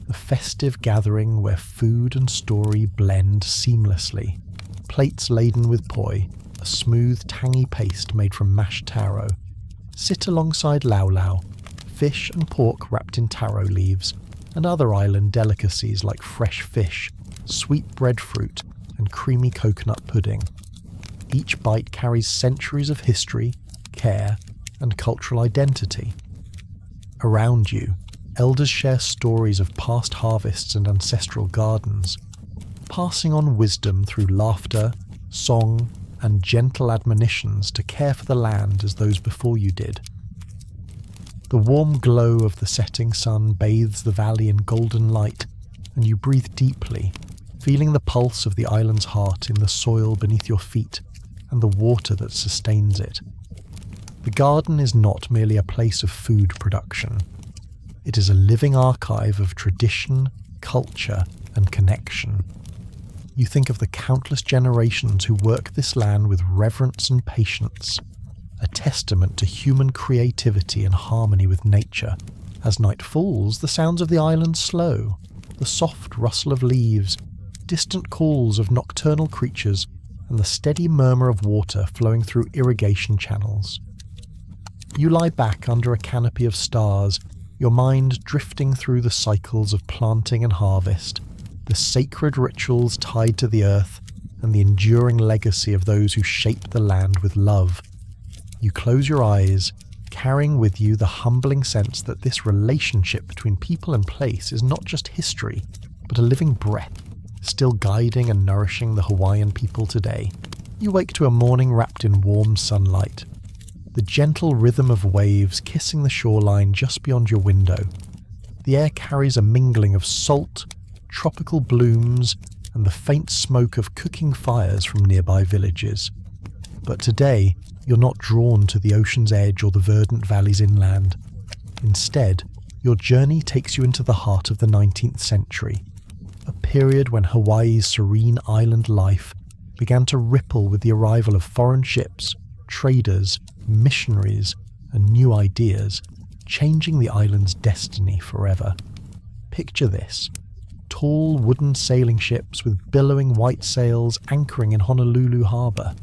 a festive gathering where food and story blend seamlessly. Plates laden with poi, a smooth, tangy paste made from mashed taro, sit alongside laulau, fish and pork wrapped in taro leaves, and other island delicacies like fresh fish, sweet breadfruit, and creamy coconut pudding. Each bite carries centuries of history, care, and cultural identity. Around you, elders share stories of past harvests and ancestral gardens, passing on wisdom through laughter, song, and gentle admonitions to care for the land as those before you did. The warm glow of the setting sun bathes the valley in golden light, and you breathe deeply, feeling the pulse of the island's heart in the soil beneath your feet and the water that sustains it. The garden is not merely a place of food production. It is a living archive of tradition, culture, and connection. You think of the countless generations who work this land with reverence and patience, a testament to human creativity and harmony with nature. As night falls, the sounds of the island slow, the soft rustle of leaves, distant calls of nocturnal creatures, and the steady murmur of water flowing through irrigation channels. You lie back under a canopy of stars, your mind drifting through the cycles of planting and harvest, the sacred rituals tied to the earth, and the enduring legacy of those who shaped the land with love. You close your eyes, carrying with you the humbling sense that this relationship between people and place is not just history, but a living breath, still guiding and nourishing the Hawaiian people today. You wake to a morning wrapped in warm sunlight, the gentle rhythm of waves kissing the shoreline just beyond your window. The air carries a mingling of salt, tropical blooms, and the faint smoke of cooking fires from nearby villages. But today, you're not drawn to the ocean's edge or the verdant valleys inland. Instead, your journey takes you into the heart of the 19th century, a period when Hawaii's serene island life began to ripple with the arrival of foreign ships, traders, missionaries, and new ideas, changing the island's destiny forever. Picture this: tall wooden sailing ships with billowing white sails anchoring in Honolulu harbour.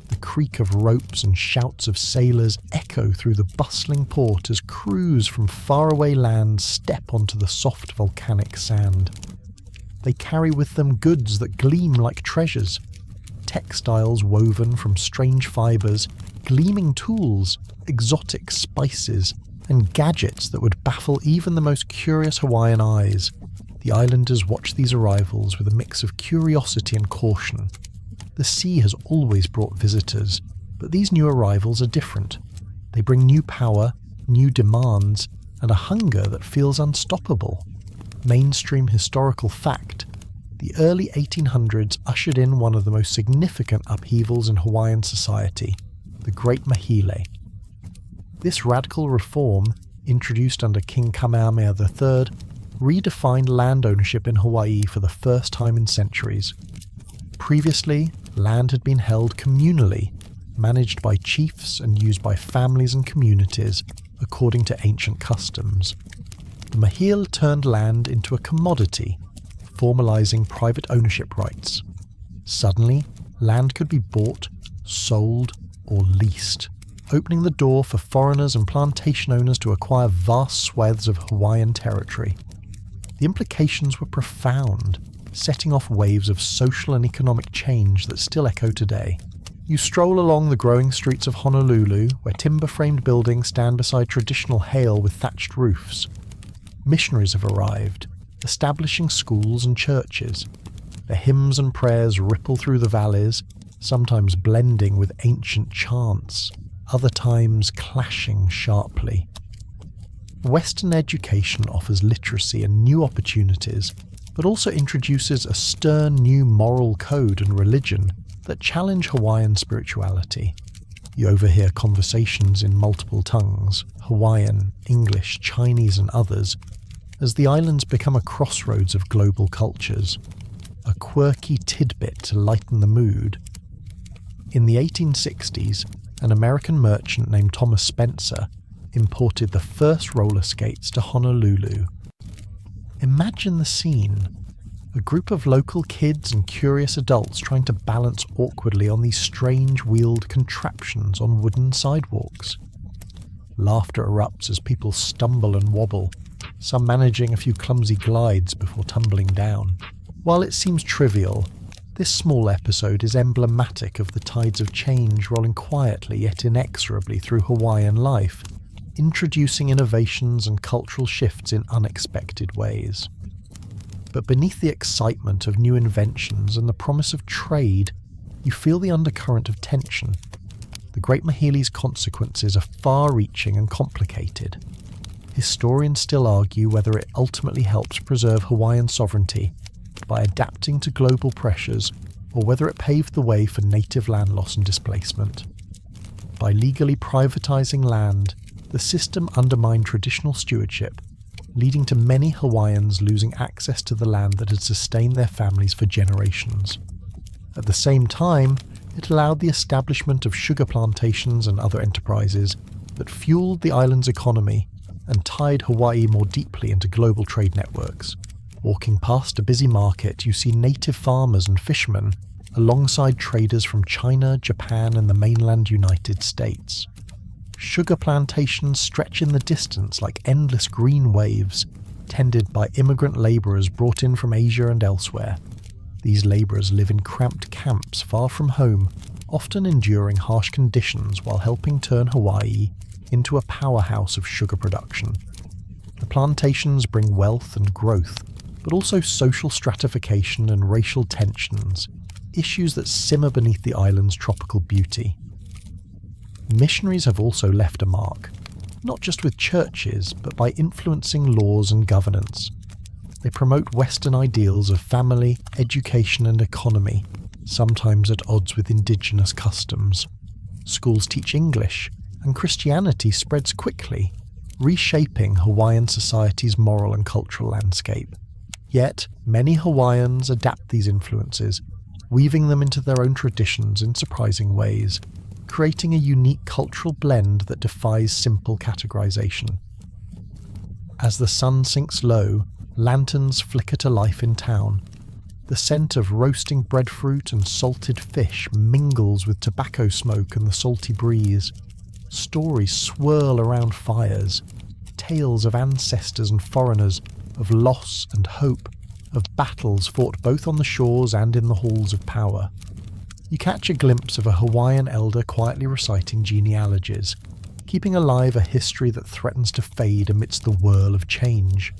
The creak of ropes and shouts of sailors echo through the bustling port as crews from faraway lands step onto the soft volcanic sand. They carry with them goods that gleam like treasures, textiles woven from strange fibres, gleaming tools, exotic spices, and gadgets that would baffle even the most curious Hawaiian eyes. The islanders watch these arrivals with a mix of curiosity and caution. The sea has always brought visitors, but these new arrivals are different. They bring new power, new demands, and a hunger that feels unstoppable. Mainstream historical fact: the early 1800s ushered in one of the most significant upheavals in Hawaiian society, the Great Mahile. This radical reform, introduced under King Kamehameha III, redefined land ownership in Hawaii for the first time in centuries. Previously, land had been held communally, managed by chiefs and used by families and communities according to ancient customs. The Mahile turned land into a commodity, formalizing private ownership rights. Suddenly, land could be bought, sold, or leased, opening the door for foreigners and plantation owners to acquire vast swathes of Hawaiian territory. The implications were profound, setting off waves of social and economic change that still echo today. You stroll along the growing streets of Honolulu, where timber-framed buildings stand beside traditional hail with thatched roofs. Missionaries have arrived, establishing schools and churches. Their hymns and prayers ripple through the valleys, sometimes blending with ancient chants, other times clashing sharply. Western education offers literacy and new opportunities, but also introduces a stern new moral code and religion that challenge Hawaiian spirituality. You overhear conversations in multiple tongues, Hawaiian, English, Chinese, and others, as the islands become a crossroads of global cultures, a quirky tidbit to lighten the mood. In the 1860s, an American merchant named Thomas Spencer imported the first roller skates to Honolulu. Imagine the scene: a group of local kids and curious adults trying to balance awkwardly on these strange wheeled contraptions on wooden sidewalks. Laughter erupts as people stumble and wobble, some managing a few clumsy glides before tumbling down. While it seems trivial, this small episode is emblematic of the tides of change rolling quietly yet inexorably through Hawaiian life, introducing innovations and cultural shifts in unexpected ways. But beneath the excitement of new inventions and the promise of trade, you feel the undercurrent of tension. The Great Mahili's consequences are far-reaching and complicated. Historians still argue whether it ultimately helps preserve Hawaiian sovereignty by adapting to global pressures, or whether it paved the way for native land loss and displacement. By legally privatising land, the system undermined traditional stewardship, leading to many Hawaiians losing access to the land that had sustained their families for generations. At the same time, it allowed the establishment of sugar plantations and other enterprises that fueled the island's economy and tied Hawaii more deeply into global trade networks. Walking past a busy market, you see native farmers and fishermen alongside traders from China, Japan, and the mainland United States. Sugar plantations stretch in the distance like endless green waves, tended by immigrant labourers brought in from Asia and elsewhere. These labourers live in cramped camps far from home, often enduring harsh conditions while helping turn Hawaii into a powerhouse of sugar production. The plantations bring wealth and growth, but also social stratification and racial tensions, issues that simmer beneath the island's tropical beauty. Missionaries have also left a mark, not just with churches, but by influencing laws and governance. They promote Western ideals of family, education and economy, sometimes at odds with indigenous customs. Schools teach English, and Christianity spreads quickly, reshaping Hawaiian society's moral and cultural landscape. Yet, many Hawaiians adapt these influences, weaving them into their own traditions in surprising ways, creating a unique cultural blend that defies simple categorization. As the sun sinks low, lanterns flicker to life in town. The scent of roasting breadfruit and salted fish mingles with tobacco smoke and the salty breeze. Stories swirl around fires, tales of ancestors and foreigners, of loss and hope, of battles fought both on the shores and in the halls of power. You catch a glimpse of a Hawaiian elder quietly reciting genealogies, keeping alive a history that threatens to fade amidst the whirl of change.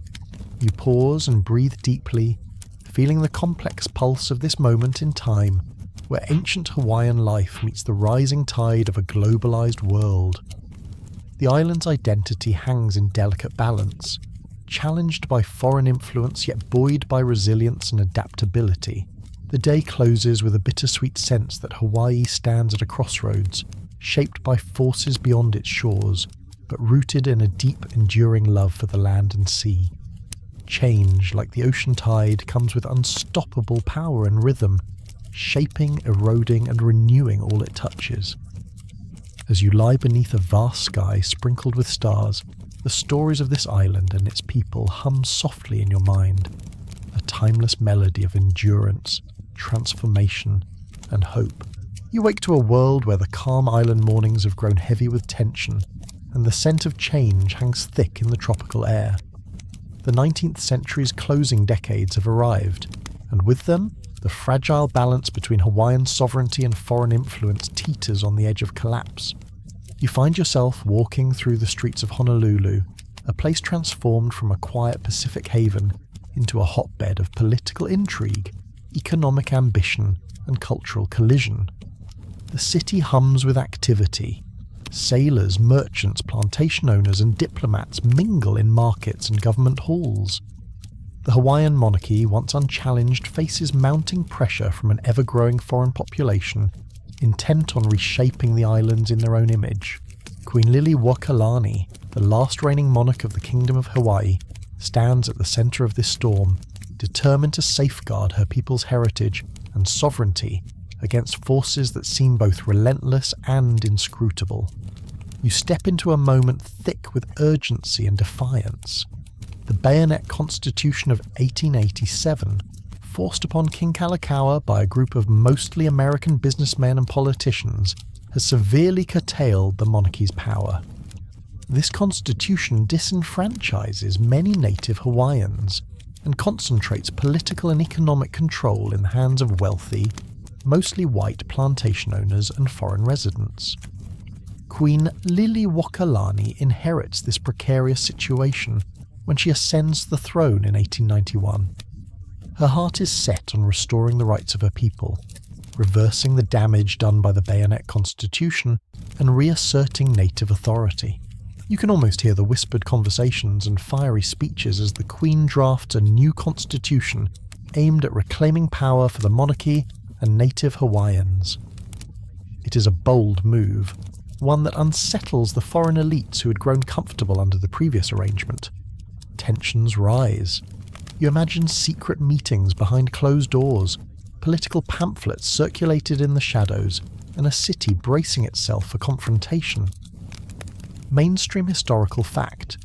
You pause and breathe deeply, feeling the complex pulse of this moment in time, where ancient Hawaiian life meets the rising tide of a globalized world. The island's identity hangs in delicate balance, challenged by foreign influence yet buoyed by resilience and adaptability. The day closes with a bittersweet sense that Hawaii stands at a crossroads, shaped by forces beyond its shores, but rooted in a deep, enduring love for the land and sea. Change, like the ocean tide, comes with unstoppable power and rhythm, shaping, eroding, and renewing all it touches. As you lie beneath a vast sky sprinkled with stars, the stories of this island and its people hum softly in your mind, a timeless melody of endurance, transformation, and hope. You wake to a world where the calm island mornings have grown heavy with tension, and the scent of change hangs thick in the tropical air. The 19th century's closing decades have arrived, and with them, the fragile balance between Hawaiian sovereignty and foreign influence teeters on the edge of collapse. You find yourself walking through the streets of Honolulu, a place transformed from a quiet Pacific haven into a hotbed of political intrigue, economic ambition, and cultural collision. The city hums with activity. Sailors, merchants, plantation owners, and diplomats mingle in markets and government halls. The Hawaiian monarchy, once unchallenged, faces mounting pressure from an ever-growing foreign population intent on reshaping the islands in their own image. Queen Liliuokalani, the last reigning monarch of the Kingdom of Hawaii, stands at the centre of this storm, determined to safeguard her people's heritage and sovereignty against forces that seem both relentless and inscrutable. You step into a moment thick with urgency and defiance. The Bayonet Constitution of 1887, forced upon King Kalakaua by a group of mostly American businessmen and politicians, has severely curtailed the monarchy's power. This constitution disenfranchises many native Hawaiians and concentrates political and economic control in the hands of wealthy, mostly white plantation owners and foreign residents. Queen Liliuokalani inherits this precarious situation when she ascends the throne in 1891. Her heart is set on restoring the rights of her people, reversing the damage done by the bayonet constitution and reasserting native authority. You can almost hear the whispered conversations and fiery speeches as the Queen drafts a new constitution aimed at reclaiming power for the monarchy and Native Hawaiians. It is a bold move, one that unsettles the foreign elites who had grown comfortable under the previous arrangement. Tensions rise. You imagine secret meetings behind closed doors, political pamphlets circulated in the shadows, and a city bracing itself for confrontation. Mainstream historical fact.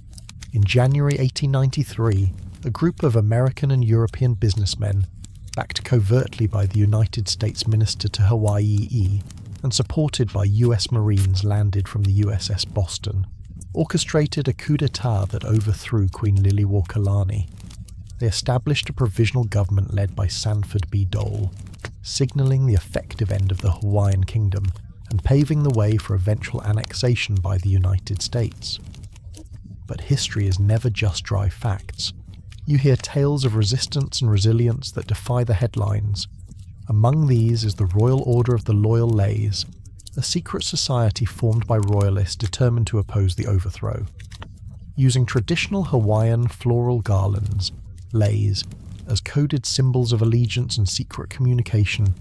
In January 1893, a group of American and European businessmen, backed covertly by the United States Minister to Hawaii and supported by US Marines landed from the USS Boston, orchestrated a coup d'etat that overthrew Queen Liliuokalani. They established a provisional government led by Sanford B. Dole, signalling the effective end of the Hawaiian kingdom and paving the way for eventual annexation by the United States. But history is never just dry facts. You hear tales of resistance and resilience that defy the headlines. Among these is the Royal Order of the Loyal Leis, a secret society formed by royalists determined to oppose the overthrow. Using traditional Hawaiian floral garlands, leis, as coded symbols of allegiance and secret communication,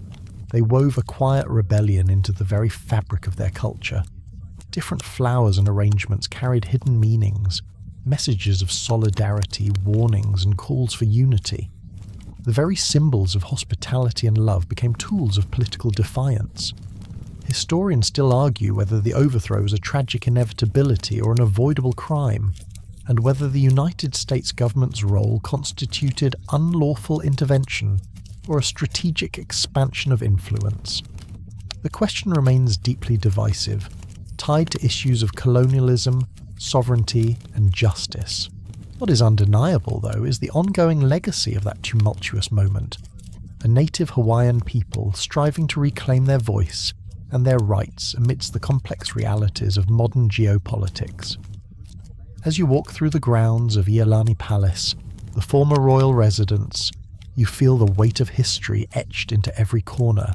they wove a quiet rebellion into the very fabric of their culture. Different flowers and arrangements carried hidden meanings, messages of solidarity, warnings, and calls for unity. The very symbols of hospitality and love became tools of political defiance. Historians still argue whether the overthrow was a tragic inevitability or an avoidable crime, and whether the United States government's role constituted unlawful intervention or a strategic expansion of influence. The question remains deeply divisive, tied to issues of colonialism, sovereignty, and justice. What is undeniable, though, is the ongoing legacy of that tumultuous moment, a native Hawaiian people striving to reclaim their voice and their rights amidst the complex realities of modern geopolitics. As you walk through the grounds of Iolani Palace, the former royal residence, you feel the weight of history etched into every corner.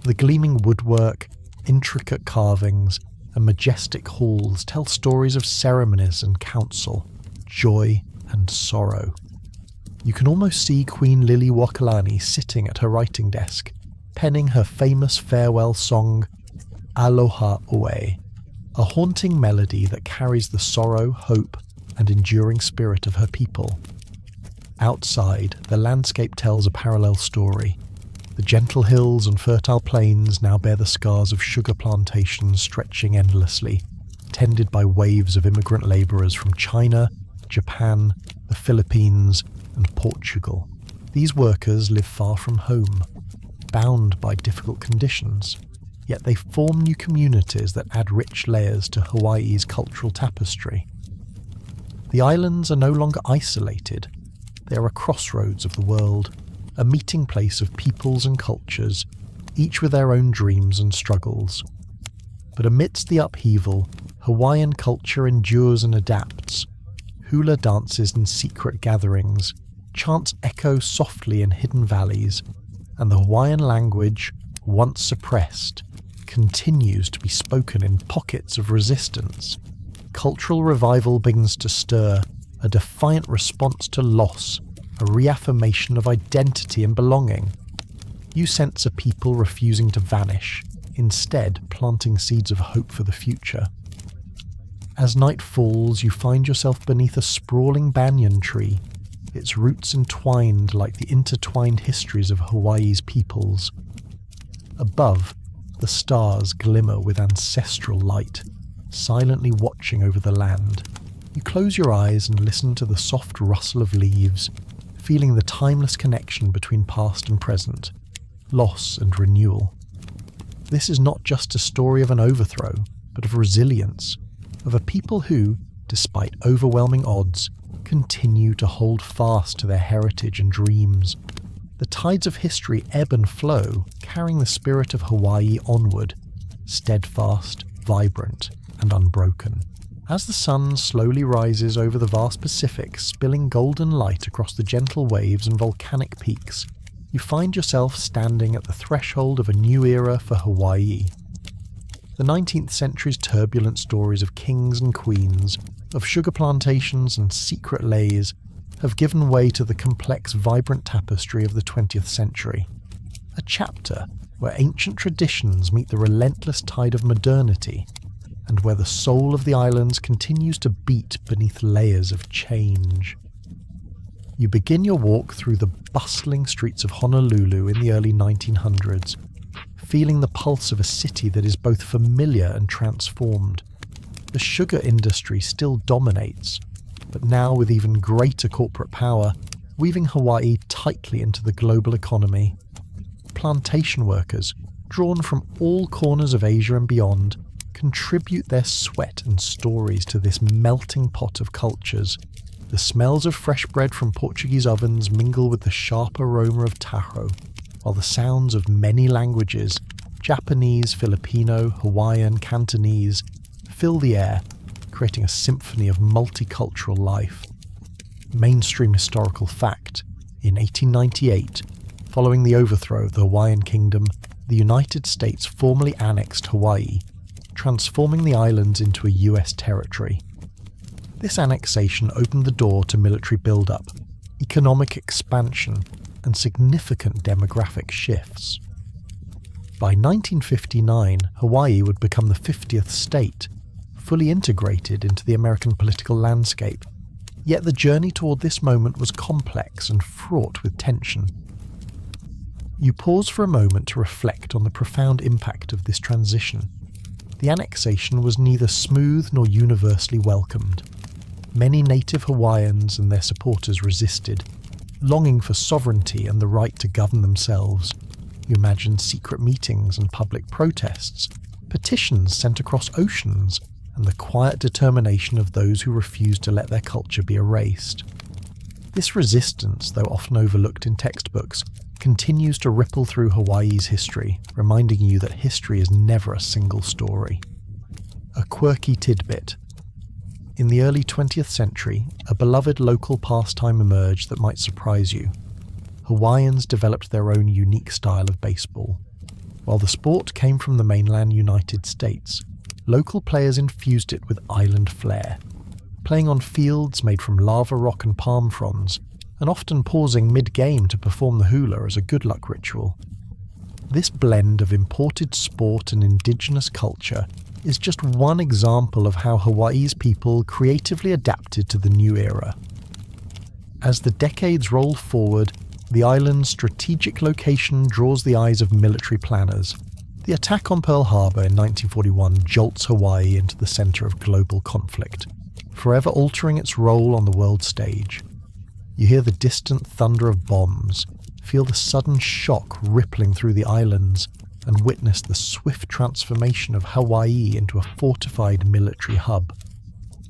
The gleaming woodwork, intricate carvings, and majestic halls tell stories of ceremonies and council, joy and sorrow. You can almost see Queen Liliuokalani sitting at her writing desk, penning her famous farewell song, Aloha Oe, a haunting melody that carries the sorrow, hope, and enduring spirit of her people. Outside, the landscape tells a parallel story. The gentle hills and fertile plains now bear the scars of sugar plantations stretching endlessly, tended by waves of immigrant labourers from China, Japan, the Philippines, and Portugal. These workers live far from home, bound by difficult conditions, yet they form new communities that add rich layers to Hawaii's cultural tapestry. The islands are no longer isolated. They are a crossroads of the world, a meeting place of peoples and cultures, each with their own dreams and struggles. But amidst the upheaval, Hawaiian culture endures and adapts. Hula dances in secret gatherings, chants echo softly in hidden valleys, and the Hawaiian language, once suppressed, continues to be spoken in pockets of resistance. Cultural revival begins to stir, a defiant response to loss, a reaffirmation of identity and belonging. You sense a people refusing to vanish, instead planting seeds of hope for the future. As night falls, you find yourself beneath a sprawling banyan tree, its roots entwined like the intertwined histories of Hawaii's peoples. Above, the stars glimmer with ancestral light, silently watching over the land. You close your eyes and listen to the soft rustle of leaves, feeling the timeless connection between past and present, loss and renewal. This is not just a story of an overthrow, but of resilience, of a people who, despite overwhelming odds, continue to hold fast to their heritage and dreams. The tides of history ebb and flow, carrying the spirit of Hawaii onward, steadfast, vibrant, and unbroken. As the sun slowly rises over the vast Pacific, spilling golden light across the gentle waves and volcanic peaks, you find yourself standing at the threshold of a new era for Hawaii. The 19th century's turbulent stories of kings and queens, of sugar plantations and secret lays, have given way to the complex, vibrant tapestry of the 20th century. A chapter where ancient traditions meet the relentless tide of modernity, and where the soul of the islands continues to beat beneath layers of change. You begin your walk through the bustling streets of Honolulu in the early 1900s, feeling the pulse of a city that is both familiar and transformed. The sugar industry still dominates, but now with even greater corporate power, weaving Hawaii tightly into the global economy. Plantation workers, drawn from all corners of Asia and beyond, contribute their sweat and stories to this melting pot of cultures. The smells of fresh bread from Portuguese ovens mingle with the sharp aroma of taho, while the sounds of many languages, Japanese, Filipino, Hawaiian, Cantonese, fill the air, creating a symphony of multicultural life. Mainstream historical fact: in 1898, following the overthrow of the Hawaiian kingdom, the United States formally annexed Hawaii, transforming the islands into a US territory. This annexation opened the door to military build-up, economic expansion, and significant demographic shifts. By 1959, Hawaii would become the 50th state, fully integrated into the American political landscape. Yet the journey toward this moment was complex and fraught with tension. You pause for a moment to reflect on the profound impact of this transition. The annexation was neither smooth nor universally welcomed. Many Native Hawaiians and their supporters resisted, longing for sovereignty and the right to govern themselves. You imagine secret meetings and public protests, petitions sent across oceans, and the quiet determination of those who refused to let their culture be erased. This resistance, though often overlooked in textbooks, continues to ripple through Hawaii's history, reminding you that history is never a single story. A quirky tidbit. In the early 20th century, a beloved local pastime emerged that might surprise you. Hawaiians developed their own unique style of baseball. While the sport came from the mainland United States, local players infused it with island flair, playing on fields made from lava rock and palm fronds, and often pausing mid-game to perform the hula as a good luck ritual. This blend of imported sport and indigenous culture is just one example of how Hawaii's people creatively adapted to the new era. As the decades roll forward, the island's strategic location draws the eyes of military planners. The attack on Pearl Harbor in 1941 jolts Hawaii into the center of global conflict, forever altering its role on the world stage. You hear the distant thunder of bombs, feel the sudden shock rippling through the islands, and witness the swift transformation of Hawaii into a fortified military hub.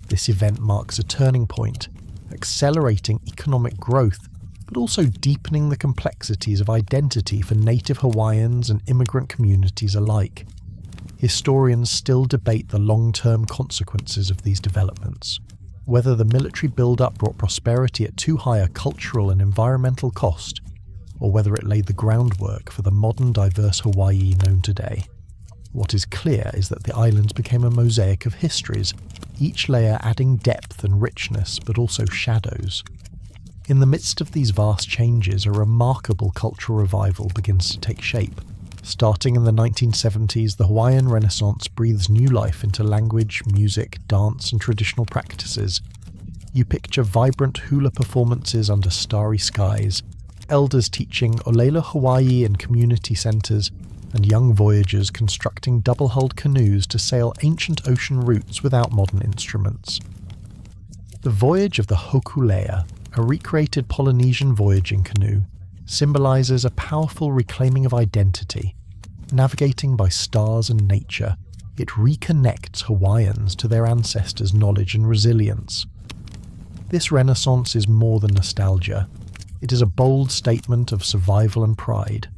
This event marks a turning point, accelerating economic growth, but also deepening the complexities of identity for Native Hawaiians and immigrant communities alike. Historians still debate the long-term consequences of these developments, whether the military build-up brought prosperity at too high a cultural and environmental cost, or whether it laid the groundwork for the modern, diverse Hawaii known today. What is clear is that the islands became a mosaic of histories, each layer adding depth and richness, but also shadows. In the midst of these vast changes, a remarkable cultural revival begins to take shape. Starting in the 1970s, the Hawaiian Renaissance breathes new life into language, music, dance, and traditional practices. You picture vibrant hula performances under starry skies, elders teaching Olelo Hawaii in community centres, and young voyagers constructing double-hulled canoes to sail ancient ocean routes without modern instruments. The voyage of the Hokulea, a recreated Polynesian voyaging canoe, symbolises a powerful reclaiming of identity. Navigating by stars and nature, it reconnects Hawaiians to their ancestors' knowledge and resilience. This renaissance is more than nostalgia. It is a bold statement of survival and pride.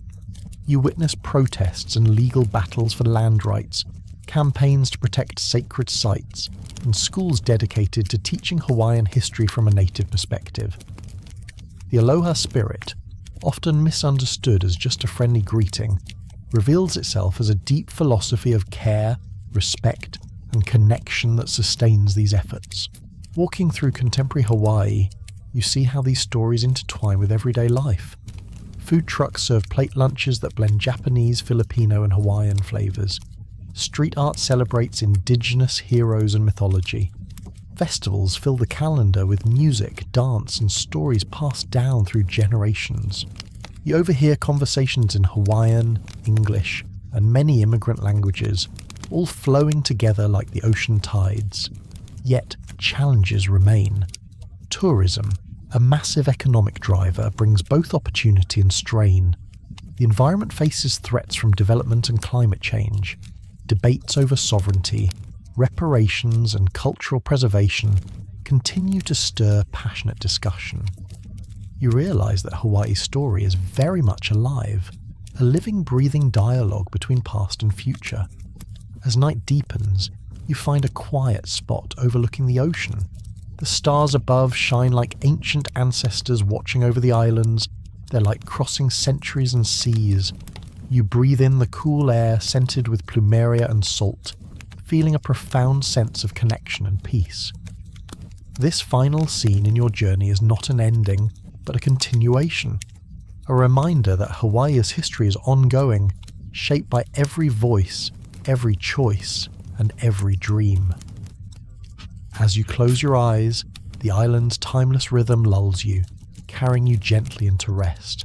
You witness protests and legal battles for land rights, campaigns to protect sacred sites, and schools dedicated to teaching Hawaiian history from a native perspective. The aloha spirit, often misunderstood as just a friendly greeting, reveals itself as a deep philosophy of care, respect, and connection that sustains these efforts. Walking through contemporary Hawaii, you see how these stories intertwine with everyday life. Food trucks serve plate lunches that blend Japanese, Filipino, and Hawaiian flavors. Street art celebrates indigenous heroes and mythology. Festivals fill the calendar with music, dance, and stories passed down through generations. You overhear conversations in Hawaiian, English, and many immigrant languages, all flowing together like the ocean tides. Yet, challenges remain. Tourism, a massive economic driver, brings both opportunity and strain. The environment faces threats from development and climate change. Debates over sovereignty, reparations, and cultural preservation continue to stir passionate discussion. You realise that Hawaii's story is very much alive, a living, breathing dialogue between past and future. As night deepens, you find a quiet spot overlooking the ocean. The stars above shine like ancient ancestors watching over the islands, their light crossing centuries and seas. You breathe in the cool air scented with plumeria and salt, feeling a profound sense of connection and peace. This final scene in your journey is not an ending, but a continuation. A reminder that Hawaii's history is ongoing, shaped by every voice, every choice, and every dream. As you close your eyes, the island's timeless rhythm lulls you, carrying you gently into rest.